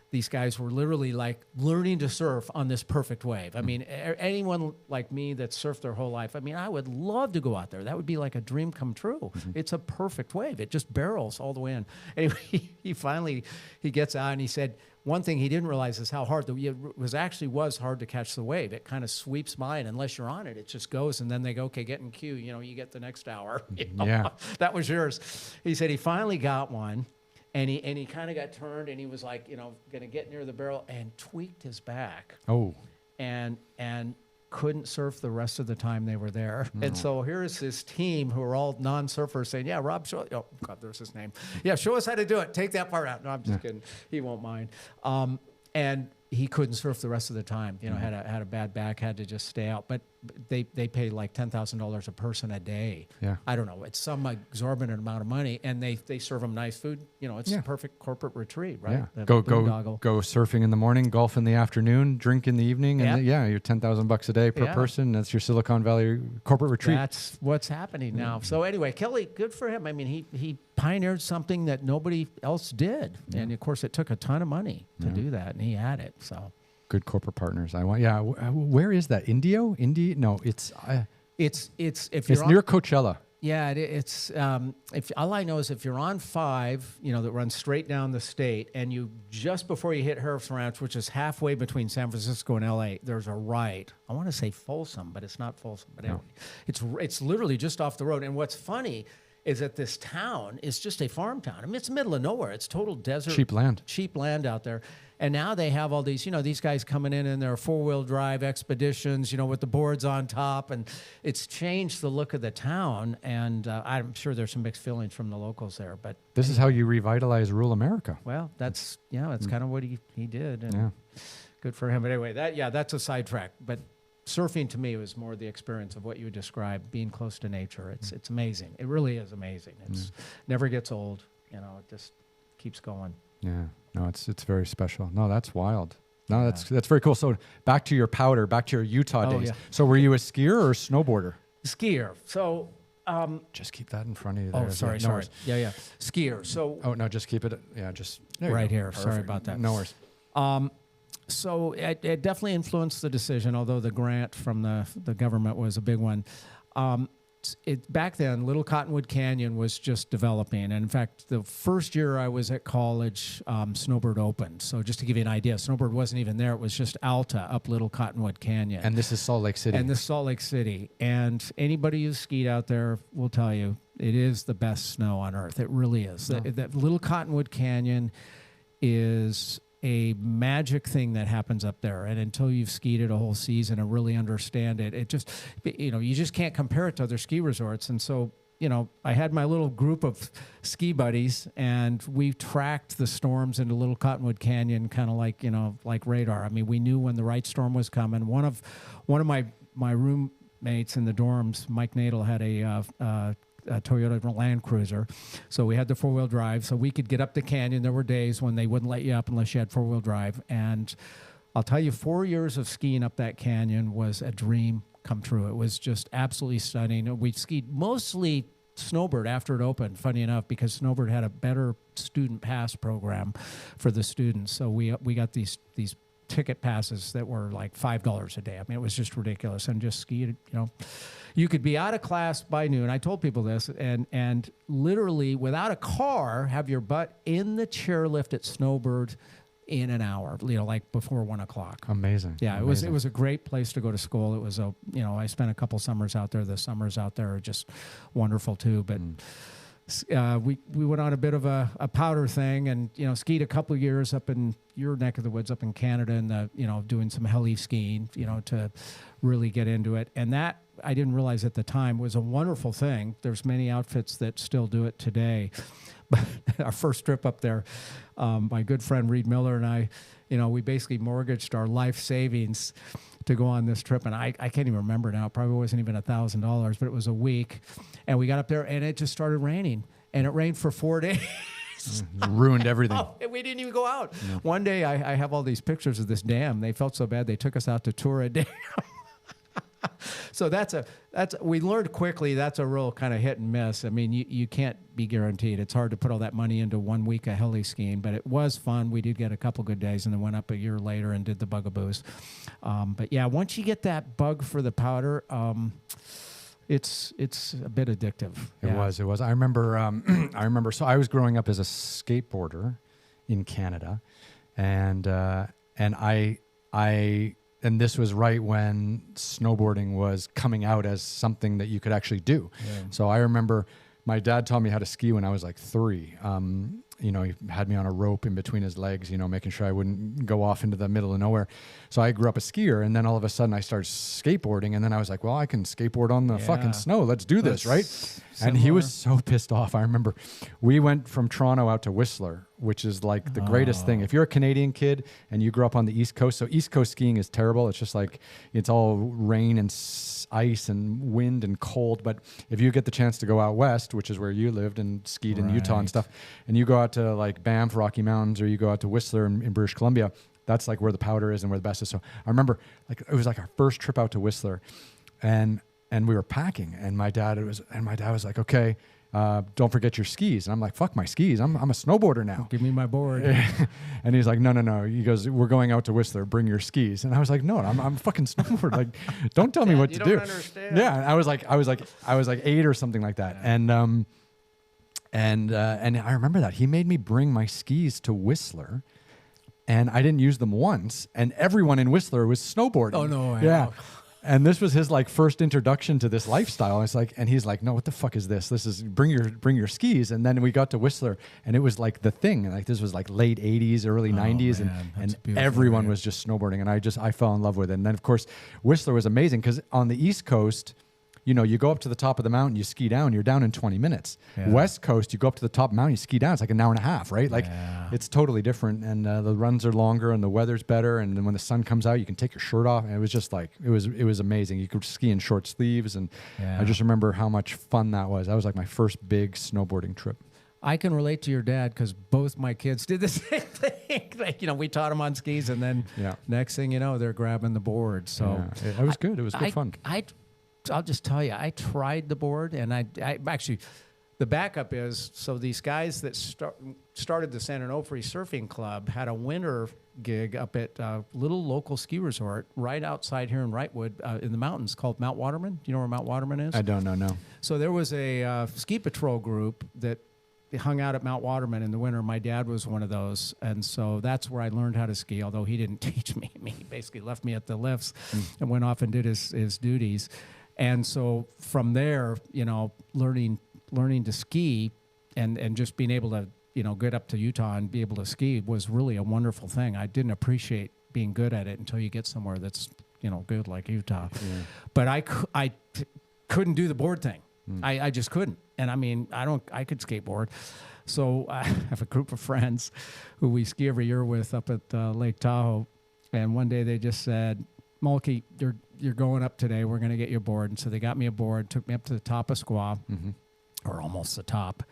these guys were literally like learning to surf on this perfect wave. I mean, anyone like me that surfed their whole life, I would love to go out there. That would be like a dream come true. It's a perfect wave. It just barrels all the way in. Anyway, he gets out, and he said, one thing he didn't realize is how hard it was hard to catch the wave. It kind of sweeps by, and unless you're on it, it just goes, and then they go, okay, get in queue. You get the next hour. Yeah. That was yours. He said he finally got one, and he kind of got turned, and he was like, going to get near the barrel and tweaked his back. Oh. And couldn't surf the rest of the time they were there. No. And so here's this team who are all non-surfers saying, yeah, Rob, there's his name. Yeah, show us how to do it. Take that part out. No, I'm just kidding. He won't mind. And he couldn't surf the rest of the time. You know, had a bad back, had to just stay out. But they pay like $10,000 a person a day. Yeah. I don't know. It's some exorbitant amount of money, and they serve them nice food. You know, it's the perfect corporate retreat, right? Yeah. Go surfing in the morning, golf in the afternoon, drink in the evening, and you're $10,000 a day per person. That's your Silicon Valley corporate retreat. That's what's happening now. So anyway, Kelly, good for him. I mean, he pioneered something that nobody else did, and of course, it took a ton of money to do that, and he had it. So good corporate partners. Where is that? Indio? No, it's if you're near Coachella. Yeah, it's if all I know is if you're on 5, you know, that runs straight down the state, and you just before you hit Harrison Ranch, which is halfway between San Francisco and LA, there's a right. I want to say Folsom, but it's not Folsom. But anyway, it's literally just off the road. And what's funny is that this town is just a farm town. I mean, it's middle of nowhere. It's total desert. Cheap land out there. And now they have all these, you know, these guys coming in their 4-wheel drive expeditions, you know, with the boards on top. And it's changed the look of the town. And I'm sure there's some mixed feelings from the locals there. But this is how you revitalize rural America. Well, that's kind of what he did. And good for him. But anyway, that's a sidetrack. But surfing to me was more the experience of what you described, being close to nature. It's amazing. It really is amazing. It's never gets old. You know, it just keeps going. Yeah. No, it's very special. No, that's wild. No, that's very cool. So back to your powder, back to your Utah days. Yeah. So were you a skier or a snowboarder? Skier. So just keep that in front of you there. Oh, sorry. Yeah. Skier. So no, just keep it. Yeah, just right here. Perfect. Sorry about that. No worries. So it definitely influenced the decision, although the grant from the government was a big one. Back then, Little Cottonwood Canyon was just developing. And in fact, the first year I was at college, Snowbird opened. So just to give you an idea, Snowbird wasn't even there. It was just Alta up Little Cottonwood Canyon. And this is Salt Lake City. And anybody who's skied out there will tell you it is the best snow on earth. It really is. Oh. That Little Cottonwood Canyon is a magic thing that happens up there, and until you've skied it a whole season and really understand it, it just, you know, you just can't compare it to other ski resorts. And so, you know, I had my little group of ski buddies, and we tracked the storms into Little Cottonwood Canyon, kind of like, you know, like radar. I mean, we knew when the right storm was coming. One of my roommates in the dorms, Mike Nadel, had a Toyota Land Cruiser. So we had the 4-wheel drive, so we could get up the canyon. There were days when they wouldn't let you up unless you had 4-wheel drive. And I'll tell you, 4 years of skiing up that canyon was a dream come true. It was just absolutely stunning. We skied mostly Snowbird after it opened, funny enough, because Snowbird had a better student pass program for the students. So we got these ticket passes that were like $5 a day. I mean, it was just ridiculous. And just skied, you know, you could be out of class by noon. I told people this, and literally without a car, have your butt in the chairlift at Snowbird in an hour, you know, like before 1 o'clock. Amazing. Yeah, it was a great place to go to school. It was I spent a couple summers out there. The summers out there are just wonderful too. But we went on a bit of a powder thing, and, you know, skied a couple of years up in your neck of the woods up in Canada, and doing some heli skiing, you know, to really get into it. And that, I didn't realize at the time, was a wonderful thing. There's many outfits that still do it today. But our first trip up there, my good friend Reed Miller and I, you know, we basically mortgaged our life savings to go on this trip. And I can't even remember now. It probably wasn't even $1,000, but it was a week. And we got up there, and it just started raining. And it rained for 4 days. Ruined everything. And we didn't even go out. No. One day, I have all these pictures of this dam. They felt so bad, they took us out to tour a dam. So we learned quickly that's a real kind of hit and miss. I mean, you can't be guaranteed. It's hard to put all that money into 1 week of heli skiing, but it was fun. We did get a couple good days, and then went up a year later and did the Bugaboos. But yeah, once you get that bug for the powder, it's a bit addictive. It was. I remember. So I was growing up as a skateboarder in Canada, and and this was right when snowboarding was coming out as something that you could actually do. Yeah. So I remember my dad taught me how to ski when I was like 3. He had me on a rope in between his legs, making sure I wouldn't go off into the middle of nowhere. So I grew up a skier, and then all of a sudden I started skateboarding, and then I was like, well, I can skateboard on the fucking snow. Let's do this, right? Similar. And he was so pissed off. I remember we went from Toronto out to Whistler which is like the greatest thing. If you're a Canadian kid and you grew up on the East Coast, so East Coast skiing is terrible. It's just like, it's all rain and ice and wind and cold. But if you get the chance to go out west, which is where you lived and skied in Utah and stuff, and you go out to like Banff, Rocky Mountains, or you go out to Whistler in British Columbia, that's like where the powder is and where the best is. So I remember like it was like our first trip out to Whistler, and we were packing, and my dad was like, okay, don't forget your skis. And I'm like, fuck my skis. I'm a snowboarder now. Give me my board. And he's like, no. He goes, we're going out to Whistler. Bring your skis. And I was like, no, I'm a fucking snowboarder. Like, don't tell me what to do. You don't understand. Yeah. And I was like 8 or something like that. Yeah. And I remember that he made me bring my skis to Whistler. And I didn't use them once, and everyone in Whistler was snowboarding. Oh no! Yeah, and this was his like first introduction to this lifestyle. It's like, and he's like, "No, what the fuck is this? This is bring your skis." And then we got to Whistler, and it was like the thing. Like this was like late '80s, early '90s, and everyone was just snowboarding. And I fell in love with it. And then of course, Whistler was amazing because on the East Coast, you know, you go up to the top of the mountain, you ski down, you're down in 20 minutes. Yeah. West Coast, you go up to the top mountain, you ski down, it's like an hour and a half, right? Like it's totally different. And the runs are longer and the weather's better. And then when the sun comes out, you can take your shirt off. And it was just like, it was amazing. You could ski in short sleeves. And I just remember how much fun that was. That was like my first big snowboarding trip. I can relate to your dad because both my kids did the same thing. Like, you know, we taught them on skis, and then next thing you know, they're grabbing the board. So it was good. It was good fun. I'll just tell you, I tried the board, and I actually, the backup is, so these guys that started the San Onofre Surfing Club had a winter gig up at a little local ski resort right outside here in Wrightwood in the mountains called Mount Waterman. Do you know where Mount Waterman is? I don't know, no. So there was a ski patrol group that hung out at Mount Waterman in the winter. My dad was one of those, and so that's where I learned how to ski, although he didn't teach me. He basically left me at the lifts and went off and did his duties. And so from there, you know, learning to ski and just being able to, you know, get up to Utah and be able to ski was really a wonderful thing. I didn't appreciate being good at it until you get somewhere that's, you know, good like Utah. Yeah. But I couldn't do the board thing. I just couldn't. And I mean, I could skateboard. So I have a group of friends who we ski every year with up at Lake Tahoe. And one day they just said, Mulkey, you're going up today. We're going to get you a board. And so they got me a board, took me up to the top of Squaw, or almost the top.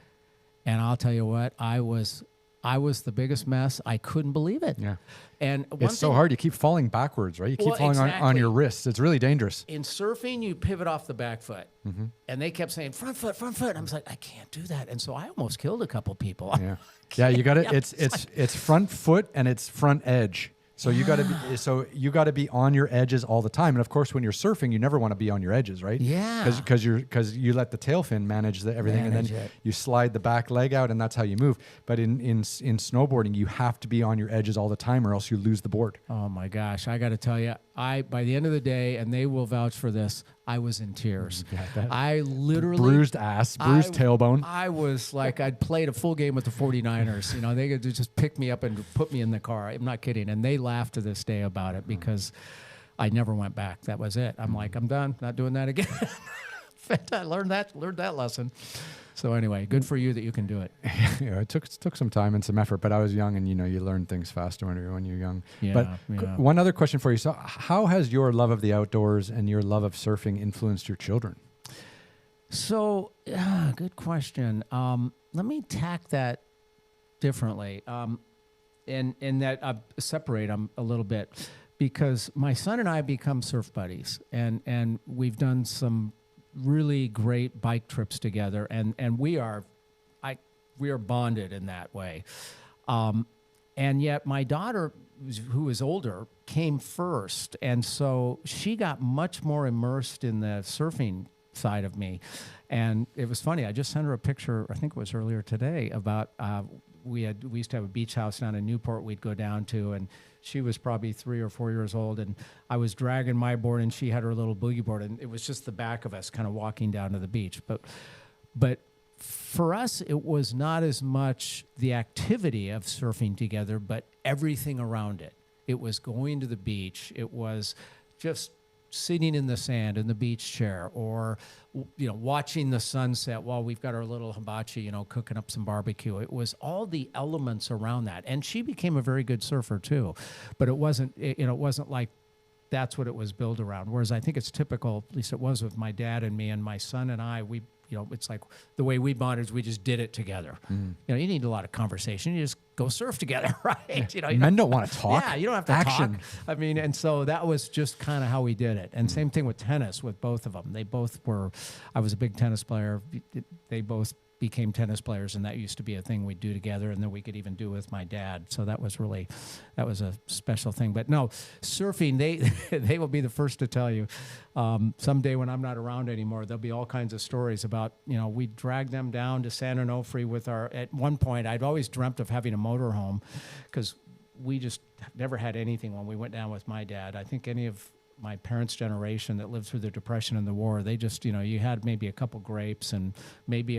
And I'll tell you what, I was the biggest mess. I couldn't believe it. Yeah. And it's so hard. You keep falling backwards, right? You keep falling on your wrists. It's really dangerous. In surfing, you pivot off the back foot. And they kept saying, front foot. And I was like, I can't do that. And so I almost killed a couple people. Yeah. Yeah, you got it. It's front foot and it's front edge. So you got to be on your edges all the time. And of course, when you're surfing, you never want to be on your edges, right? Yeah. Because you let the tail fin manage everything, and then you slide the back leg out, and that's how you move. But in snowboarding, you have to be on your edges all the time, or else you lose the board. Oh my gosh, I got to tell you, by the end of the day, and they will vouch for this, I was in tears. I literally bruised ass, bruised tailbone. I was like, I'd played a full game with the 49ers. You know, they could just pick me up and put me in the car. I'm not kidding. And they laugh to this day about it because I never went back. That was it. I'm like, I'm done. Not doing that again. I learned that lesson. So anyway, good for you that you can do it. Yeah, it took some time and some effort, but I was young, and you know, you learn things faster when you're young. Yeah, but one other question for you: so, how has your love of the outdoors and your love of surfing influenced your children? So, good question. Let me tack that differently, in that I separate them a little bit, because my son and I have become surf buddies, and we've done some really great bike trips together, and we are bonded in that way. And yet my daughter, who is older, came first, and so she got much more immersed in the surfing side of me. And it was funny, I just sent her a picture, I think it was earlier today, about we used to have a beach house down in Newport we'd go down to, and she was probably 3 or 4 years old, and I was dragging my board, and she had her little boogie board, and it was just the back of us kind of walking down to the beach. But for us, it was not as much the activity of surfing together, but everything around it. It was going to the beach. It was just sitting in the sand in the beach chair, or, you know, watching the sunset while we've got our little hibachi, you know, cooking up some barbecue. It was all the elements around that. And she became a very good surfer too, but it wasn't, you know, it wasn't like that's what it was built around. Whereas I think it's typical, at least it was with my dad and me and my son and I, we, you know, it's like the way we bonded is we just did it together. You know, you need a lot of conversation. You just go surf together, right? You know, Men don't want to talk. Yeah, you don't have to talk. I mean, and so that was just kind of how we did it. And same thing with tennis with both of them. They both were, I was a big tennis player. They both became tennis players, and that used to be a thing we'd do together, and then we could even do with my dad. So that was a special thing. But no, surfing, they will be the first to tell you. Someday when I'm not around anymore, there'll be all kinds of stories about, you know, we dragged them down to San Onofre with at one point, I'd always dreamt of having a motorhome, because we just never had anything when we went down with my dad. I think any of my parents' generation that lived through the Depression and the war, they just, you know, you had maybe a couple grapes and maybe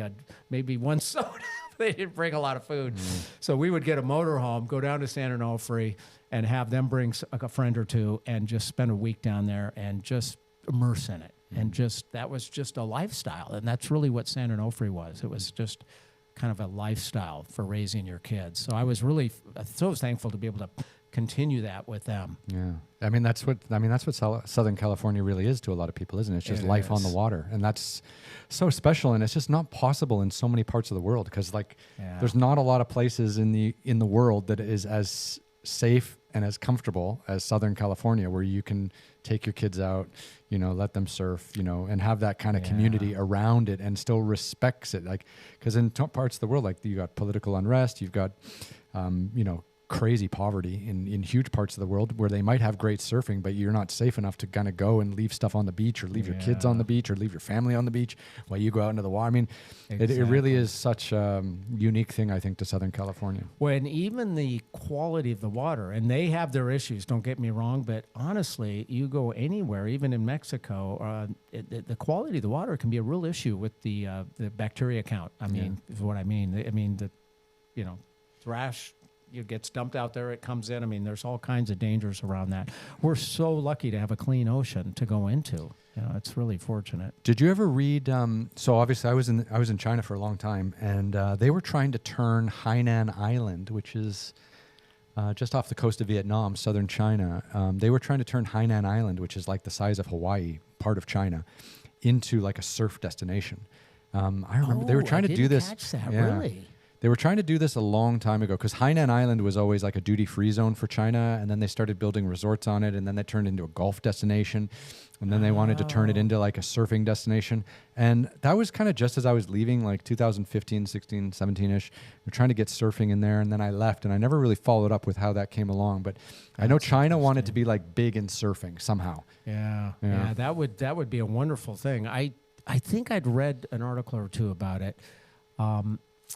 one soda. They didn't bring a lot of food. So we would get a motorhome, go down to San Onofre, and have them bring a friend or two and just spend a week down there and just immerse in it. And just, that was just a lifestyle. And that's really what San Onofre was. It was just kind of a lifestyle for raising your kids. So I was really so thankful to be able to continue that with them. Yeah. I mean, that's what Southern California really is to a lot of people, isn't it? It's just life on the water. And that's so special. And it's just not possible in so many parts of the world, because there's not a lot of places in the world that is as safe and as comfortable as Southern California, where you can take your kids out, you know, let them surf, you know, and have that kind of community around it and still respects it. Like, because in parts of the world, like, you got political unrest, you've got, you know, crazy poverty in huge parts of the world where they might have great surfing, but you're not safe enough to kind of go and leave stuff on the beach, or leave your kids on the beach, or leave your family on the beach while you go out into the water. I mean, it really is such a unique thing, I think, to Southern California. When even the quality of the water, and they have their issues, don't get me wrong, but honestly, you go anywhere, even in Mexico, the quality of the water can be a real issue with the bacteria count. I mean, is what I mean. I mean, you know, thrash, it gets dumped out there, it comes in. I mean, there's all kinds of dangers around that. We're so lucky to have a clean ocean to go into. You know, it's really fortunate. Did you ever read? So obviously, I was in China for a long time, and they were trying to turn Hainan Island, which is just off the coast of Vietnam, southern China. They were trying to turn Hainan Island, which is like the size of Hawaii, part of China, into like a surf destination. I remember they were trying to do this. Catch that, really? They were trying to do this a long time ago, because Hainan Island was always like a duty-free zone for China, and then they started building resorts on it, and then they turned into a golf destination, and then they wanted to turn it into like a surfing destination. And that was kind of just as I was leaving, like 2015, 16, 17-ish. They're trying to get surfing in there, and then I left, and I never really followed up with how that came along. But I know China wanted to be like big in surfing somehow. Yeah, that would be a wonderful thing. I think I'd read an article or two about it.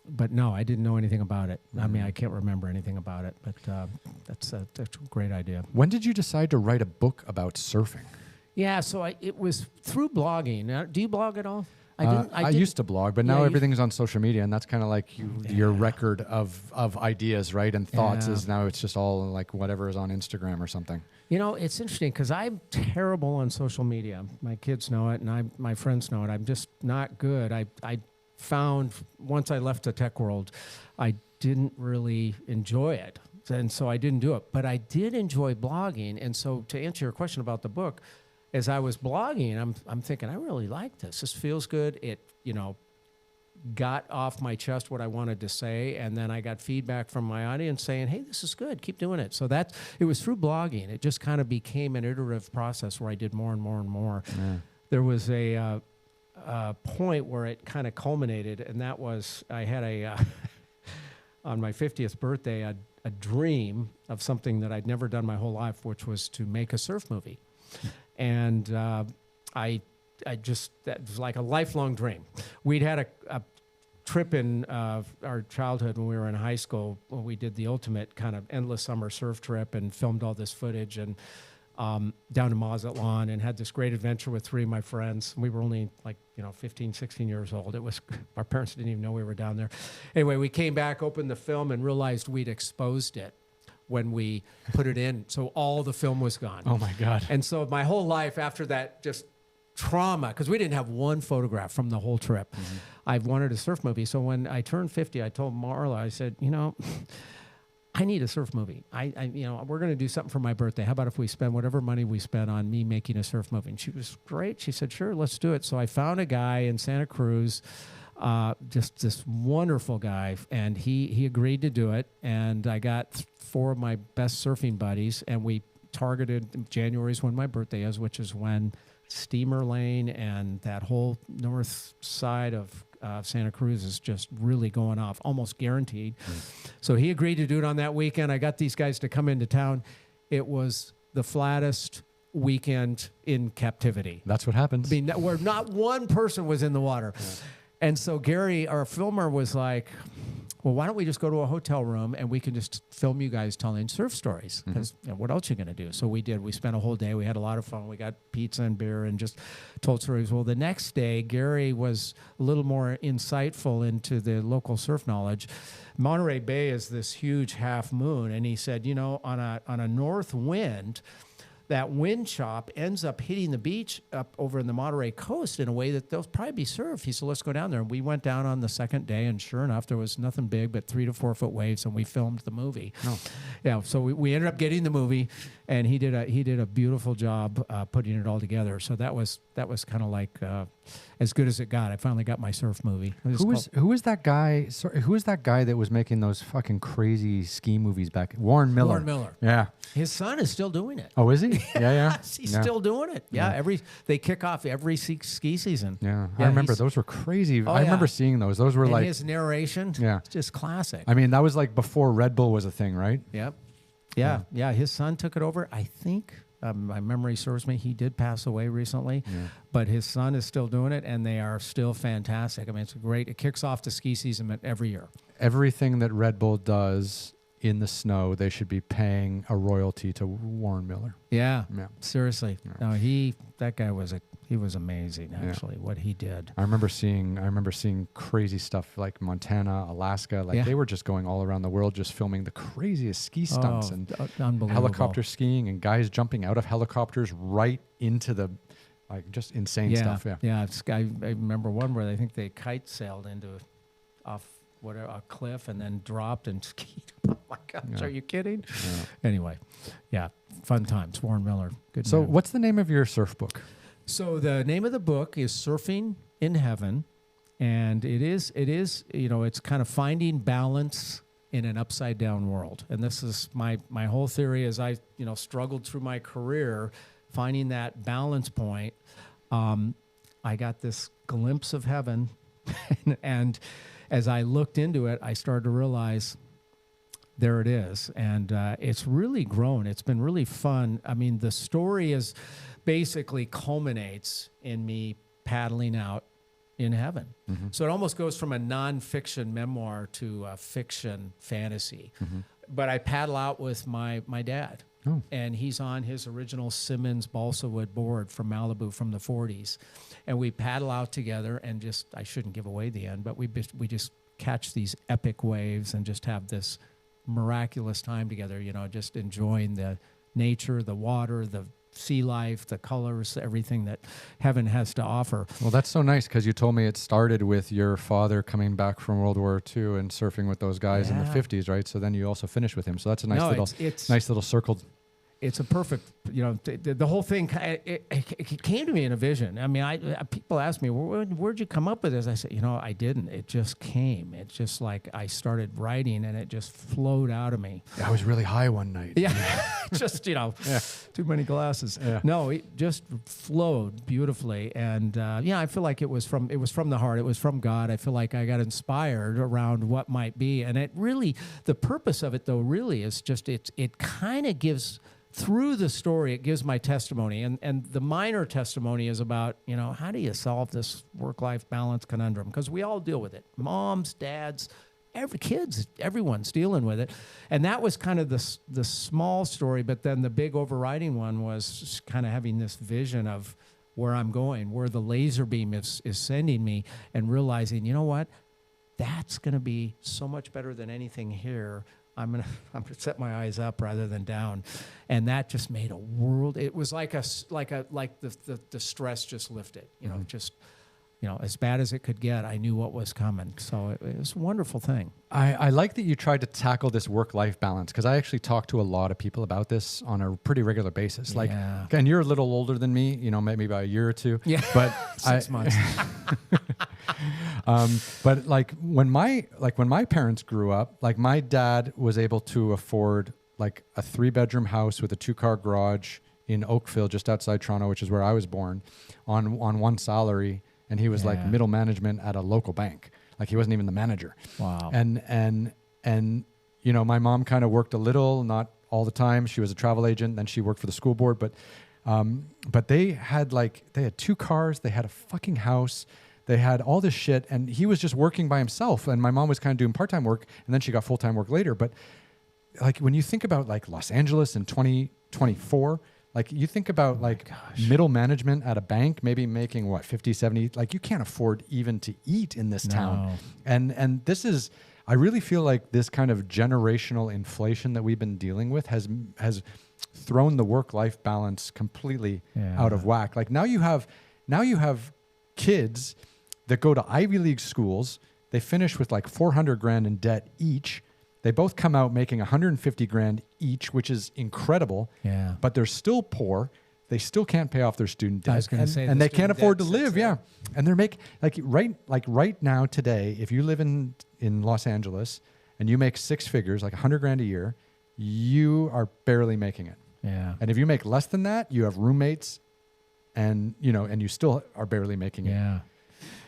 But no, I didn't know anything about it. I mean, I can't remember anything about it, but that's a great idea. When did you decide to write a book about surfing? Yeah, so it was through blogging. Now, do you blog at all? I used to blog, but now everything's on social media, and that's kind of like your record of ideas, right, and thoughts is now it's just all like whatever is on Instagram or something. You know, it's interesting because I'm terrible on social media. My kids know it, and my friends know it. I'm just not good. I found once I left the tech world, I didn't really enjoy it. And so I didn't do it. But I did enjoy blogging. And so to answer your question about the book, as I was blogging, I'm thinking, I really like this. This feels good. It, you know, got off my chest what I wanted to say. And then I got feedback from my audience saying, hey, this is good. Keep doing it. So it was through blogging. It just kind of became an iterative process where I did more and more and more. Yeah. There was a point where it kind of culminated, and that was I had on my 50th birthday a dream of something that I'd never done my whole life, which was to make a surf movie. And I just, that was like a lifelong dream. We'd had a trip in our childhood when we were in high school when we did the ultimate kind of endless summer surf trip and filmed all this footage, and down to Mazatlan, and had this great adventure with three of my friends. We were only 15, 16 years old. It was, our parents didn't even know we were down there. Anyway, we came back, opened the film, and realized we'd exposed it. when we put it in. So all the film was gone. Oh my God. And so my whole life after that, just trauma, because we didn't have one photograph from the whole trip. I wanted a surf movie. So when I turned 50, I told Marla, I said, I need a surf movie. We're going to do something for my birthday. How about if we spend whatever money we spent on me making a surf movie? And she was great. She said, sure, let's do it. So I found a guy in Santa Cruz, just this wonderful guy, and he agreed to do it. And I got 4 of my best surfing buddies, and we targeted January's when my birthday is, which is when Steamer Lane and that whole north side of Santa Cruz is just really going off, almost guaranteed. So he agreed to do it on that weekend. I got these guys to come into town. It was the flattest weekend in captivity. That's what happens. I mean, where not one person was in the water. Yeah. And so Gary, our filmer, was like, well, why don't we just go to a hotel room and we can just film you guys telling surf stories? Because what else are you going to do? So we did. We spent a whole day. We had a lot of fun. We got pizza and beer and just told stories. Well, the next day, Gary was a little more insightful into the local surf knowledge. Monterey Bay is this huge half moon. And he said, on a north wind, that wind chop ends up hitting the beach up over in the Monterey coast in a way that there'll probably be surf. He said, let's go down there. And we went down on the second day, and sure enough, there was nothing big but 3 to 4 foot waves, and we filmed the movie. Oh. Yeah, so we ended up getting the movie, and he did a beautiful job putting it all together. So that was kind of like as good as it got. I finally got my surf movie. Who was that guy? Sorry, who was that guy that was making those fucking crazy ski movies back? Warren Miller. Warren Miller. Yeah. His son is still doing it. Oh, is he? Yeah. He's still doing it. Yeah. They kick off every ski season. Yeah. I remember those were crazy. I remember seeing those. Those were like his narration. Yeah. It's just classic. I mean, that was like before Red Bull was a thing, right? Yep. Yeah. His son took it over. I think my memory serves me. He did pass away recently, but his son is still doing it, and they are still fantastic. I mean, it's great. It kicks off the ski season every year. Everything that Red Bull does in the snow, they should be paying a royalty to Warren Miller. Yeah. Seriously. Yeah. No, that guy was amazing. Actually, what he did. I remember seeing crazy stuff like Montana, Alaska. They were just going all around the world, just filming the craziest ski stunts and unbelievable helicopter skiing and guys jumping out of helicopters right into the just insane stuff. Yeah. I remember one where I think they kite sailed off a cliff and then dropped and skied. Oh my gosh, are you kidding? Yeah. Anyway, fun times. Warren Miller, good. So, man. What's the name of your surf book? So the name of the book is Surfing in Heaven, and it is it's kind of finding balance in an upside down world. And this is my whole theory as I struggled through my career finding that balance point. I got this glimpse of heaven, and as I looked into it, I started to realize there it is. And it's really grown. It's been really fun. I mean, the story is basically culminates in me paddling out in heaven. Mm-hmm. So it almost goes from a nonfiction memoir to a fiction fantasy. Mm-hmm. But I paddle out with my dad. Oh. And he's on his original Simmons balsa wood board from Malibu from the 40s. And we paddle out together and I shouldn't give away the end, but we just catch these epic waves and just have this miraculous time together, just enjoying the nature, the water, the sea life, the colors, everything that heaven has to offer. Well, that's so nice because you told me it started with your father coming back from World War II and surfing with those guys in the 50s, right? So then you also finished with him. So that's a nice little circle. It's a perfect, the whole thing, it came to me in a vision. I mean, people ask me, where'd you come up with this? I said, I didn't. It just came. It's just like I started writing and it just flowed out of me. I was really high one night. Yeah, just, too many glasses. Yeah. No, it just flowed beautifully. And I feel like it was from the heart. It was from God. I feel like I got inspired around what might be. And it really, the purpose of it though really is just, it kind of gives... Through the story, it gives my testimony, and the minor testimony is about, how do you solve this work-life balance conundrum? Because we all deal with it. Moms, dads, kids, everyone's dealing with it. And that was kind of the small story, but then the big overriding one was kind of having this vision of where I'm going, where the laser beam is sending me, and realizing, you know what? That's going to be so much better than anything here. I'm gonna set my eyes up rather than down, and that just made a world. It was like the stress just lifted. You know, just as bad as it could get, I knew what was coming. So it was a wonderful thing. I like that you tried to tackle this work-life balance, because I actually talk to a lot of people about this on a pretty regular basis. Like, and you're a little older than me, maybe by a year or two. Yeah, but 6 months. But like when my parents grew up, like my dad was able to afford like a 3-bedroom house with a 2-car garage in Oakville, just outside Toronto, which is where I was born, on one salary. And he was like middle management at a local bank. Like he wasn't even the manager. Wow. And my mom kind of worked a little, not all the time. She was a travel agent. Then she worked for the school board. But they had 2 cars. They had a fucking house. They had all this shit. And he was just working by himself. And my mom was kind of doing part-time work. And then she got full-time work later. But like when you think about like Los Angeles in 2024, like you think about middle management at a bank, maybe making what, 50, 70, like you can't afford even to eat in this town. And this is, I really feel like this kind of generational inflation that we've been dealing with has thrown the work-life balance completely out of whack. Like now you have kids that go to Ivy League schools. They finish with like $400,000 in debt each. They both come out making $150,000 each, which is incredible. Yeah. But they're still poor. They still can't pay off their student debt. I was going to say, and they can't afford to live. Yeah. And they're making right now today, if you live in Los Angeles and you make 6 figures, like $100,000 a year, you are barely making it. Yeah. And if you make less than that, you have roommates, and you still are barely making it. Yeah.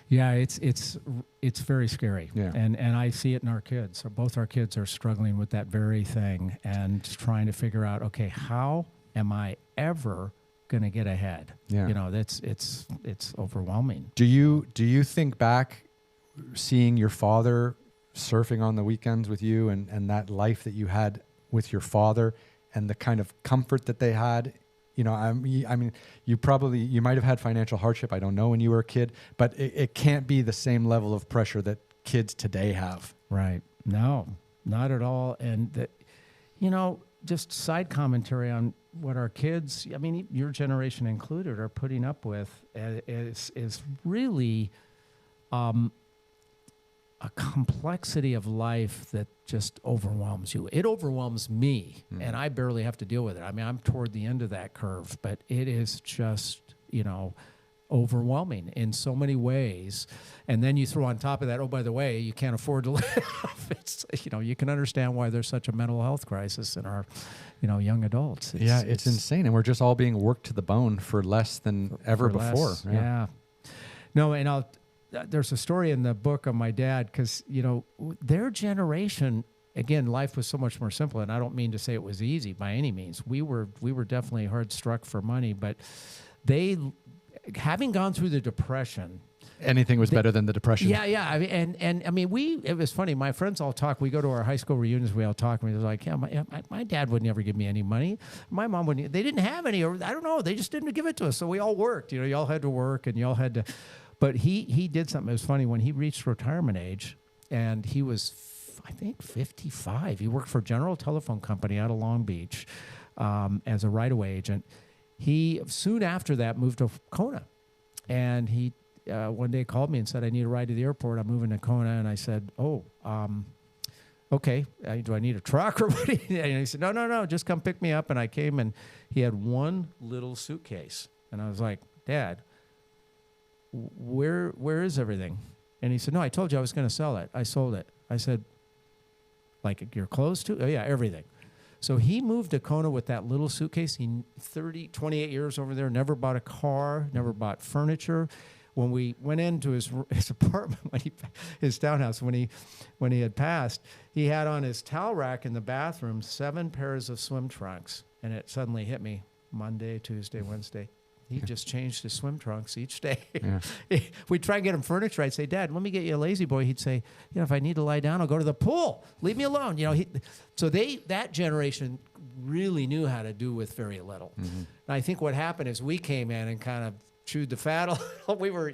Yeah, it's very scary. Yeah. And I see it in our kids. So both our kids are struggling with that very thing and trying to figure out, okay, how am I ever going to get ahead? Yeah. It's overwhelming. Do you think back seeing your father surfing on the weekends with you and that life that you had with your father and the kind of comfort that they had? I mean, you might have had financial hardship, I don't know, when you were a kid, but it can't be the same level of pressure that kids today have. Right. No, not at all. And that, just side commentary on what our kids, I mean, your generation included, are putting up with is really a complexity of life that just overwhelms you. It overwhelms me, and I barely have to deal with it. I mean, I'm toward the end of that curve, but it is just, overwhelming in so many ways. And then you throw on top of that, oh, by the way, you can't afford to live. It's, you can understand why there's such a mental health crisis in our, young adults. It's insane. And we're just all being worked to the bone for less than ever before. Yeah. No, and there's a story in the book of my dad, because, their generation, again, life was so much more simple. And I don't mean to say it was easy by any means. We were definitely hard struck for money, but they, having gone through the Depression, anything was better than the Depression. Yeah. I mean, and I mean, it was funny. My friends all talk. We go to our high school reunions. We all talk. And we're like, my dad would never give me any money. My mom wouldn't. They didn't have any, or I don't know. They just didn't give it to us. So we all worked. Y'all had to work, and y'all had to. But he did something. It was funny when he reached retirement age, and he was, I think, 55. He worked for General Telephone Company out of Long Beach as a right-of-way agent. He soon after that moved to Kona, and he one day called me and said, "I need a ride to the airport. I'm moving to Kona." And I said, "Oh, okay. Do I need a truck or what?" And he said, "No, just come pick me up." And I came, and he had one little suitcase, and I was like, "Dad, where is everything?" And he said, "No, I told you I was going to sell it. I sold it." I said, "Like your clothes too?" "Oh yeah, everything." So he moved to Kona with that little suitcase. 28 years over there, never bought a car, never bought furniture. When we went into his apartment, his townhouse, when he had passed, he had on his towel rack in the bathroom 7 pairs of swim trunks. And it suddenly hit me, Monday, Tuesday, Wednesday. He just changed his swim trunks each day. Yeah. We'd try and get him furniture. I'd say, "Dad, let me get you a lazy boy." He'd say, "If I need to lie down, I'll go to the pool. Leave me alone." So that generation really knew how to do with very little. Mm-hmm. And I think what happened is we came in and kind of chewed the fat a little. We were,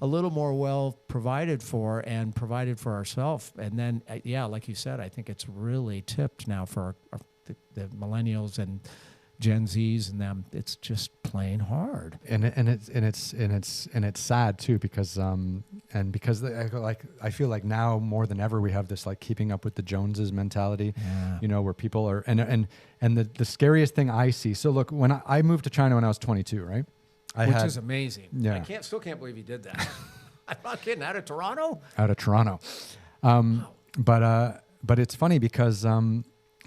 a little more well provided for and provided for ourselves. And then, like you said, I think it's really tipped now for the millennials and Gen Zs and them. It's just plain hard. And it's sad too, because I feel like now more than ever we have this like keeping up with the Joneses mentality, where people are and the scariest thing I see. So look, when I moved to China when I was 22, right? Which is amazing. Yeah. I still can't believe you did that. I'm not kidding. Out of Toronto. But it's funny because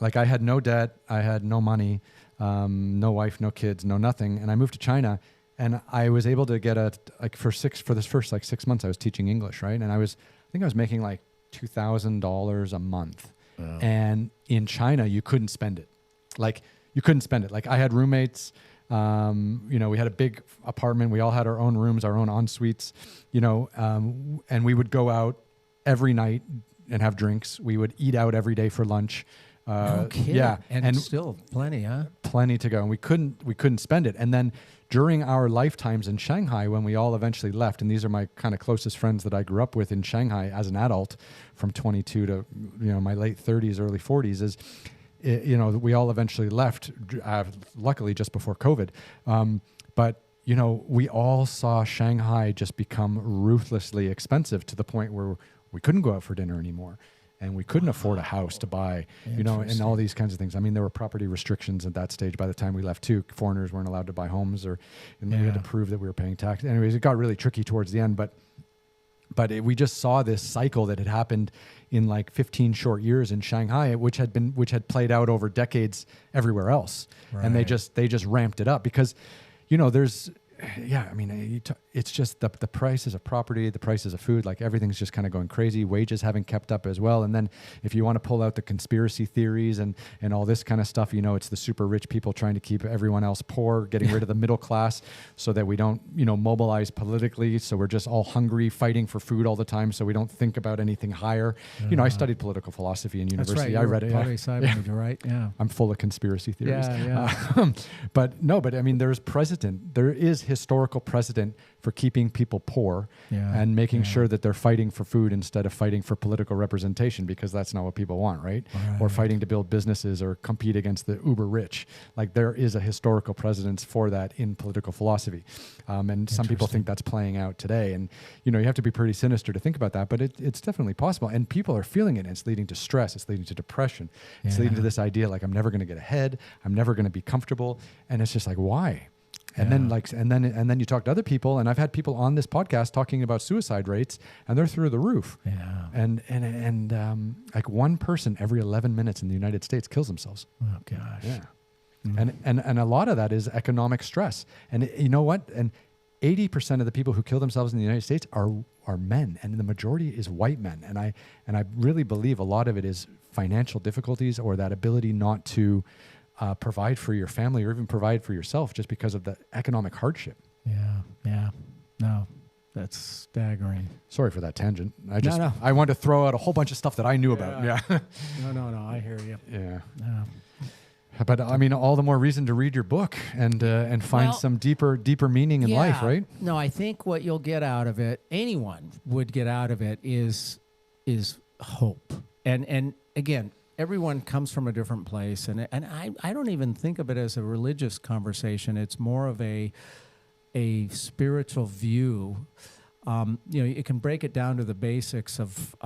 like I had no debt, I had no money. No wife, no kids, no nothing. And I moved to China and I was able to get for this first 6 months, I was teaching English, right? And I think I was making like $2,000 a month. Oh. And in China, you couldn't spend it. Like I had roommates, we had a big apartment. We all had our own rooms, our own en-suites, and we would go out every night and have drinks. We would eat out every day for lunch. No kidding. Yeah, and still plenty, huh? Plenty to go, and we couldn't spend it. And then during our lifetimes in Shanghai, when we all eventually left, and these are my kind of closest friends that I grew up with in Shanghai as an adult, from 22 to my late 30s, early 40s, we all eventually left. Luckily, just before COVID, but we all saw Shanghai just become ruthlessly expensive to the point where we couldn't go out for dinner anymore. And we couldn't afford a house to buy, and all these kinds of things. I mean, there were property restrictions at that stage by the time we left too. Foreigners weren't allowed to buy homes, and we had to prove that we were paying tax. Anyways, it got really tricky towards the end, but we just saw this cycle that had happened in like 15 short years in Shanghai, which had played out over decades everywhere else. Right. And they just ramped it up because, it's just the prices of property, the prices of food, like everything's just kind of going crazy. Wages haven't kept up as well. And then if you want to pull out the conspiracy theories and all this kind of stuff, it's the super rich people trying to keep everyone else poor, getting rid of the middle class so that we don't, mobilize politically. So we're just all hungry, fighting for food all the time. So we don't think about anything higher. I studied political philosophy in university. That's right. I read it. You're right. Yeah. I'm full of conspiracy theories. Yeah. But I mean, there is historical precedent for keeping people poor and making sure that they're fighting for food instead of fighting for political representation, because that's not what people want, right? Or fighting to build businesses or compete against the uber rich. Like there is a historical precedence for that in political philosophy. And some people think that's playing out today. And, you have to be pretty sinister to think about that, but it's definitely possible. And people are feeling it. And it's leading to stress. It's leading to depression. It's leading to this idea like, I'm never going to get ahead. I'm never going to be comfortable. And it's just like, why? And then you talk to other people, and I've had people on this podcast talking about suicide rates, and they're through the roof. Yeah. And like one person every 11 minutes in the United States kills themselves. Oh gosh. Yeah. Mm-hmm. And a lot of that is economic stress. And you know what? And 80% of the people who kill themselves in the United States are men, and the majority is white men. And I really believe a lot of it is financial difficulties or that ability not to provide for your family or even provide for yourself just because of the economic hardship. Yeah. No, that's staggering. Sorry for that tangent. I wanted to throw out a whole bunch of stuff that I knew about. Yeah. No, I hear you. Yeah. But I mean, all the more reason to read your book and find some deeper meaning in life, right? No, I think what you'll get out of it, anyone would get out of it, is hope. And again, everyone comes from a different place, and I don't even think of it as a religious conversation. It's more of a spiritual view. You can break it down to the basics of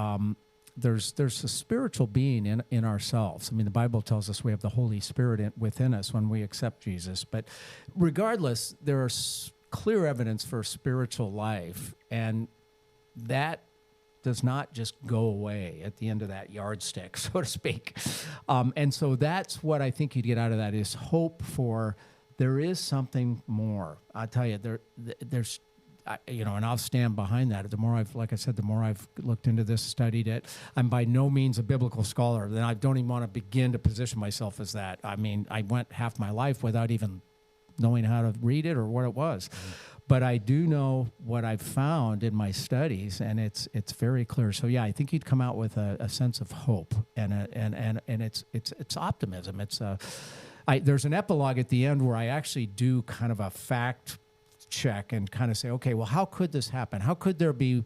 there's a spiritual being in ourselves. I mean, the Bible tells us we have the Holy Spirit within us when we accept Jesus. But regardless, there is clear evidence for spiritual life, and that does not just go away at the end of that yardstick, so to speak. And so that's what I think you'd get out of that is hope for there is something more. I'll tell you, there's, and I'll stand behind that. The more I've looked into this, studied it, I'm by no means a biblical scholar. Then I don't even want to begin to position myself as that. I mean, I went half my life without even knowing how to read it or what it was. Mm-hmm. But I do know what I've found in my studies, and it's very clear. So yeah, I think you'd come out with a sense of hope and it's optimism. There's an epilogue at the end where I actually do kind of a fact check and kind of say, okay, well, how could this happen? How could there be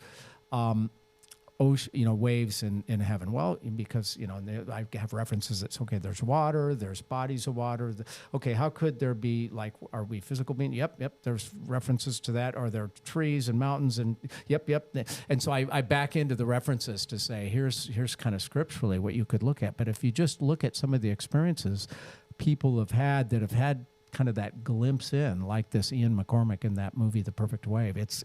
ocean, waves in heaven? Well, because, I have references that, okay, there's water, there's bodies of water. Okay, how could there be, like, are we physical beings? Yep, there's references to that. Are there trees and mountains? And yep. And so I back into the references to say, here's kind of scripturally what you could look at. But if you just look at some of the experiences people have had kind of that glimpse in, like this Ian McCormack in that movie, The Perfect Wave, it's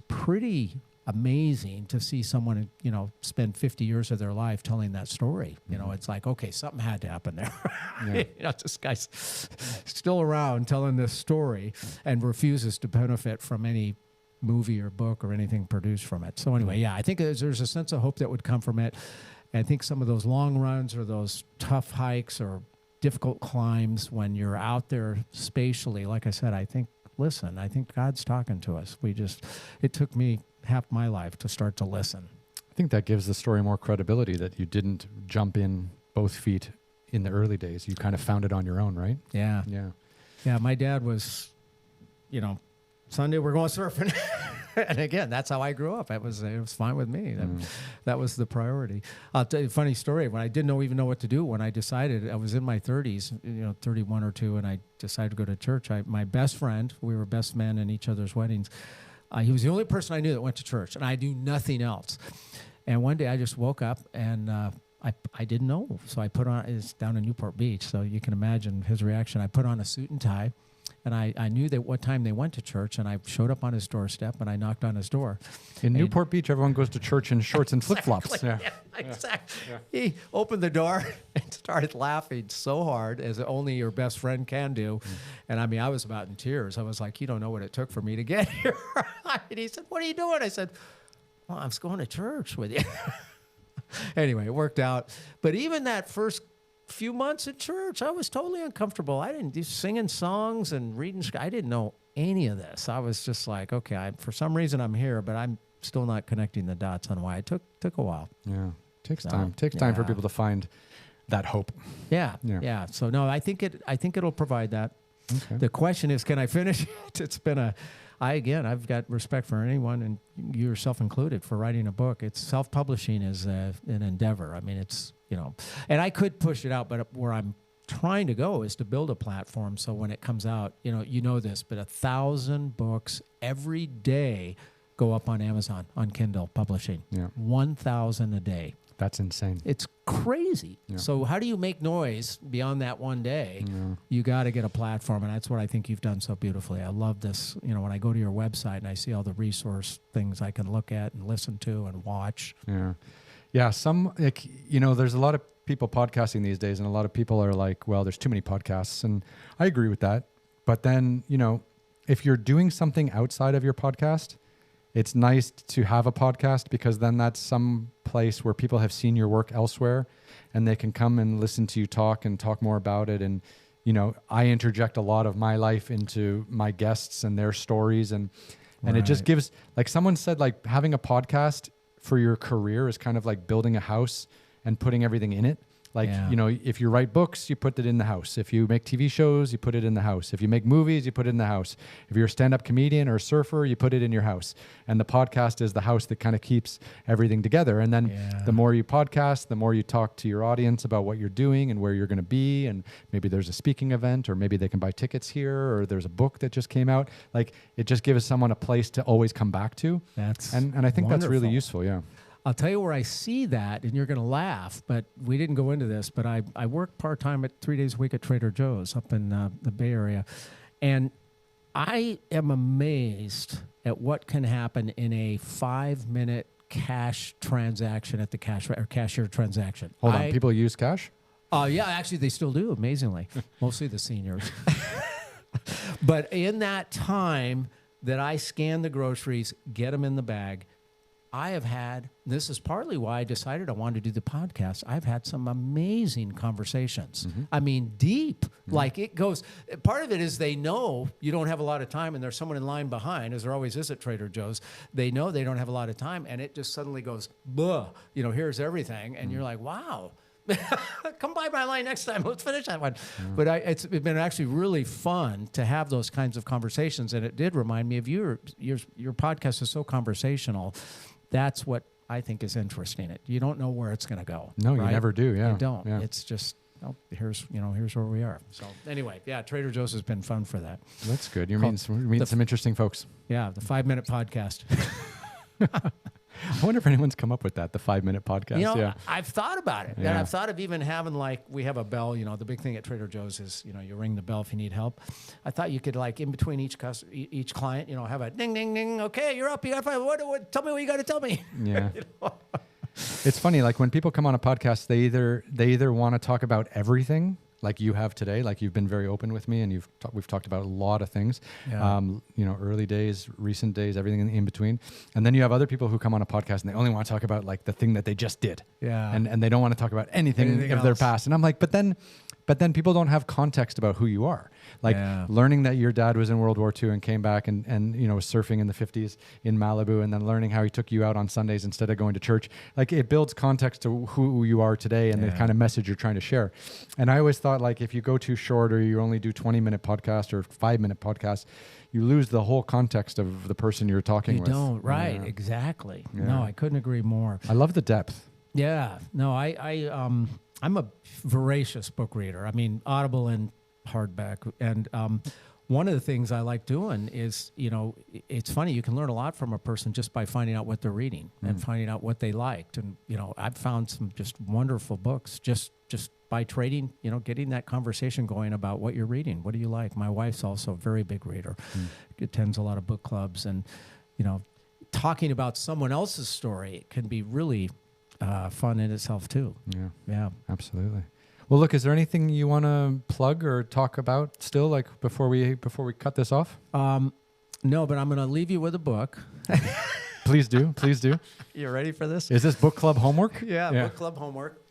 pretty amazing to see someone, spend 50 years of their life telling that story. It's like, okay, something had to happen there. Yeah. This guy's still around telling this story and refuses to benefit from any movie or book or anything produced from it. So anyway, I think there's a sense of hope that would come from it. And I think some of those long runs or those tough hikes or difficult climbs when you're out there spatially, like I said, I think God's talking to us. It took me half my life to start to listen. I think that gives the story more credibility, that you didn't jump in both feet in the early days. You kind of found it on your own, right? Yeah. My dad was, Sunday we're going surfing. And again, that's how I grew up. It was fine with me. That was the priority. I'll tell you a funny story. When I didn't even know what to do, when I decided, I was in my 30s, 31 or 2, and I decided to go to church. My best friend, we were best men in each other's weddings. He was the only person I knew that went to church, and I knew nothing else. And one day I just woke up, and I didn't know. So I put on, it's down in Newport Beach, so you can imagine his reaction. I put on a suit and tie. And I knew that what time they went to church, and I showed up on his doorstep, and I knocked on his door. In Newport Beach, everyone goes to church in shorts and flip-flops. Yeah, exactly. Yeah. He opened the door and started laughing so hard, as only your best friend can do. And I was about in tears. I was like, you don't know what it took for me to get here. And he said, what are you doing? I said, well, I was going to church with you. Anyway, it worked out. But even that first few months at church, I was totally uncomfortable. I didn't do singing songs and reading. I didn't know any of this. I was just like, okay, for some reason I'm here, but I'm still not connecting the dots on why. It took a while. Yeah, takes time. Takes time for people to find that hope. Yeah. So no, I think it'll provide that. Okay. The question is, can I finish it? It's been I've got respect for anyone, and you yourself included, for writing a book. It's self-publishing is an endeavor. It's, and I could push it out, but where I'm trying to go is to build a platform so when it comes out, this, but 1,000 books every day go up on Amazon, on Kindle publishing. Yeah. 1,000 a day. That's insane. It's crazy. Yeah. So how do you make noise beyond that one day? Yeah. You got to get a platform, and that's what I think you've done so beautifully. I love this. When I go to your website and I see all the resource things I can look at and listen to and watch. Yeah. Yeah. There's a lot of people podcasting these days, and a lot of people are like, well, there's too many podcasts, and I agree with that. But then, if you're doing something outside of your podcast, it's nice to have a podcast, because then that's some place where people have seen your work elsewhere, and they can come and listen to you talk and talk more about it. And, I interject a lot of my life into my guests and their stories. And it just gives, like someone said, like having a podcast for your career is kind of like building a house and putting everything in it. Like, if you write books, you put it in the house. If you make TV shows, you put it in the house. If you make movies, you put it in the house. If you're a stand-up comedian or a surfer, you put it in your house. And the podcast is the house that kind of keeps everything together. And then the more you podcast, the more you talk to your audience about what you're doing and where you're going to be. And maybe there's a speaking event, or maybe they can buy tickets here, or there's a book that just came out. Like, it just gives someone a place to always come back to. And I think wonderful. That's really useful, yeah. I'll tell you where I see that, and you're going to laugh, but we didn't go into this, but I work part-time 3 days a week at Trader Joe's up in the Bay Area, and I am amazed at what can happen in a 5-minute cash transaction at the cashier transaction. Hold on, people use cash? Yeah, actually they still do, amazingly. Mostly the seniors. But in that time that I scan the groceries, get them in the bag, I have had, this is partly why I decided I wanted to do the podcast, I've had some amazing conversations. Mm-hmm. Deep. Mm-hmm. Like it goes, part of it is they know you don't have a lot of time, and there's someone in line behind, as there always is at Trader Joe's. They know they don't have a lot of time, and it just suddenly goes, here's everything. And you're like, wow. Come by my line next time. Let's finish that one. But it's been actually really fun to have those kinds of conversations. And it did remind me of your podcast is so conversational. That's what I think is interesting. You don't know where it's going to go. No, right? You never do. Yeah. You don't. Yeah. It's just, here's where we are. So anyway, yeah, Trader Joe's has been fun for that. That's good. You're meeting some interesting folks. Yeah, the 5-minute podcast. I wonder if anyone's come up with that, the 5-minute podcast. I've thought about it. And I've thought of even having we have a bell, the big thing at Trader Joe's is, you ring the bell if you need help. I thought you could in between each client, have a ding, ding, ding. Okay, you're up. You got what, tell me what you got to tell me. Yeah. It's funny. Like when people come on a podcast, they either want to talk about everything, like you have today, like you've been very open with me, and we've talked about a lot of things, early days, recent days, everything in between. And then you have other people who come on a podcast and they only want to talk about like the thing that they just did. Yeah. And they don't want to talk about anything of their past. And I'm like, but then people don't have context about who you are. Like learning that your dad was in World War II and came back and was surfing in the 50s in Malibu, and then learning how he took you out on Sundays instead of going to church. Like it builds context to who you are today and the kind of message you're trying to share. And I always thought, like, if you go too short or you only do 20-minute podcasts or 5-minute podcasts, you lose the whole context of the person you're talking with. You don't, right? Exactly. Yeah. No, I couldn't agree more. I love the depth. Yeah. No, I'm a voracious book reader. I mean, Audible and hardback. And one of the things I like doing is, it's funny, you can learn a lot from a person just by finding out what they're reading and finding out what they liked. And, I've found some just wonderful books just by trading, getting that conversation going about what you're reading. What do you like? My wife's also a very big reader. Attends a lot of book clubs. And, talking about someone else's story can be really fun in itself too. Yeah, absolutely. Well, look, is there anything you want to plug or talk about still, like before we cut this off? No, but I'm going to leave you with a book. Please do. You ready for this? Is this book club homework? Yeah. Book club homework.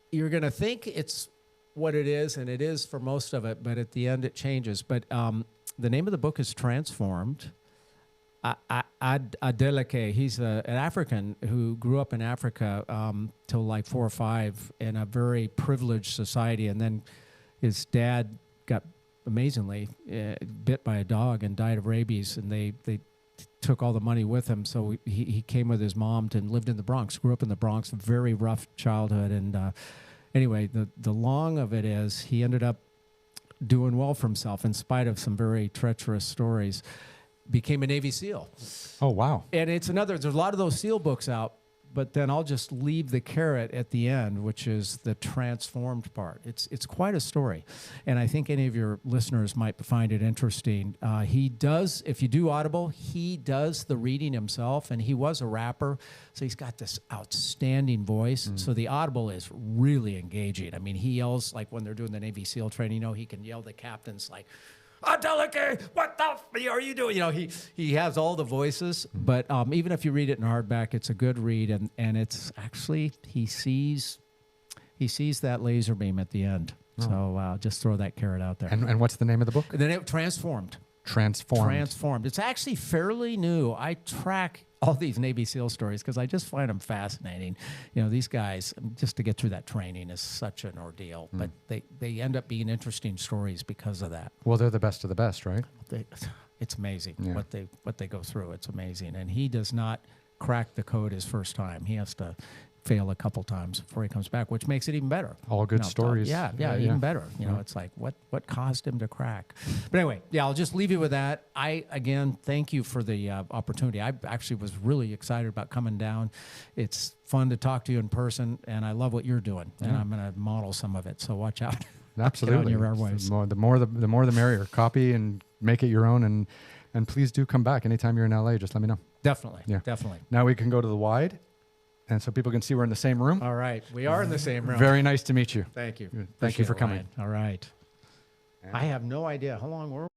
You're going to think it's what it is, and it is for most of it, but at the end it changes. But the name of the book is Transformed. Adeleke, he's an African who grew up in Africa till like 4 or 5 in a very privileged society, and then his dad got amazingly bit by a dog and died of rabies, and they took all the money with him, so he came with his mom and lived in the Bronx, grew up in the Bronx, very rough childhood, and anyway, the long of it is he ended up doing well for himself in spite of some very treacherous stories. Became a Navy SEAL. Oh, wow. And there's a lot of those SEAL books out, but then I'll just leave the carrot at the end, which is the transformed part. It's quite a story. And I think any of your listeners might find it interesting. He does, if you do Audible, he does the reading himself, and he was a rapper, so he's got this outstanding voice. So the Audible is really engaging. I mean, he yells, like when they're doing the Navy SEAL training, he can yell the captains like, Adeleke, what the f are you doing? He has all the voices, but even if you read it in hardback, it's a good read, and it's actually he sees that laser beam at the end. So just throw that carrot out there. And what's the name of the book? The name Transformed. It's actually fairly new. I track all these Navy SEAL stories because I just find them fascinating. These guys, just to get through that training is such an ordeal, but they end up being interesting stories because of that. Well, they're the best of the best, right? It's amazing what they go through. It's amazing. And he does not crack the code his first time. He has to fail a couple times before he comes back, which makes it even better. All good stories. Even better. It's like what caused him to crack. But anyway, I'll just leave you with that. Again, thank you for the opportunity. I actually was really excited about coming down. It's fun to talk to you in person, and I love what you're doing, and I'm going to model some of it. So watch out. Absolutely. Get on your airwaves. The more the merrier. Copy and make it your own, and please do come back anytime you're in LA. Just let me know. Definitely. Now we can go to the wide. And so people can see we're in the same room. All right. We are in the same room. Very nice to meet you. Thank you. Thank you for coming. All right. I have no idea how long we're